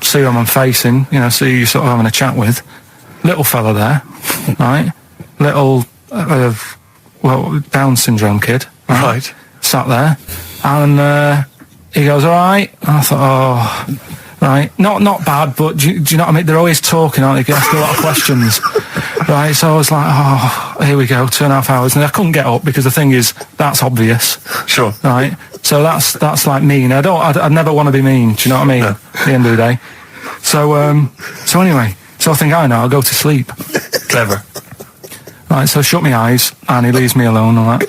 see who I'm facing, you know, see who you're sort of having a chat with. Little fella there, right? Little, Down syndrome kid. Right. Sat there, and he goes, all right. And I thought, oh, right, not bad, but do you know what I mean? They're always talking, aren't they? They ask a lot of questions, right? So I was like, oh, here we go, 2.5 hours, and I couldn't get up because the thing is, that's obvious, Sure. right? So that's like mean. I'd never want to be mean. Do you know what I mean? No. At the end of the day. So anyway, so I think I know. I'll go to sleep. Clever. Right, so I shut my eyes, and he leaves me alone and that.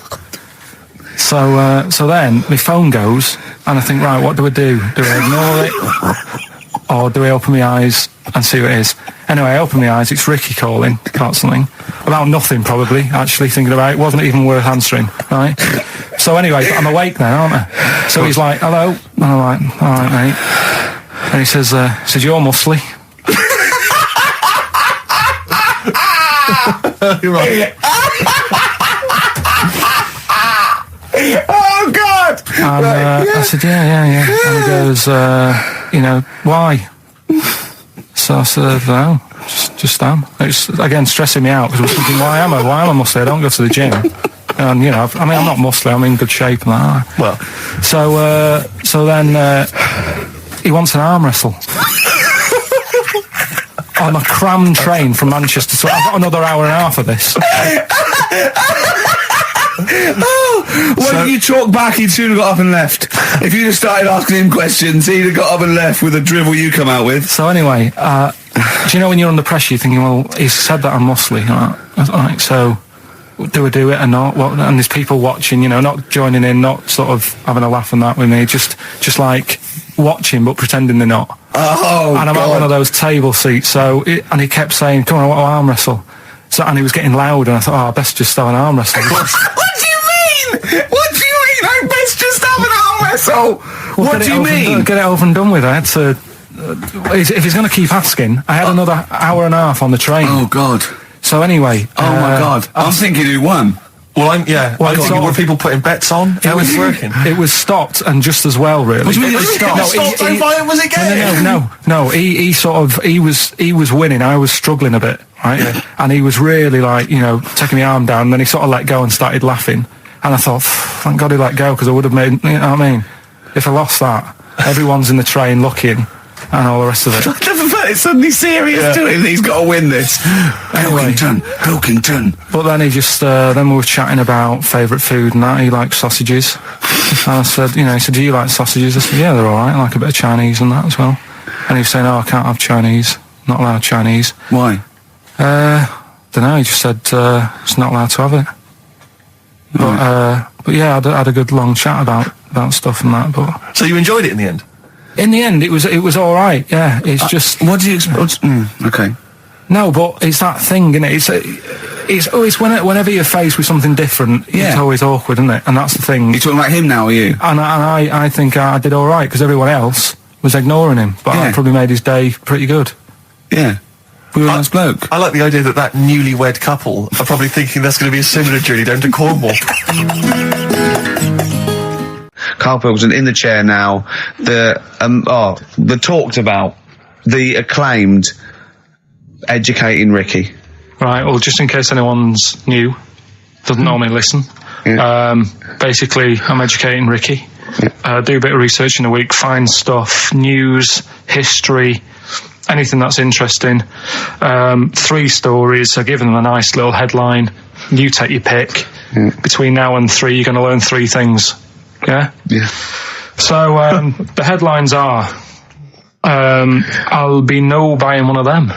So then my phone goes, and I think, right, what do I do? Do I ignore it, or do I open my eyes and see what it is? Anyway, I open my eyes. It's Ricky calling about something, about nothing probably. Actually thinking about it, wasn't even worth answering. Right. So anyway, I'm awake now, aren't I? So he's like, hello, and I'm like, all right, mate. And he says, you're muscly. You're right. Oh, God! And I said, yeah. And he goes, you know, why? So I said, no, just am. It's, again, stressing me out, because I was thinking, why am I muscly? I don't go to the gym. And, you know, I'm not muscly, I'm in good shape and that. Well. So then he wants an arm wrestle. On a crammed train from Manchester, so I've got another hour and a half of this. When you talk back, he'd soon have got up and left. If you'd have started asking him questions, he'd have got up and left with the drivel you come out with. So anyway, do you know when you're under pressure, you're thinking, well, he's said that I'm muscly, right? So do I do it or not? And there's people watching, you know, not joining in, not sort of having a laugh and that with me, just like watching but pretending they're not. Oh, and I'm at one of those table seats, and he kept saying, come on, I want to arm wrestle. So, and he was getting loud, and I thought, I best just start an arm wrestle. What do you mean? What do you mean? I best just have an arm wrestle. Well, what do you mean? Get it over and done with. I had to. If he's going to keep asking, I had another hour and a half on the train. Oh, God. So anyway. Oh, my God. I'm thinking who won. Well, I'm thinking, were people putting bets on? How was it working? It was stopped, and just as well, really. What do you mean it was stopped? How violent was it getting? No. He was winning. I was struggling a bit, right? Yeah. And he was really like, you know, taking my arm down, and then he sort of let go and started laughing. And I thought, thank God he let go, because I would have made, you know what I mean? If I lost that, everyone's in the train looking, and all the rest of it. I never felt it's suddenly serious to him. He's got to win this. Anyway. Pilkington. But then he just, then we were chatting about favourite food and that. He likes sausages. And I said, you know, he said, do you like sausages? I said, yeah, they're alright. I like a bit of Chinese and that as well. And he was saying, I can't have Chinese. Not allowed Chinese. Why? Don't know, he just said, it's not allowed to have it. But yeah, I had a good long chat about stuff and that, but... So you enjoyed it in the end? In the end, it was alright, yeah. It's just... What do you expect? Okay. No, but it's that thing, isn't it? It's always whenever you're faced with something different, it's always awkward, isn't it? And that's the thing. You're talking about him now, are you? And I think I did alright, because everyone else was ignoring him. But I probably made his day pretty good. Yeah. We were a nice bloke. I like the idea that newlywed couple are probably thinking that's going to be a similar journey down to Cornwall. Karl Pilkington in the chair now. The talked about, the acclaimed Educating Ricky. Right, well, just in case anyone's new, doesn't normally listen. Yeah. Basically, I'm educating Ricky. Yeah. Do a bit of research in a week, find stuff, news, history, anything that's interesting. 3 stories. I give them a nice little headline. You take your pick. Yeah. Between now and 3, you're going to learn 3 things. Yeah? Yeah. So, the headlines are, I'll be no buying one of them.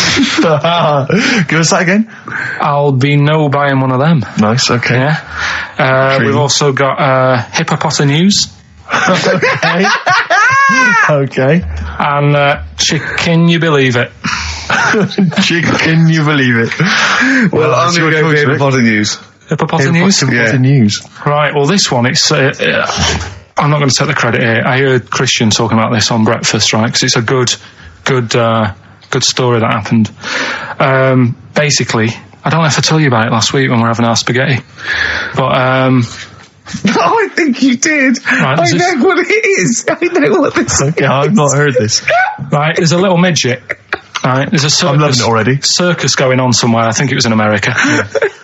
Give us that again. I'll be no buying one of them. Nice, okay. Yeah. We've also got hippopotamus. Okay. Okay. And can you believe it? Can you believe it? Well, I'm going to go with hippopotamus. Hippopotamus? Hippopotamus. Right, well, this one, it's... I'm not going to take the credit here. I heard Christian talking about this on breakfast, right? Because it's a good story that happened. Basically, I don't know if I told you about it last week when we were having our spaghetti, but I think you did. Right, I know what it is. I know what this is. Okay, I've not heard this. Right, there's a little midget. Right, there's a circus. I'm loving it already. Circus going on somewhere. I think it was in America.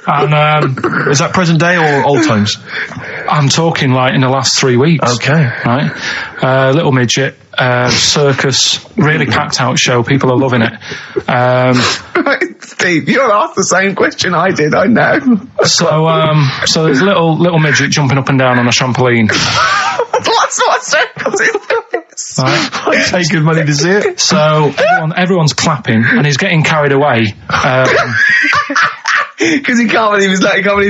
And Is that present day or old times? I'm talking like in the last 3 weeks. Okay. Right, little midget, circus, really packed out show. People are loving it. Right, Steve, you'll ask the same question I did, I know. So there's a little midget jumping up and down on a trampoline. That's what circus is. Right. I'd pay good money to see it. So everyone's clapping, and he's getting carried away. Because he can't believe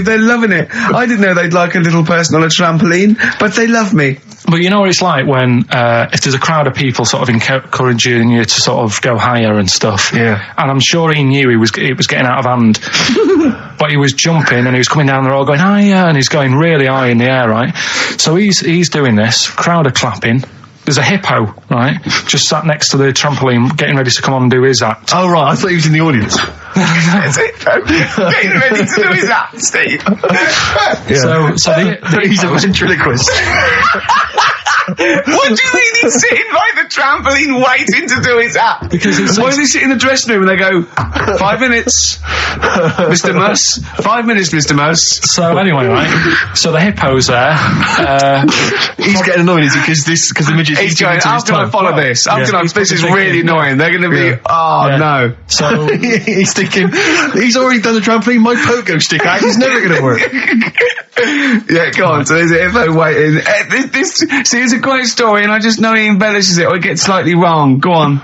they're loving it. I didn't know they'd like a little person on a trampoline, but they love me. But you know what it's like when if there's a crowd of people sort of encouraging you to sort of go higher and stuff. Yeah. And I'm sure he knew it was getting out of hand. But he was jumping and he was coming down the road going higher, and he's going really high in the air, right? So he's doing this. Crowd are clapping. There's a hippo, right, just sat next to the trampoline, getting ready to come on and do his act. Oh, right, I thought he was in the audience. That's it, getting ready to do his act, Steve. Yeah. So He's a ventriloquist. What do you mean he's sitting by the trampoline waiting to do his act? Because why does he sit in the dressing room and they go, 5 minutes, Mr. Muss, 5 minutes, Mr. Muss. So anyway, right, so the hippo's there. He's getting annoyed, is he? Because the midget. He's going, how can I follow this? How can I, this is really annoying. They're going to be, no. So he's thinking, he's already done the trampoline, my pogo stick act is never going to work. Yeah, go on. So there's a hippo waiting. See, it's a great story, and I just know he embellishes it or it gets slightly wrong. Go on.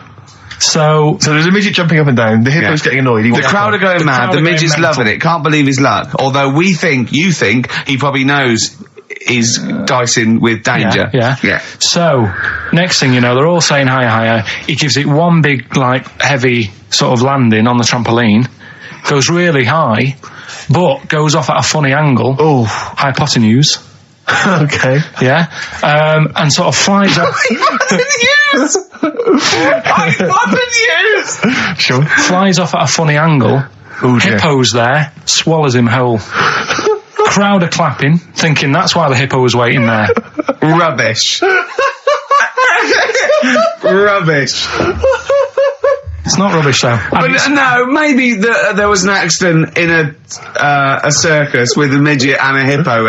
So there's a midget jumping up and down. The hippo's getting annoyed. The crowd are going mad. The midget's loving it. Can't believe his luck. Although you think he probably knows he's dicing with danger. Yeah. So next thing you know, they're all saying higher. He gives it one big, like, heavy sort of landing on the trampoline. Goes really high, but goes off at a funny angle. Oh, hypotenuse. Okay. Yeah. And sort of flies up. Hypotenuse! Sure. Flies off at a funny angle. Oh, dear. Hippo's there, swallows him whole. Crowd are clapping, thinking that's why the hippo was waiting there. Rubbish. Rubbish. It's not rubbish though. But no, maybe there was an accident in a circus with a midget and a hippo,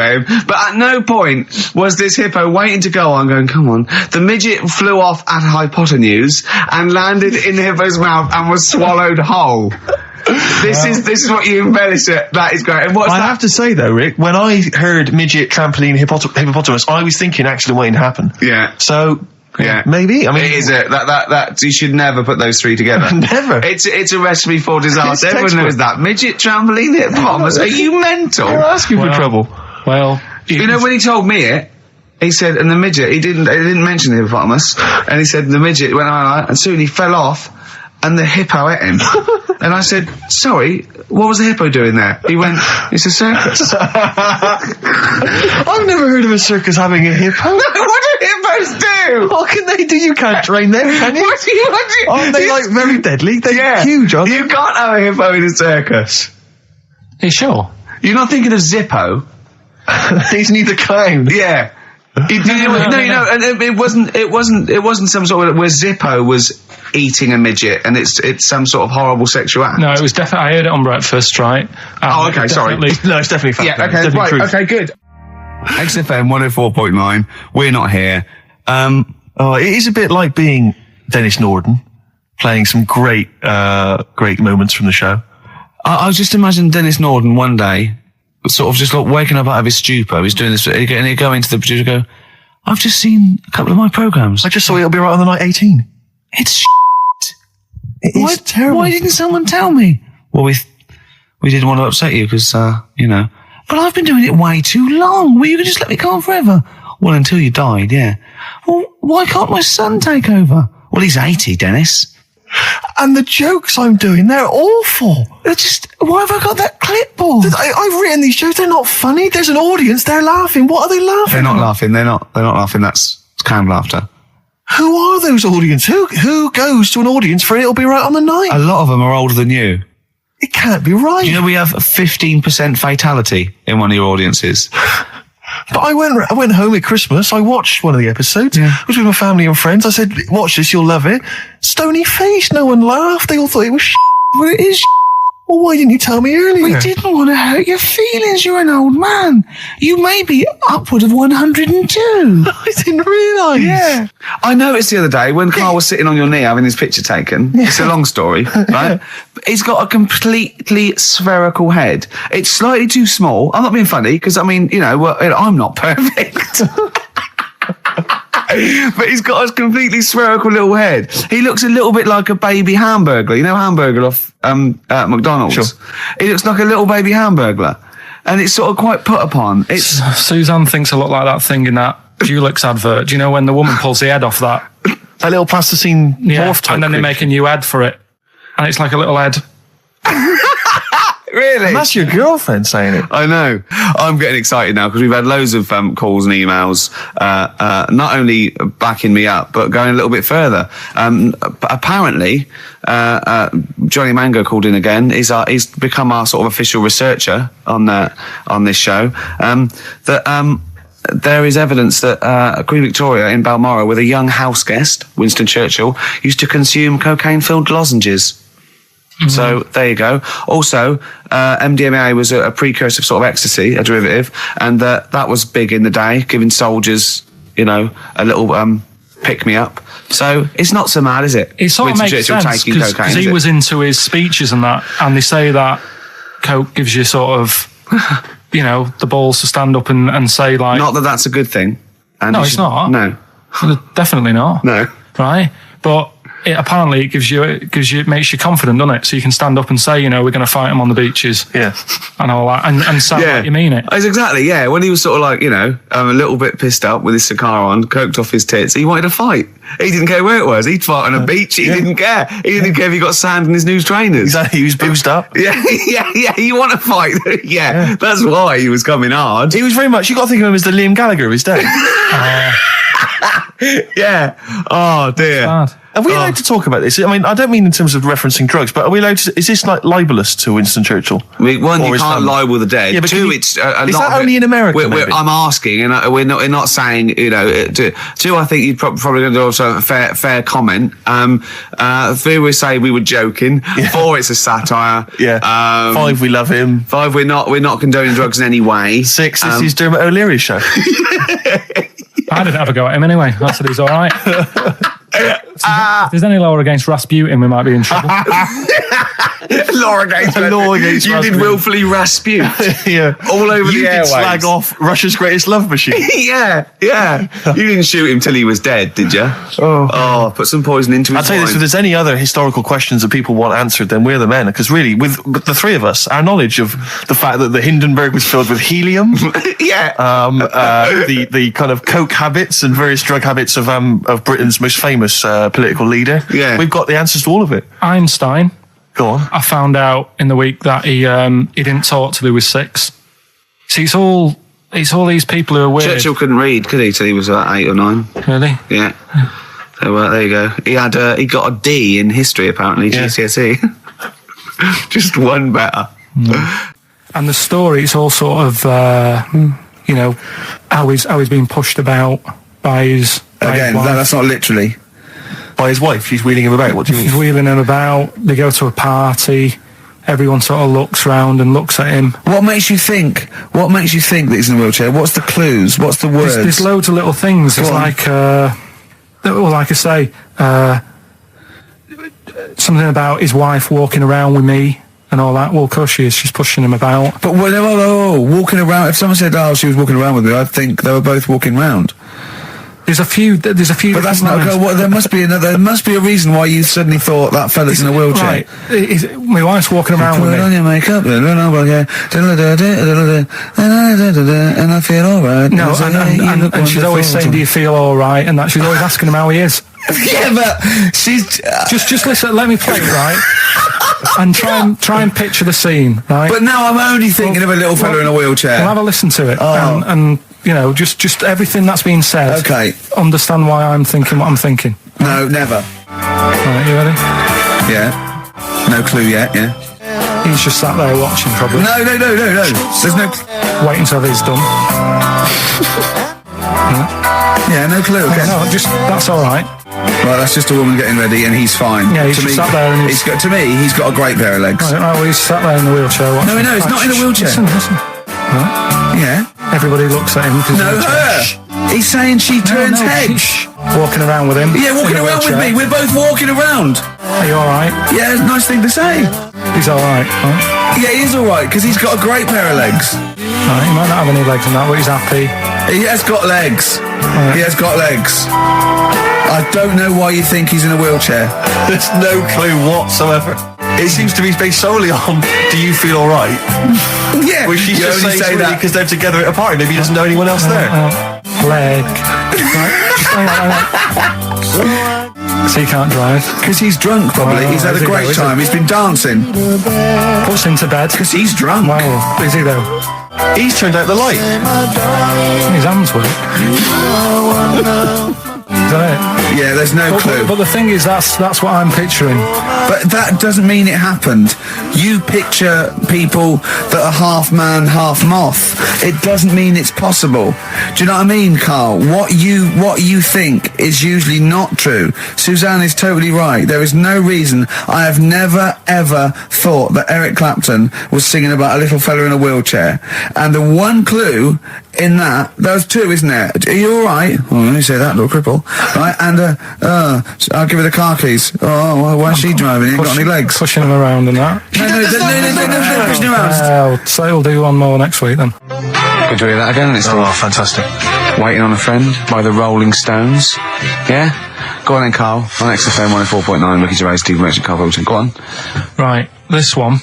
but at no point was this hippo waiting to go on going, come on. The midget flew off at hypotenuse and landed in the hippo's mouth and was swallowed whole. This is what you embellish it. That is great. And what's I that? have to say though, Rick, when I heard midget, trampoline, hippopotamus, I was thinking accident waiting to happen. Yeah. So, yeah, maybe. I mean, it is that you should never put those three together. Never. It's a recipe for disaster. It's Everyone knows that. Midget, trampoline, hippopotamus. Are you mental? You're asking for trouble. Well, you know when he told me it, he said, and the midget, he didn't mention the hippopotamus, and he said the midget went on, and soon he fell off, and the hippo ate him. And I said, sorry, what was the hippo doing there? He went, it's a circus. I've never heard of a circus having a hippo. What do hippos do? What can they do? You can't train them, can you? What do you? Aren't they like very deadly? They're huge, aren't they? You can't have a hippo in a circus. are you sure? You're not thinking of Zippo? Isn't he the clown? Yeah. And it wasn't some sort of where Zippo was eating a midget and it's some sort of horrible sexual act. No, it was definitely. I heard it on breakfast, right? Oh, okay, sorry. No, it's definitely fact. Yeah, okay, right, okay, good. XFM 104.9. We're not here. It is a bit like being Dennis Norden, playing some great moments from the show. I was just imagining Dennis Norden one day, sort of just like waking up out of his stupor. He's doing this, and he'd go into the producer and go, I've just seen a couple of my programs. I just saw It'll Be Right on the Night 18. It's shit. It is terrible. Why didn't someone tell me? Well, we didn't want to upset you because, but I've been doing it way too long. Well, you can just let me go on forever. Well, until you died, yeah. Well, why can't my son take over? Well, he's 80, Dennis. And the jokes I'm doing, they're awful. Why have I got that clipboard? I've written these jokes, they're not funny. There's an audience, they're laughing. What are they laughing They're not at? laughing, they're not laughing, that's canned laughter. Who are those audience? Who goes to an audience for It'll Be Right on the Night? A lot of them are older than you. It can't be right. Do you know we have a 15% fatality in one of your audiences? But I went home at Christmas. I watched one of the episodes. Yeah. I was with my family and friends. I said, watch this, you'll love it. Stony face. No one laughed. They all thought it was Well, it is. Well, why didn't you tell me earlier? We didn't want to hurt your feelings. You're an old man. You may be upward of 102. I didn't realise. Yeah. I noticed the other day when Karl was sitting on your knee having his picture taken. It's a long story, right? He's got a completely spherical head. It's slightly too small. I'm not being funny because, I mean, I'm not perfect. But he's got a completely spherical little head. He looks a little bit like a baby hamburger. You know Hamburger off McDonald's? Sure. He looks like a little baby hamburger. And it's sort of quite put upon. It's Suzanne thinks a lot like that thing in that Dulux advert. Do you know when the woman pulls the head off that? That little plasticine morph type. And then they creature. make a new head for it. And it's like a little head. Really? And that's your girlfriend saying it. I know. I'm getting excited now because we've had loads of calls and emails, not only backing me up, but going a little bit further. Apparently, Johnny Mango called in again. He's become our sort of official researcher on this show. There is evidence that Queen Victoria in Balmoral, with a young house guest, Winston Churchill, used to consume cocaine-filled lozenges. So there you go. Also, MDMA was a precursor of sort of ecstasy, a derivative, and that was big in the day, giving soldiers, a little pick-me-up. So it's not so mad, is it? It sort of Winston makes Churchill sense taking because cocaine, he is it? was into his speeches and that, and they say that coke gives you sort of, the balls to stand up and say like... Not that that's a good thing. And No, you it's not. No. Definitely not. No. Right? But apparently it makes you confident, doesn't it? So you can stand up and say, we're going to fight them on the beaches. Yeah. And all that. And sound like you mean it. It's exactly, yeah. When he was sort of like, a little bit pissed up with his cigar on, coked off his tits, he wanted to fight. He didn't care where it was. He'd fight on a beach. He didn't care. He didn't care if he got sand in his new trainers. Exactly. He was boozed up. Yeah. You want to fight. Yeah. That's why he was coming hard. He was very much, you got to think of him as the Liam Gallagher of his day. Yeah. Oh, dear. Bad. Are we allowed to talk about this? I mean, I don't mean in terms of referencing drugs, but are we allowed to, is this like libelous to Winston Churchill? One, Or you his can't family? libel the dead. Yeah, but Two, can you- it's is that only in America, maybe? I'm asking, and we're not saying, two, I think you're probably going to do also a fair comment. Three, we say we were joking. Yeah. 4, it's a satire. Yeah. 5, we love him. 5, we're not condoning drugs in any way. 6, this is Dermot O'Leary's show. I didn't have a go at him anyway. I said he's all right. If there's any law against Rasputin, we might be in trouble. Law against you Rasputin. did willfully Rasputin. Yeah. All over You the did airwaves. slag off Russia's greatest love machine. Yeah. You didn't shoot him till he was dead, did you? Oh, put some poison into his I'll tell you this, if wine. there's any other historical questions that people want answered, then we're the men. Because really, with the three of us, our knowledge of the fact that the Hindenburg was filled with helium, Yeah. the kind of coke habits and various drug habits of Britain's most famous political leader, we've got the answers to all of it. Einstein, Go on. I found out in the week that he didn't talk till he was 6. See, it's all these people who are weird. Churchill couldn't read, could he, till he was 8 or 9? Really? Yeah. So there you go. He got a D in history apparently, Yeah. GCSE. Just one better. And the story, it's all sort of, how he's being pushed about by his Again, wife. that's not literally. By his wife, she's wheeling him about. What do you He's mean? wheeling him about. They go to a party. Everyone sort of looks round and looks at him. What makes you think that he's in a wheelchair? What's the clues? What's the words? There's loads of little things. It's Go on. like, like I say, something about his wife walking around with me and all that. Well, of course she is. She's pushing him about. But walking around. If someone said, "Oh, she was walking around with me," I'd think they were both walking around. There's a few. But that's different not. lines. There must be another. There must be a reason why you suddenly thought that fella's in a wheelchair. Right. My wife's walking around with Put on me. your makeup, and I feel alright. No, and she's always saying, "Do you feel all right?" And that she's always asking him how he is. Yeah, but she's. Just listen. Let me play it, right? And try and picture the scene, right? But now I'm only thinking of a little fella in a wheelchair. Well, have a listen to it, Oh. and just everything that's being said. Okay. Understand why I'm thinking what I'm thinking. No, never. Right, you ready? Yeah. No clue yet. Yeah. He's just sat there watching, probably. No. There's no. wait until he's done. Yeah, no clue. Okay. No, that's all right. Well, that's just a woman getting ready, and he's fine. Yeah, he's just sat there and he's got a great pair of legs. I don't know, well, he's sat there in the wheelchair. No, he's not in a wheelchair. Listen. Yeah. Everybody looks at him. No, her. He's saying she turns heads. Walking around with him. Yeah, walking around with me. We're both walking around. Are you all right? Yeah, nice thing to say. He's all right. Right? Yeah, he is all right because he's got a great pair of legs. Right, he might not have any legs and that, but he's happy. He has got legs. Right. He has got legs. I don't know why you think he's in a wheelchair. There's no clue whatsoever. It seems to be based solely on, do you feel alright? Yeah. Which she's you just only saying say that because they're together at a party. Maybe he doesn't know anyone else there. Leg. Right, just hang on. So he can't drive. because he's drunk. Probably he's had a great time. He's been dancing. Puts him to bed. Because he's drunk. Wow. Is he though? He's turned out the light. His hands work. Is that it? Yeah, there's no clue. But the thing is, that's what I'm picturing. But that doesn't mean it happened. You picture people that are half man, half moth. It doesn't mean it's possible. Do you know what I mean, Carl? What you think is usually not true. Suzanne is totally right. There is no reason. I have never, ever thought that Eric Clapton was singing about a little fella in a wheelchair. And the one clue in that, there's two, isn't there? Are you alright? Well, let me say that, little cripple. Right, and, I'll give her the car keys. Oh, well, why is she driving? He ain't got any legs. Pushing him around and that. No, pushing him around. Well, so he'll do one more next week then. Could do that again, it's Oh, fantastic. Waiting on a Friend by the Rolling Stones. Yeah? Go on then, Carl. On XFM 104.9, Ricky Gervais, Steve Merchant, Karl Pilkington. Go on. Right, this one.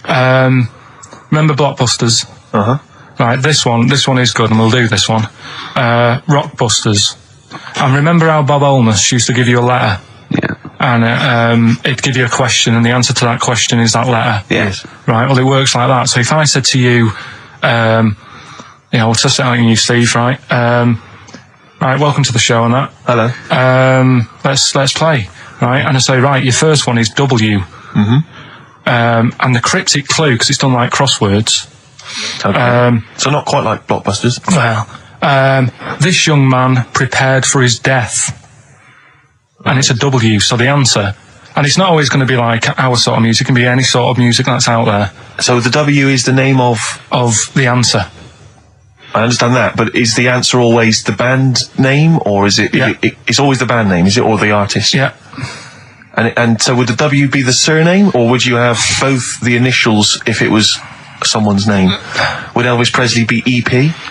Remember Blockbusters? Uh-huh. Right, this one is good, and we'll do this one. Rockbusters. And remember how Bob Holness used to give you a letter? Yeah. And it'd give you a question, and the answer to that question is that letter. Yes. Right, well, it works like that. So if I said to you, we'll test it out on you, Steve, right? Right, welcome to the show and that. Hello. Let's play, right? And I say, right, your first one is W. Mm-hmm. And the cryptic clue, because it's done like crosswords. Okay. So not quite like Blockbusters. Well, this young man prepared for his death. And it's a W, so the answer. And it's not always going to be like our sort of music, it can be any sort of music that's out there. So the W is the name of the answer. I understand that, but is the answer always the band name, or is it? Yeah. It's always the band name, is it, or the artist? Yeah. And so would the W be the surname, or would you have both the initials if it was someone's name? Would Elvis Presley be EP?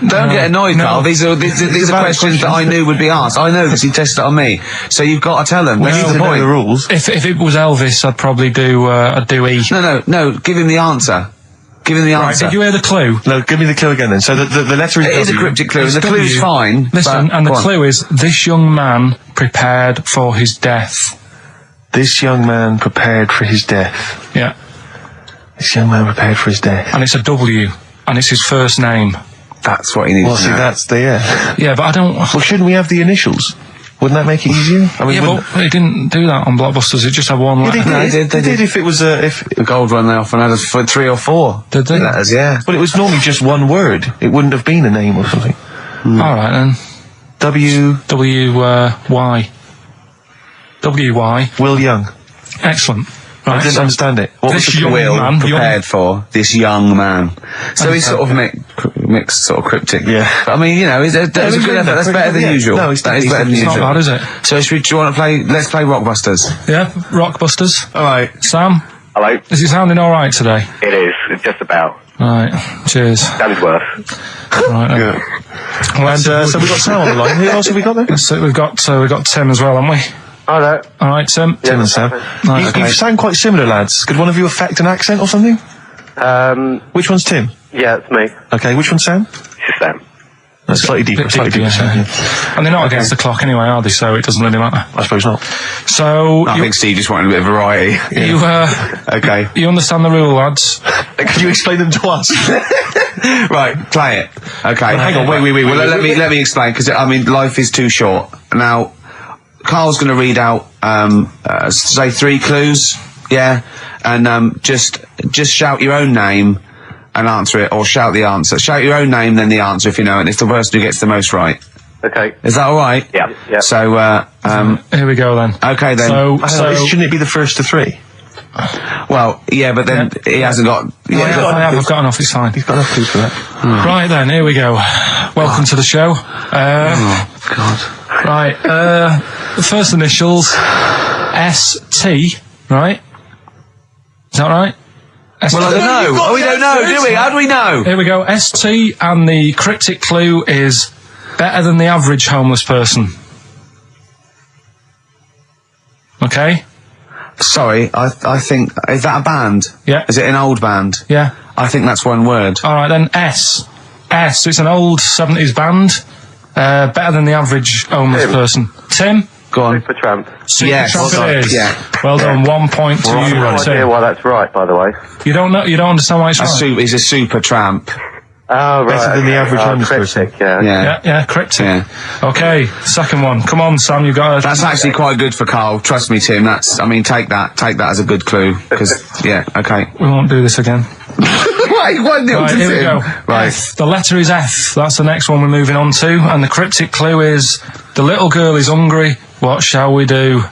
Don't get annoyed, Carl. These are questions that I knew would be asked. I know because he tested it on me. So you've got to tell him. Well, That's you the know point. the rules. If it was Elvis, I'd probably do E. No. Give him the answer. Give him the Right, answer. did you hear the clue? No, give me the clue again then. So the letter is It is a W. cryptic clue. It's The clue's W. fine. Listen, but- and the go on. clue is, this young man prepared for his death. This young man prepared for his death. Yeah. This young man prepared for his death. And it's a W. And it's his first name. That's what he needs Well, to see, know. that's the Yeah, but I don't... Well, shouldn't we have the initials? Wouldn't that make it easier? I mean, Yeah, but it didn't do that on Blockbusters. It just had one letter. No, they did. If it was if. The gold one they often had us for 3 or 4. Did they? Letters, yeah. But it was normally just one word. It wouldn't have been a name or something. All right, then. W. W-Y. W-Y. Will Young. Excellent. I Right, didn't understand it. What was this the young Will man... prepared for this young man. So he's sort of mixed, sort of cryptic. Yeah. But I mean, you know, that was a good effort. That's better than Yeah. usual. No, it's that is better than It's not usual. bad, is it? So do you want to play? Let's play Rockbusters. Yeah, Rockbusters. All right. Sam, Hello? is it sounding all right today? It is. It's just about. Right, cheers. That is worse. Right, then. Good. And so we've got Sam on the line. Who else have we got there? So we've got Tim as well, haven't we? Hello. All right, Tim. Tim and Sam. Right, You sound quite similar, lads. Could one of you affect an accent or something? Which one's Tim? Yeah, it's me. Okay, which one's Sam? It's Sam. That's slightly deeper. Bit Slightly deeper, deeper, yeah. Sam, yeah. And they're not against the clock anyway, are they? So it doesn't really matter. I suppose not. So I think Steve just wanted a bit of variety. Okay. you understand the rule, lads? Can you explain them to us? Right, play it. Okay. Hang on, wait. Well, let me explain, because I mean, life is too short. Now, Carl's going to read out, say 3 clues, yeah, and just shout your own name and answer it, or shout the answer. Shout your own name, then the answer if you know it. And it's the person who gets the most right. Okay. Is that all right? Yeah. Yeah. So, Here we go then. okay then. So Shouldn't it be the first to three? Well, yeah, but then he hasn't got. I've got enough. It's fine. He's got enough clues for that. Right then, here we go. Welcome to the show. God. Right, the first initials, ST, right? Is that right? ST. Well, I don't know. We don't know, do we? How do we know? Here we go, ST, and the cryptic clue is better than the average homeless person. Okay? Sorry, I think, is that a band? Yeah. Is it an old band? Yeah. I think that's one word. Alright then, S. So it's an old 70s band, better than the average homeless person. Tim? Go on. Supertramp. Yes. Supertramp it is. Yeah. Well done, 1 point to I have you, no idea Tim. why that's right, by the way. You don't understand why it's right? He's a super tramp. Oh, right. Better than the average homeless person. cryptic, yeah. Yeah. Cryptic. Yeah. Okay, second one. Come on, Sam, you got That's actually quite good for Carl. Trust me, Tim. Take that as a good clue. Because, yeah, okay. We won't do this again. Wait, 1-0 Right, to here we Tim. go. Right. F. The letter is F. That's the next one we're moving on to. And the cryptic clue is, the little girl is hungry. What shall we do?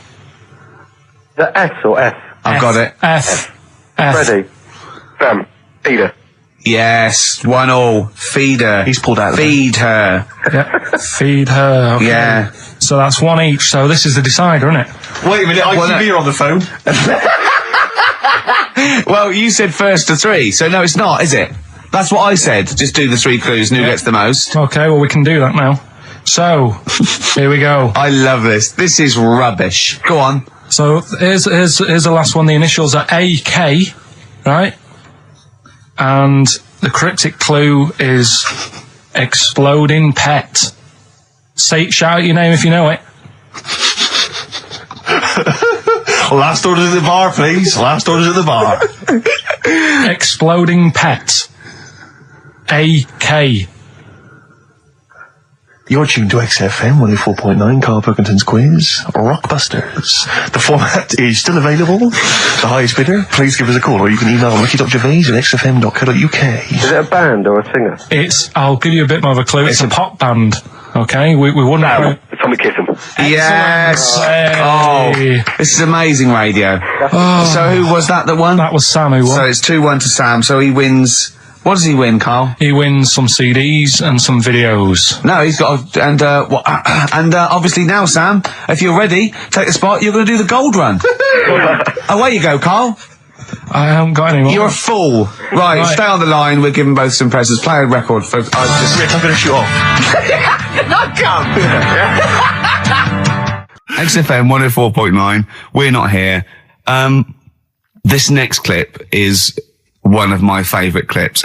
The S or F? I've got it. F. Ready? Peter. Yes, 1-1. Feed her. He's pulled out of Feed her. Yeah. Feed her. Okay. Yeah. So that's one each. So this is the decider, isn't it? Wait a minute, ITV are on the phone. Well, you said first to three, so no, it's not, is it? That's what I said. Just do the 3 clues and who gets the most. Okay, well, we can do that now. So, here we go. I love this. This is rubbish. Go on. So, here's the last one. The initials are AK, right? And the cryptic clue is exploding pet. Shout out your name if you know it. Last orders at the bar, please. Last orders at the bar. Exploding pet. AK. You're tuned to XFM 104.9, Karl Pilkington's quiz, Rockbusters. The format is still available. The highest bidder, please give us a call, or you can email ricky.gervais@xfm.co.uk. Is it a band or a singer? I'll give you a bit more of a clue. It's a pop band. Okay, we wouldn't. Tommy Kissem. Yes. Hey. Oh, this is amazing radio. So who was that won? That was Sam who won. So it's 2-1 to Sam. So he wins. What does he win, Carl? He wins some CDs and some videos. No, he's got obviously now, Sam, if you're ready, take the spot. You're going to do the gold run. Away you go, Carl. I haven't got any more. You're a fool. Right, stay on the line. We're giving both some presents. Play a record for. Rick, I'm going to shoot off. Not come. XFM 104.9. We're not here. This next clip is one of my favourite clips.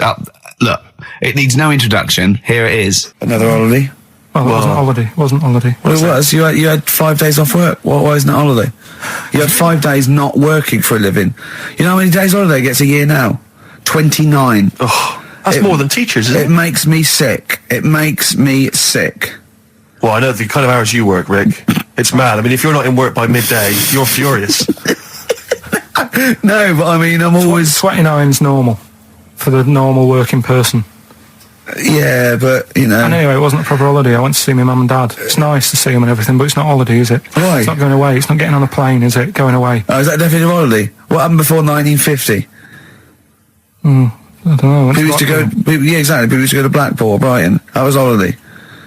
Look, it needs no introduction. Here it is. Another holiday. Well, it wasn't holiday. It wasn't holiday. Well, it was. You had 5 days off work. Why isn't it holiday? You had 5 days not working for a living. You know how many days holiday gets a year now? 29. Oh, that's more than teachers, isn't it? It makes me sick. It makes me sick. Well, I know the kind of hours you work, Rick. It's mad. I mean, if you're not in work by midday, you're furious. No, but I mean, I'm always... 29's normal for the normal working person. Yeah, but, you know... And anyway, it wasn't a proper holiday. I went to see my mum and dad. It's nice to see them and everything, but it's not holiday, is it? Why? It's not going away. It's not getting on a plane, is it? Going away. Oh, is that definitely a holiday? What happened before 1950? I don't know. People used to go... Yeah, exactly. People used to go to Blackpool or Brighton. That was holiday.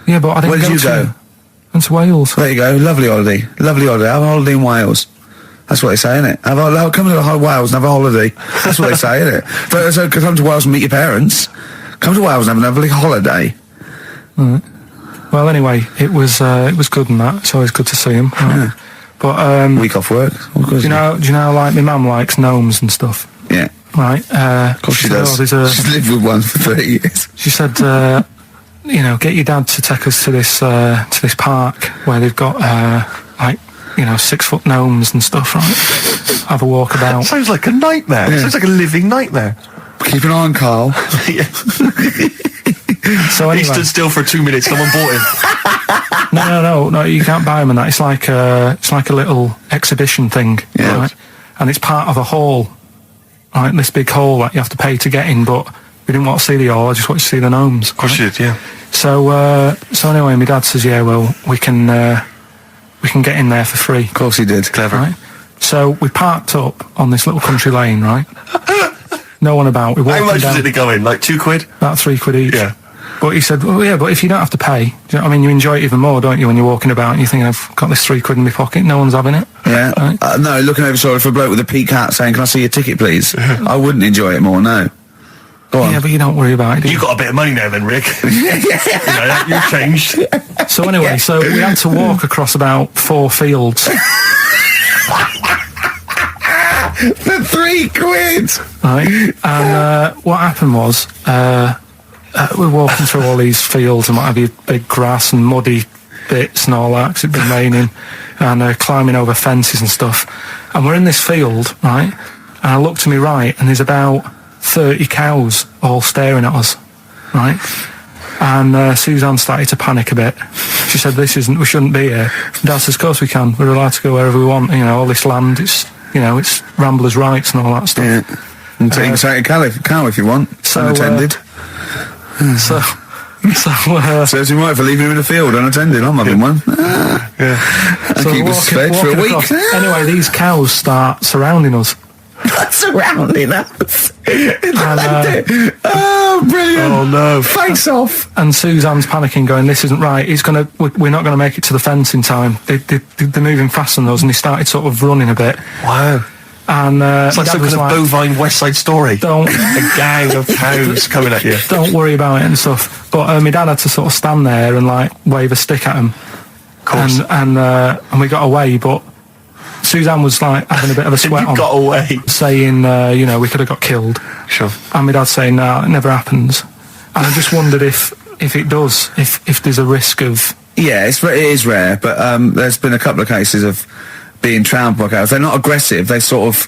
Yeah, but I didn't Where did you go? Went to Wales. There you go. Lovely holiday. Lovely holiday. Have a holiday in Wales. That's what they say, innit? Come to Wales and have a holiday. That's what they say, innit? So come to Wales and meet your parents. Come to Wales and have a lovely holiday. Right. Well, anyway, it was good and that. It's always good to see him. Right? Yeah. But Week off work. do you know? Like my mum likes gnomes and stuff. Yeah. Right. Of course she does. She's lived with one for 30 years. She said, get your dad to take us to this park where they've got 6-foot gnomes and stuff, right? Have a walk about. Sounds like a nightmare. Yeah. Sounds like a living nightmare. Keep an eye on Carl. Yeah. So anyway, he stood still for 2 minutes. Someone bought him. No. You can't buy them and that. It's like a little exhibition thing, Yeah. right? And it's part of a hall, right? This big hall that you have to pay to get in, but We didn't want to see the hall, I just wanted to see the gnomes. Of course you did, yeah. So anyway, my dad says, yeah, well, we can get in there for free. Of course he did. Clever. Right? So we parked up on this little country lane, right? No one about. We walked How much down, did it go in? Like £2? about £3 each. Yeah. But he said, well, yeah, but if you don't have to pay, do you know what I mean, you enjoy it even more, don't you, when you're walking about and you're thinking, I've got this £3 in my pocket, no one's having it. Yeah. Right? No, looking over shoulder for a bloke with a peak hat saying, can I see your ticket, please? I wouldn't enjoy it more, no. Go on. Yeah, but you don't worry about it, do you? You got a bit of money now then, Rick. You've changed. So anyway, so we had to walk across about 4 fields. For £3! Right, and what happened was we're walking through all these fields and what have you, big grass and muddy bits and all that, 'cause it'd been raining, and climbing over fences and stuff. And we're in this field, right, and I look to my right and there's about 30 cows all staring at us, right? And Suzanne started to panic a bit. She said, we shouldn't be here. Dad says, of course we can, we're allowed to go wherever we want, you know, all this land, it's ramblers' rights and all that stuff. Yeah. And take a cow if you want, unattended. Serves him right for leaving him in the field unattended. I'm having one. Yeah. And keep us fed for a week. Anyway, these cows start surrounding us. Surrounding us. Oh, brilliant. Oh, no. Face off. And Suzanne's panicking, going, this isn't right. We're not going to make it to the fence in time. They're moving faster than us, and he started sort of running a bit. Wow. And it's like some kind of bovine West Side Story. A gang of cows coming at you. Don't worry about it and stuff. But my dad had to sort of stand there and like wave a stick at him. Of course. And we got away, but Suzanne was like having a bit of a sweat on. Got away. Saying, we could have got killed. Sure. And my dad saying, no, it never happens. And I just wondered if it does, if there's a risk of... Yeah, it is rare, but there's been a couple of cases of being trampled by cows. They're not aggressive, they sort of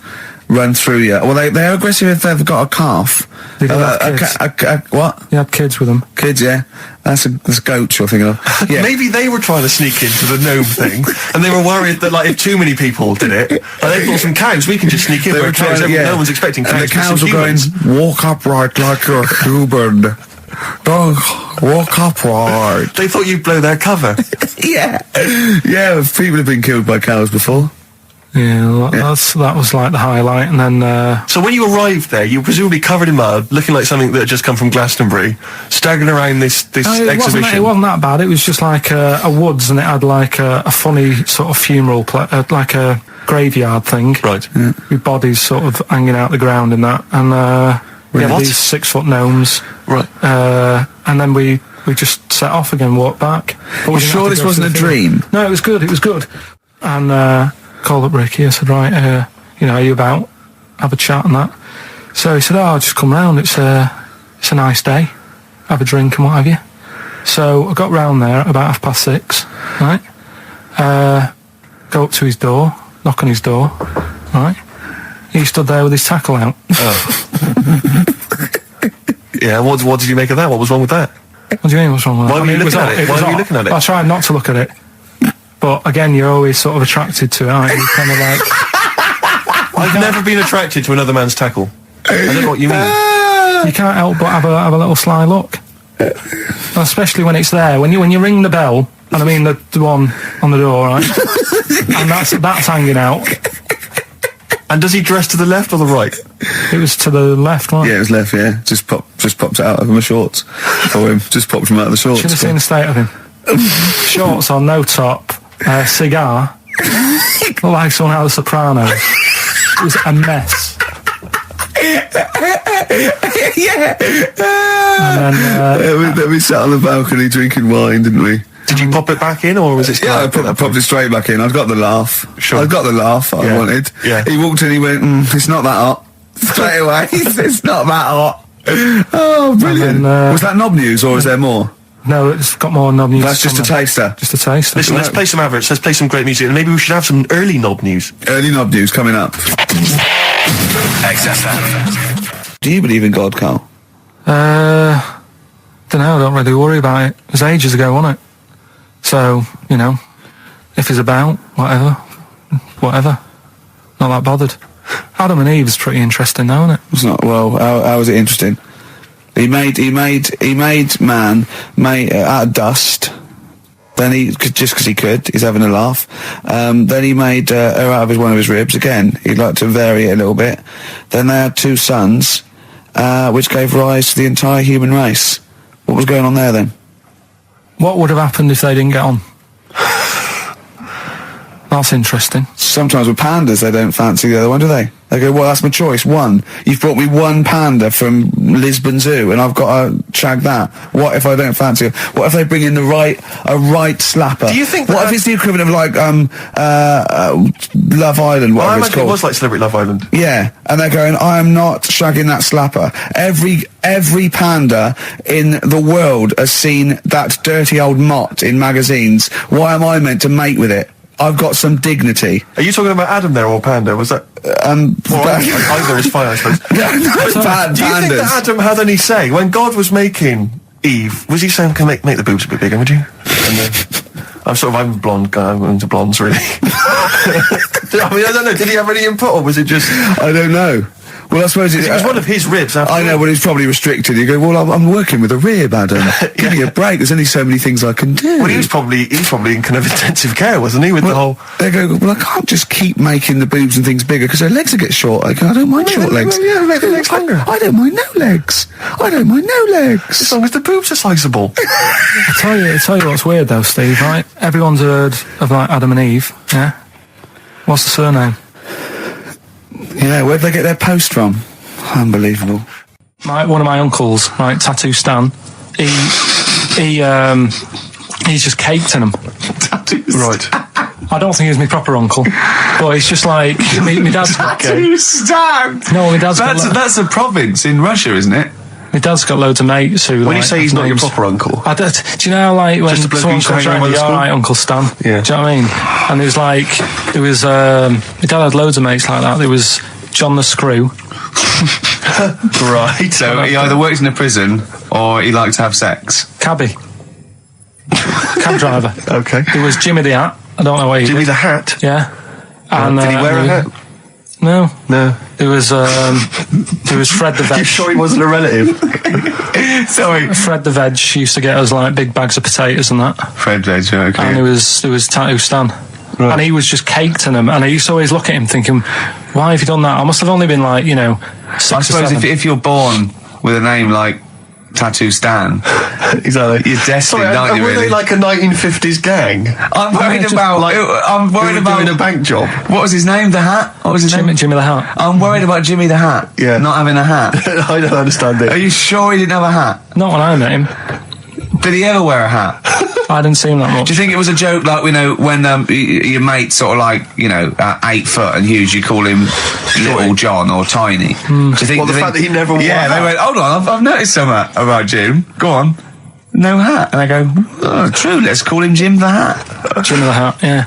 run through you. Well, they're aggressive if they've got a calf. They did have kids. What? You had kids with them. Kids, yeah. That's a goat you're thinking of. Yeah. Maybe they were trying to sneak into the gnome thing, and they were worried that, like, if too many people did it, like, they thought some cows, we can just sneak in. They were trying, no one's expecting cows. And the cows were going, walk upright like you're a human. Don't walk upright. They thought you'd blow their cover. Yeah. Yeah, people have been killed by cows before. Yeah, that was like the highlight, and then... So when you arrived there, you were presumably covered in mud, looking like something that had just come from Glastonbury, staggering around this exhibition. It wasn't that bad, it was just like a woods, and it had like a funny sort of funeral, like a graveyard thing. Right. Yeah. With bodies sort of hanging out the ground and that, and we had these 6-foot gnomes. Right. And then we just set off again, walked back. But sure this wasn't a dream? No, it was good. And called up Ricky, I said, right, are you about? Have a chat and that. So he said, I'll just come round, it's a nice day. Have a drink and what have you. So I got round there about 6:30, right? Go up to his door, knock on his door, right? He stood there with his tackle out. Oh. Yeah, what did you make of that? What was wrong with that? What do you mean, what's wrong with that? Why were you looking at it? Why were you looking at it? I tried not to look at it. But again, you're always sort of attracted to it, aren't you? Kind of like... I've never been attracted to another man's tackle. I don't know what you mean. You can't help but have a little sly look. Especially when it's there. When you ring the bell, and I mean the one on the door, right? And that's hanging out. And does he dress to the left or the right? It was to the left, right? Yeah, it was left, yeah. Just popped it out of my shorts for him. Just popped him out of the shorts. Should have seen the state of him. Shorts on, no top, cigar. Looked like someone out of The Sopranos. It was a mess. Yeah. And then, we sat on the balcony drinking wine, didn't we? Did you pop it back in, or was it... Yeah, I popped it straight back in. I got the laugh. Sure. I got the laugh I wanted. Yeah. He walked in, he went, it's not that hot. Straight away. It's not that hot. Oh, brilliant. Then, was that knob news, or is there more? no, it's got more knob news. That's just a taster. Just a taster. Listen, let's play some adverts, let's play some great music, and maybe we should have some early knob news. Early knob news coming up. XFM. Do you believe in God, Carl? Don't know, I don't really worry about it. It was ages ago, wasn't it? So, if he's about, whatever. Not that bothered. Adam and Eve is pretty interesting though, isn't it? It's not, well, how is it interesting? He made man out of dust. Then just because he could, he's having a laugh. Then he made her out of one of his ribs. Again, he'd like to vary it a little bit. Then they had 2 sons, which gave rise to the entire human race. What was going on there then? What would have happened if they didn't get on? That's interesting. Sometimes with pandas, they don't fancy the other one, do they? They go, well, that's my choice. One. You've brought me one panda from Lisbon Zoo, and I've got to shag that. What if I don't fancy it? What if they bring in a right slapper? Do you think What if it's the equivalent of like Love Island, Well, I whatever it's imagine it called? was like Celebrity Love Island. Yeah, and they're going, I am not shagging that slapper. Every panda in the world has seen that dirty old mott in magazines. Why am I meant to mate with it? I've got some dignity. Are you talking about Adam there or Panda? Was that? Either is fine, I suppose. Bad Do you think that Adam had any say when God was making Eve? Was he saying, "Can make the boobs a bit bigger, would you?" And then, I'm a blonde guy. I'm into blondes, really. I mean, I don't know. Did he have any input, or was it just? I don't know. Well, I suppose It was one of his ribs. I know, but it's probably restricted. You go, well, I'm working with a rib, Adam. Give me a break. There's only so many things I can do. Well, he was probably in kind of intensive care, wasn't he? With the whole. They go, well, I can't just keep making the boobs and things bigger because their legs will get short. I don't mind short legs. Yeah, make the legs longer. I don't mind no legs. I don't mind no legs. As long as the boobs are sizable. I tell you what's weird though, Steve, right? Everyone's heard of like Adam and Eve, yeah? What's the surname? Yeah, where'd they get their post from? Unbelievable. One of my uncles, right, Tattoo Stan, he's just caked in them. Right. I don't think he's my proper uncle, but it's just like my dad's got Tattoo Stan! No, my dad's got That's a province in Russia, isn't it? my dad's got loads of mates who. When like, you say he's not your names. proper uncle, Do you know, like when Just a bloke who someone used to comes hang around around, with the all school? right, Uncle Stan. Yeah. Do you know what I mean? And my dad had loads of mates like that. There was John the Screw. right? So he either works in a prison or he likes to have sex. Cabbie. Cab driver. Okay. There was Jimmy the Hat. I don't know where he Jimmy did. the Hat. Yeah. And, Did he wear a hat? No. No. There was Fred the Veg. You sure he wasn't a relative? Sorry. Fred the Veg used to get us like big bags of potatoes and that. Fred Veg, okay. And there was Tattoo Stan. Right. And he was just caked in them. And I used to always look at him thinking, why have you done that? I must have only been like, 6 I or suppose 7. if you're born with a name like Tattoo Stan, Exactly. you're destined, aren't you, were really? they like a 1950s gang? I'm worried about... I'm worried Who were doing a about... bank job? What was his name? The Hat? What was his name? Jimmy the Hat. I'm worried about Jimmy the Hat. Yeah. Not having a hat. I don't understand Are it. you sure he didn't have a hat? Not when I met him. Did he ever wear a hat? I didn't see him that much. Do you think it was a joke, like, when your mate's sort of like, 8 foot and huge, you call him Little John or Tiny? Do you think... Well, the fact that he never wore Yeah, a they hat. went, hold on, I've noticed something about Jim. Go on. No hat. And I go, oh, true, let's call him Jim the Hat. Jimmy the Hat, yeah.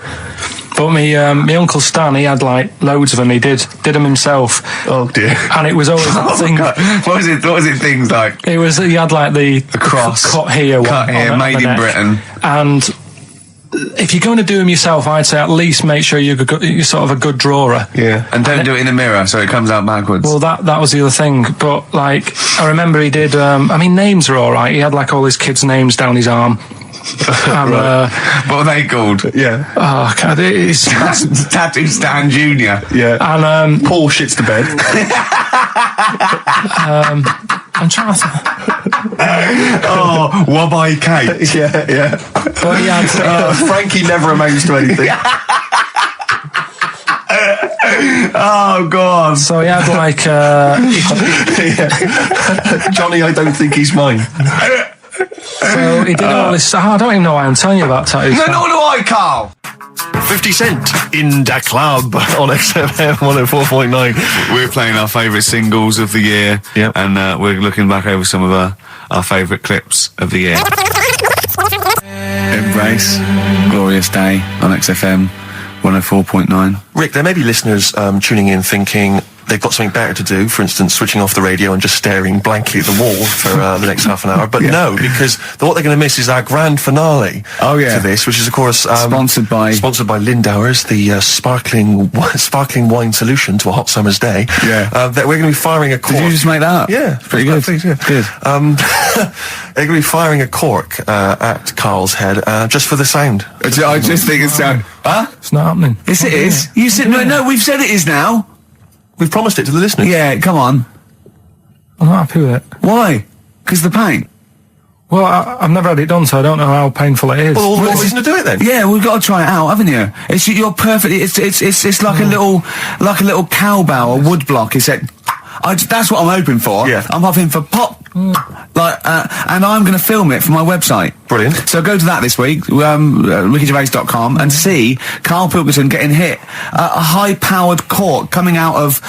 But my Uncle Stan, he had like loads of them. He did them himself. Oh dear. And it was always that thing. God. What was it things like? He had like the cross. cut here, Cut here, on made the in neck. Britain. And if you're going to do them yourself, I'd say at least make sure you're sort of a good drawer. Yeah. And don't do it in the mirror so it comes out backwards. Well, that was the other thing. But like, I remember he did. Names are all right. He had like all his kids' names down his arm. And, what are they called? Yeah. oh, God, it's Tattoo Stan Jr. Yeah. and Paul shits the bed. I'm trying to. Oh, Wobbai Kate. yeah. But he had. Frankie never amounts to anything. Oh, God. So he had like. Johnny, I don't think he's mine. So he did all this. I don't even know why I'm telling you about tattoos. No, nor do I, Carl. 50 Cent in Da Club on XFM 104.9. We're playing our favourite singles of the year. Yep. And we're looking back over some of our favourite clips of the year. Embrace. Glorious Day on XFM 104.9. Rick, there may be listeners tuning in thinking, they've got something better to do, for instance, switching off the radio and just staring blankly at the wall for the next half an hour. But no, because what they're going to miss is our grand finale to this, which is, of course, sponsored by Lindauer's, the sparkling wine solution to a hot summer's day. Yeah. That we're going to be firing a cork. Did you just make that up? Yeah. Pretty good. Good. They're going to be firing a cork at Karl's head just for the sound. I just think it's sound. Huh? It's not happening. Yes, it is. You said no. We've said it is now. We've promised it to the listeners. Yeah, come on. I'm not happy with it. Why? Because the pain. Well, I've never had it done, so I don't know how painful it is. Well, what reason to do it then? Yeah, we've got to try it out, haven't you? You're perfect. It's like a little cowbell or wood block. It's that's what I'm hoping for. Yeah. I'm hoping for pop. And I'm going to film it for my website. Brilliant. So go to that this week, rickygervais.com, and see Karl Pilkington getting hit. A high-powered cork coming out of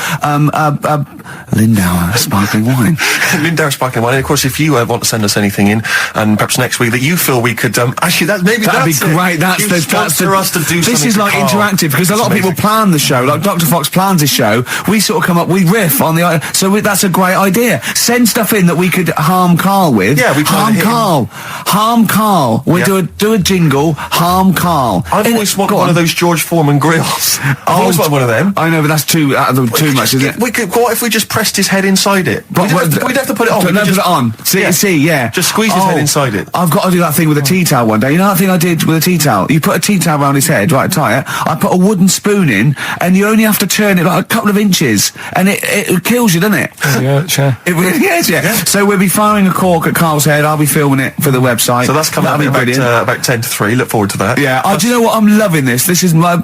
Lindauer sparkling wine. Lindauer sparkling wine. And of course, if you want to send us anything in, and perhaps next week that you feel we could actually that'd be great. That's for us to do. This is like Karl. interactive, because a lot of people plan the show. Like Dr. Fox plans his show. We sort of come up, we riff on the. So that's a great idea. Send stuff in that we could harm Karl with. Yeah, we harm Karl. We do a jingle. Harm Karl. I've always wanted one of those George Foreman grills. I've always wanted one of them. I know, but that's too much, isn't it? We could. What if we just pressed his head inside it? We'd have to put it on. Put it on. See, yeah. Just squeeze his head inside it. I've got to do that thing with a tea towel one day. You know that thing I did with a tea towel? You put a tea towel around his head, right, tie it. I put a wooden spoon in, and you only have to turn it like a couple of inches, and it kills you, doesn't it? Yeah, sure. It really is, yeah. So we'll be firing a cork at Karl's head. I'll be filming it for the website. So that's coming up about 10 to 3. Look forward to that. Yeah. Do you know what? I'm loving this. This is my.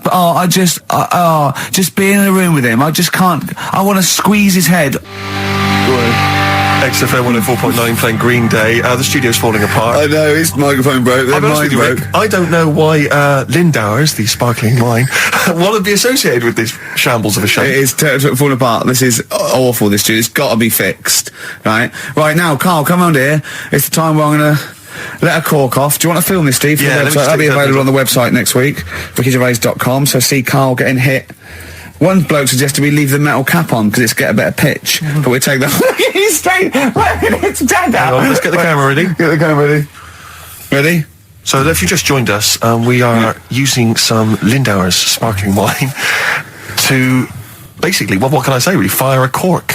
Just being in a room with him. I just can't. I want to squeeze his head. XFM 104.9 playing Green Day. The studio's falling apart. I know, his microphone broke. I'll be honest with you, Rick, I don't know why Lindauer's, the sparkling wine, want to be associated with this shambles of a show. It is falling apart. This is awful, this studio. It's got to be fixed. Right now, Karl, come on here. It's the time where I'm going to let a cork off. Do you want to film this, Steve? Yeah, that'll be available on the website next week, rickygervais.com. So see Karl getting hit. One bloke suggested we leave the metal cap on because it's get a better pitch, but we take that. He's straight. It's dead. Hang on, let's get the camera ready. Get the camera ready. Ready? So if you just joined us, we are using some Lindauer's sparkling wine to basically, what can I say? Really, fire a cork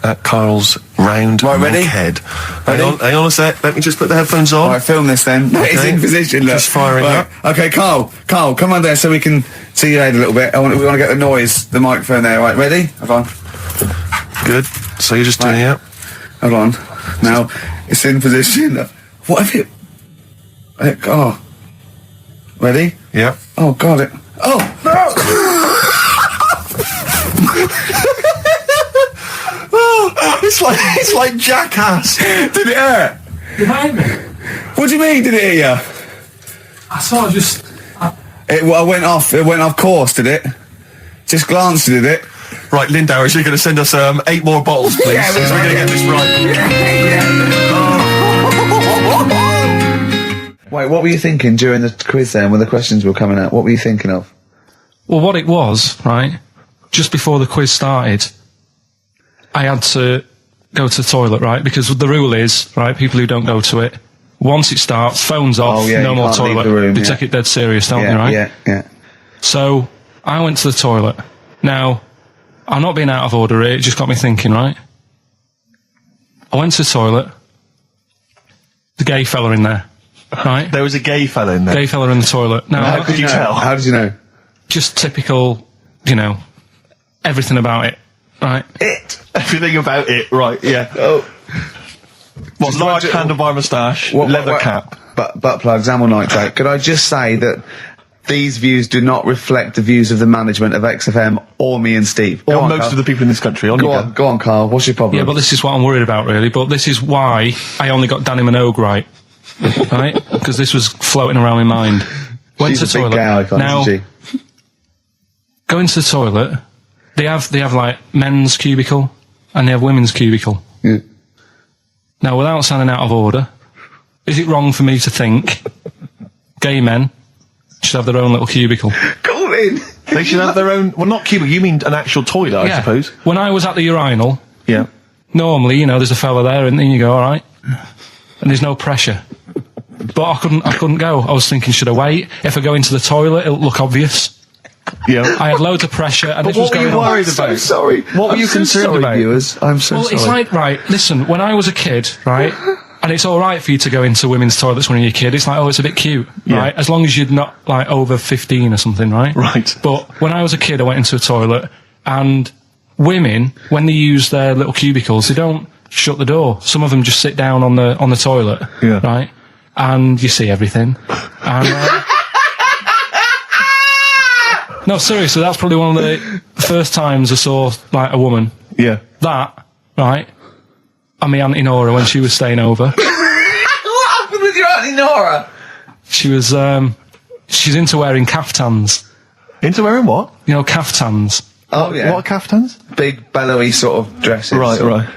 at Karl's round ready? head. Hang on a sec. Let me just put the headphones on. All right, film this then. Okay. It's in position. Look. Just firing up. Okay, Karl, come on there so we can see your head a little bit. We want to get the microphone there. Right, ready? Hold on. Good. So you're just doing it. Hold on. Now it's in position. What if it? Oh. Ready? Yeah. Oh God! Oh no! It's like Jackass. Did it hurt? Did I hit me? What do you mean? Did it hit you? I saw just. It went off. It went off course. Did it? Just glanced. Did it? Right, Lindauer, so you're going to send us 8 more bottles, please. Yeah, we're going to get this right. Wait, what were you thinking during the quiz then, when the questions were coming out? What were you thinking of? Well, what it was, right, just before the quiz started, I had to go to the toilet, right, because the rule is, right, people who don't go to it, once it starts, phones off, no more toilet. They take it dead serious, don't they, right? Yeah. So, I went to the toilet. Now, I'm not being out of order here, it just got me thinking, right? I went to the toilet, the gay fella in there, right? There was a gay fella in there. Gay fella in the toilet. Now, how could you tell? How did you know? Just typical, everything about it, right? Everything about it, right, yeah. Oh. What, large handlebar moustache, leather cap. Butt plugs, amyl nitrate. Could I just say that these views do not reflect the views of the management of XFM or me and Steve. Or most of the people in this country. Go on, Karl. What's your problem? Yeah, but this is what I'm worried about, really. But this is why I only got Danny Minogue right. Right? Because this was floating around my mind. Went to the toilet. Now, go into the toilet. They have like men's cubicle and they have women's cubicle. Yeah. Now, without sounding out of order, is it wrong for me to think gay men should have their own little cubicle? Call in. They should have their own. Well, not cubicle. You mean an actual toilet, I suppose. When I was at the urinal, Yeah. normally, you know, there's a fella there, and then you go, all right, and there's no pressure. But I couldn't go. I was thinking, should I wait? If I go into the toilet, it'll look obvious. Yeah. I had loads of pressure, and But this was what were going you on. worried about? Sorry. What were you concerned about? Viewers? I'm so Well, sorry. it's like, right, listen, when I was a kid, right, and it's all right for you to go into women's toilets when you're a kid. It's like, oh, it's a bit cute, right? As long as you're not, like, over 15 or something, right? Right. But when I was a kid, I went into a toilet, and women, when they use their little cubicles, they don't shut the door. Some of them just sit down on the toilet, Yeah. right? And you see everything. And, no, seriously, that's probably one of the first times I saw, like, a woman. Yeah. That, right? And my Auntie Nora when she was staying over. What happened with your Auntie Nora? She was, she's into wearing caftans. Into wearing what? You know, caftans. Oh, yeah. What are caftans? Big, bellowy sort of dresses. Right.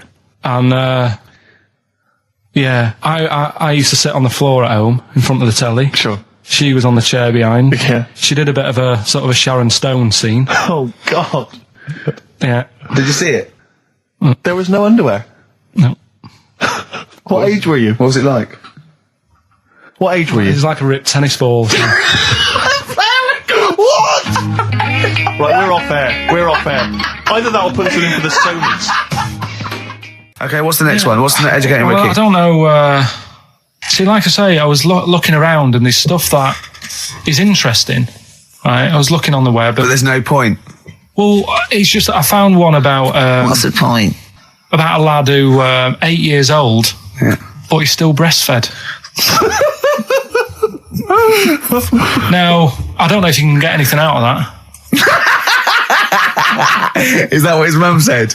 And, yeah, I used to sit on the floor at home in front of the telly. Sure. She was on the chair behind. Yeah. She did a bit of a sort of a Sharon Stone scene. Oh, God. Yeah. Did you see it? There was no underwear. No. What age were you? What was it like? What age were It you? was like a ripped tennis ball. What? Right, we're off air. Either that or put us in for the Sonys. Okay, what's the next one? What's the educating Well, Ricky? I don't know. See, like I say, I was looking around and there's stuff that is interesting. Right, I was looking on the web. But there's no point. Well, it's just that I found one about What's the point? about a lad who 8 years old, Yeah. but he's still breastfed. Now, I don't know if you can get anything out of that. Is that what his mum said?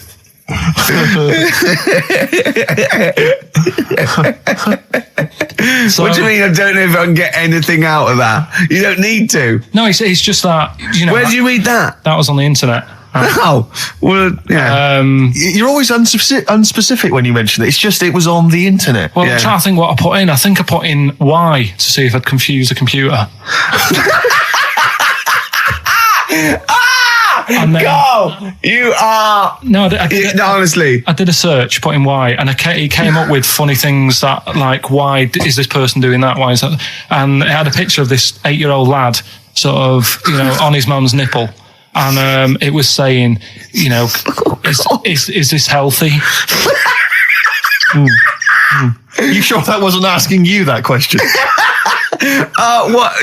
So, What do you mean? I don't know if I can get anything out of that. You don't need to. No, it's just that, you know, Where did you read that? that was on the internet. Oh, well, yeah. You're always unspecific when you mention it. It's just it was on the internet. Well, Yeah. I'm trying to think what I put in. I think I put in Y to see if I'd confuse the computer. And then- Go! You are. No, I did, No, honestly. I did a search, put in why, and he came up with funny things that, like, why is this person doing that? Why is that? And it had a picture of this 8-year-old lad, sort of, you know, on his mum's nipple. And it was saying, you know, is this healthy? You sure that wasn't asking you that question? What?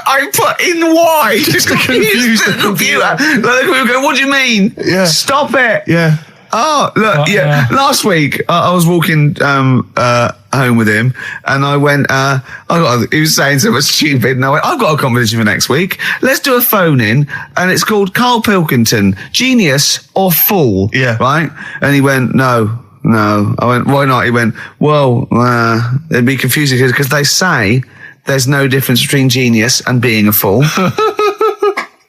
I put in why? Just confuse the computer. Like, the computer go, what do you mean? Yeah. Stop it. Yeah. Oh, look, yeah. Last week, I was walking home with him, and I went, he was saying something stupid, and I went, I've got a competition for next week. Let's do a phone-in, and it's called Karl Pilkington, Genius or Fool. Yeah. Right? And he went, no. I went, why not? He went, well, it'd be confusing, because they say there's no difference between genius and being a fool.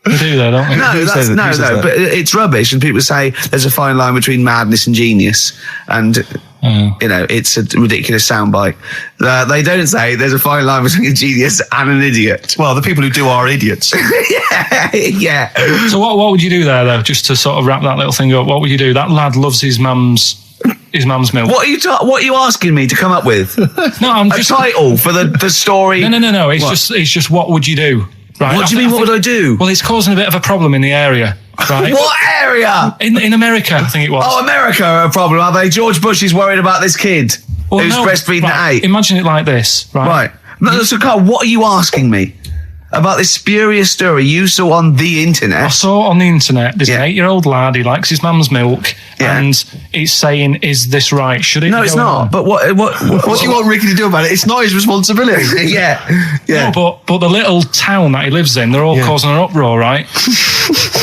We do though, don't we? No, Who says that? but it's rubbish, and people say there's a fine line between madness and genius, and you know, it's a ridiculous soundbite. They don't say there's a fine line between a genius and an idiot. Well, the people who do are idiots. Yeah. So what would you do there, though, just to sort of wrap that little thing up? What would you do? That lad loves his mum's milk. What are you asking me to come up with? No, I'm A just... title for the story? No. It's What? just what would you do? Right? What do you mean, what would I do? Well, it's causing a bit of a problem in the area, right? What area? In America, I think it was. Oh, America are a problem, are they? George Bush is worried about this kid Well, who's no, breastfeeding right, at 8. Imagine it like this, right? Right. No, so Carl, what are you asking me about this spurious story you saw on the I internet? saw on the internet, there's Yeah. an 8-year-old lad, he likes his mum's milk, Yeah. and it's saying, is this right? Should it No, be it's going not. on? But what What do you want Ricky to do about it? It's not his responsibility. Yeah. No, but the little town that he lives in, they're all causing an uproar, right?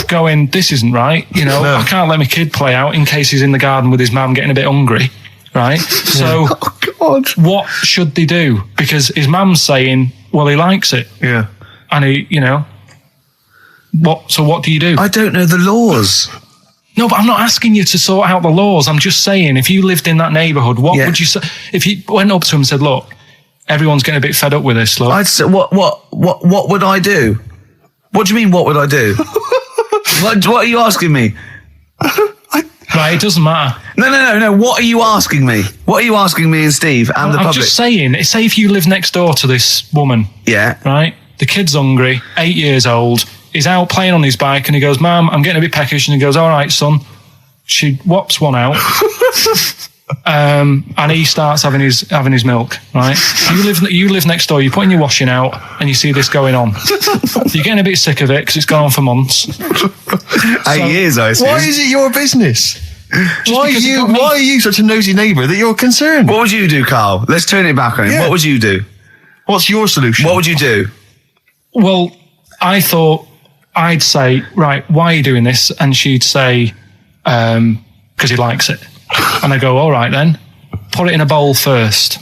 Going, this isn't right. You know, No. I can't let my kid play out in case he's in the garden with his mum getting a bit hungry, right? So, Oh, God. what should they do? Because his mum's saying, well, he likes it. Yeah. And he, you know, so what do you do? I don't know the laws. No, but I'm not asking you to sort out the laws. I'm just saying, if you lived in that neighbourhood, what Yeah. would you say? If you went up to him and said, look, everyone's getting a bit fed up with this, look. I'd say, what would I do? What do you mean, what would I do? what are you asking me? Right, it doesn't matter. No. What are you asking me? What are you asking me and Steve and the I'm public? just saying, say if you live next door to this woman, Yeah. right? The kid's hungry, 8 years old, he's out playing on his bike and he goes, Mum, I'm getting a bit peckish, and he goes, all right, son. She whops one out. And he starts having his milk, right? You live next door, you're putting your washing out and you see this going on. You're getting a bit sick of it because it's gone on for months. 8 years, I assume. Why is it your business? Why because it got me. are you such a nosy neighbour that you're concerned? What would you do, Carl? Let's turn it back on him. Yeah. What would you do? What's your solution? What would you do? Well, I thought I'd say, right, why are you doing this? And she'd say, because he likes it. And I go, all right then, put it in a bowl first.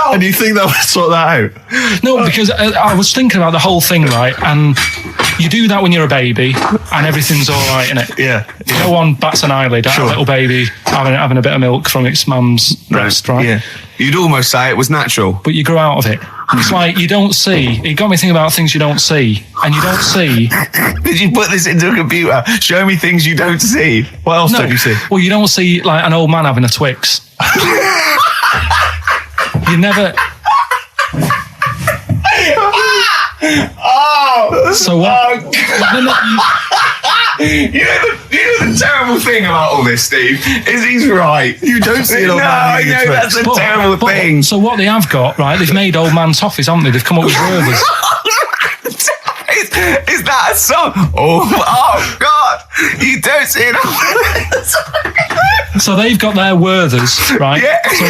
And you think that would sort that out? No, because I was thinking about the whole thing, right? And you do that when you're a baby and everything's all right, innit? Yeah. No one bats an eyelid at a little baby having a bit of milk from its mum's breast, right? Yeah. You'd almost say it was natural. But you grow out of it. It's like you don't see. It got me thinking about things you don't see. And you don't see. Did you put this into a computer? Show me things you don't see. What else don't you see? Well, you don't see like an old man having a Twix. You never. So what? You know the terrible thing about all this, Steve, is he's right. You don't see an old man I eating a know, Twix. that's a terrible thing. So what they have got, right? They've made old man toffees, haven't they? They've come up with Werthers. Is that a song? Oh God! You don't see it. So they've got their Werthers, right? Yeah. So,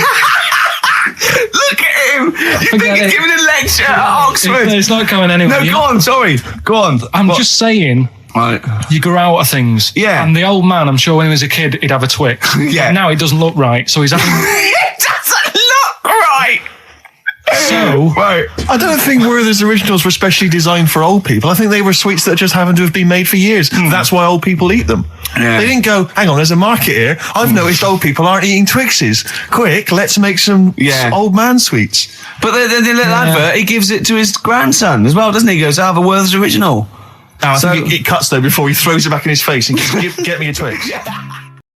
Look at him. You think Forget he's it. giving a lecture at Oxford? it's not going anywhere. No, go on. Sorry. Go on. I'm What? just saying. Right. You grow out of things. Yeah. And the old man, I'm sure when he was a kid, he'd have a Twix. Yeah. But now it doesn't look right. So he's having. It doesn't look right. So. Right. I don't think Werther's originals were specially designed for old people. I think they were sweets that just happened to have been made for years. That's why old people eat them. Yeah. They didn't go, hang on, there's a market here. I've noticed old people aren't eating Twixes. Quick, let's make some old man sweets. But the little advert, he gives it to his grandson as well, doesn't he? He goes, I have a Werther's original. Now, I think it cuts though before he throws it back in his face and goes, get me a Twix.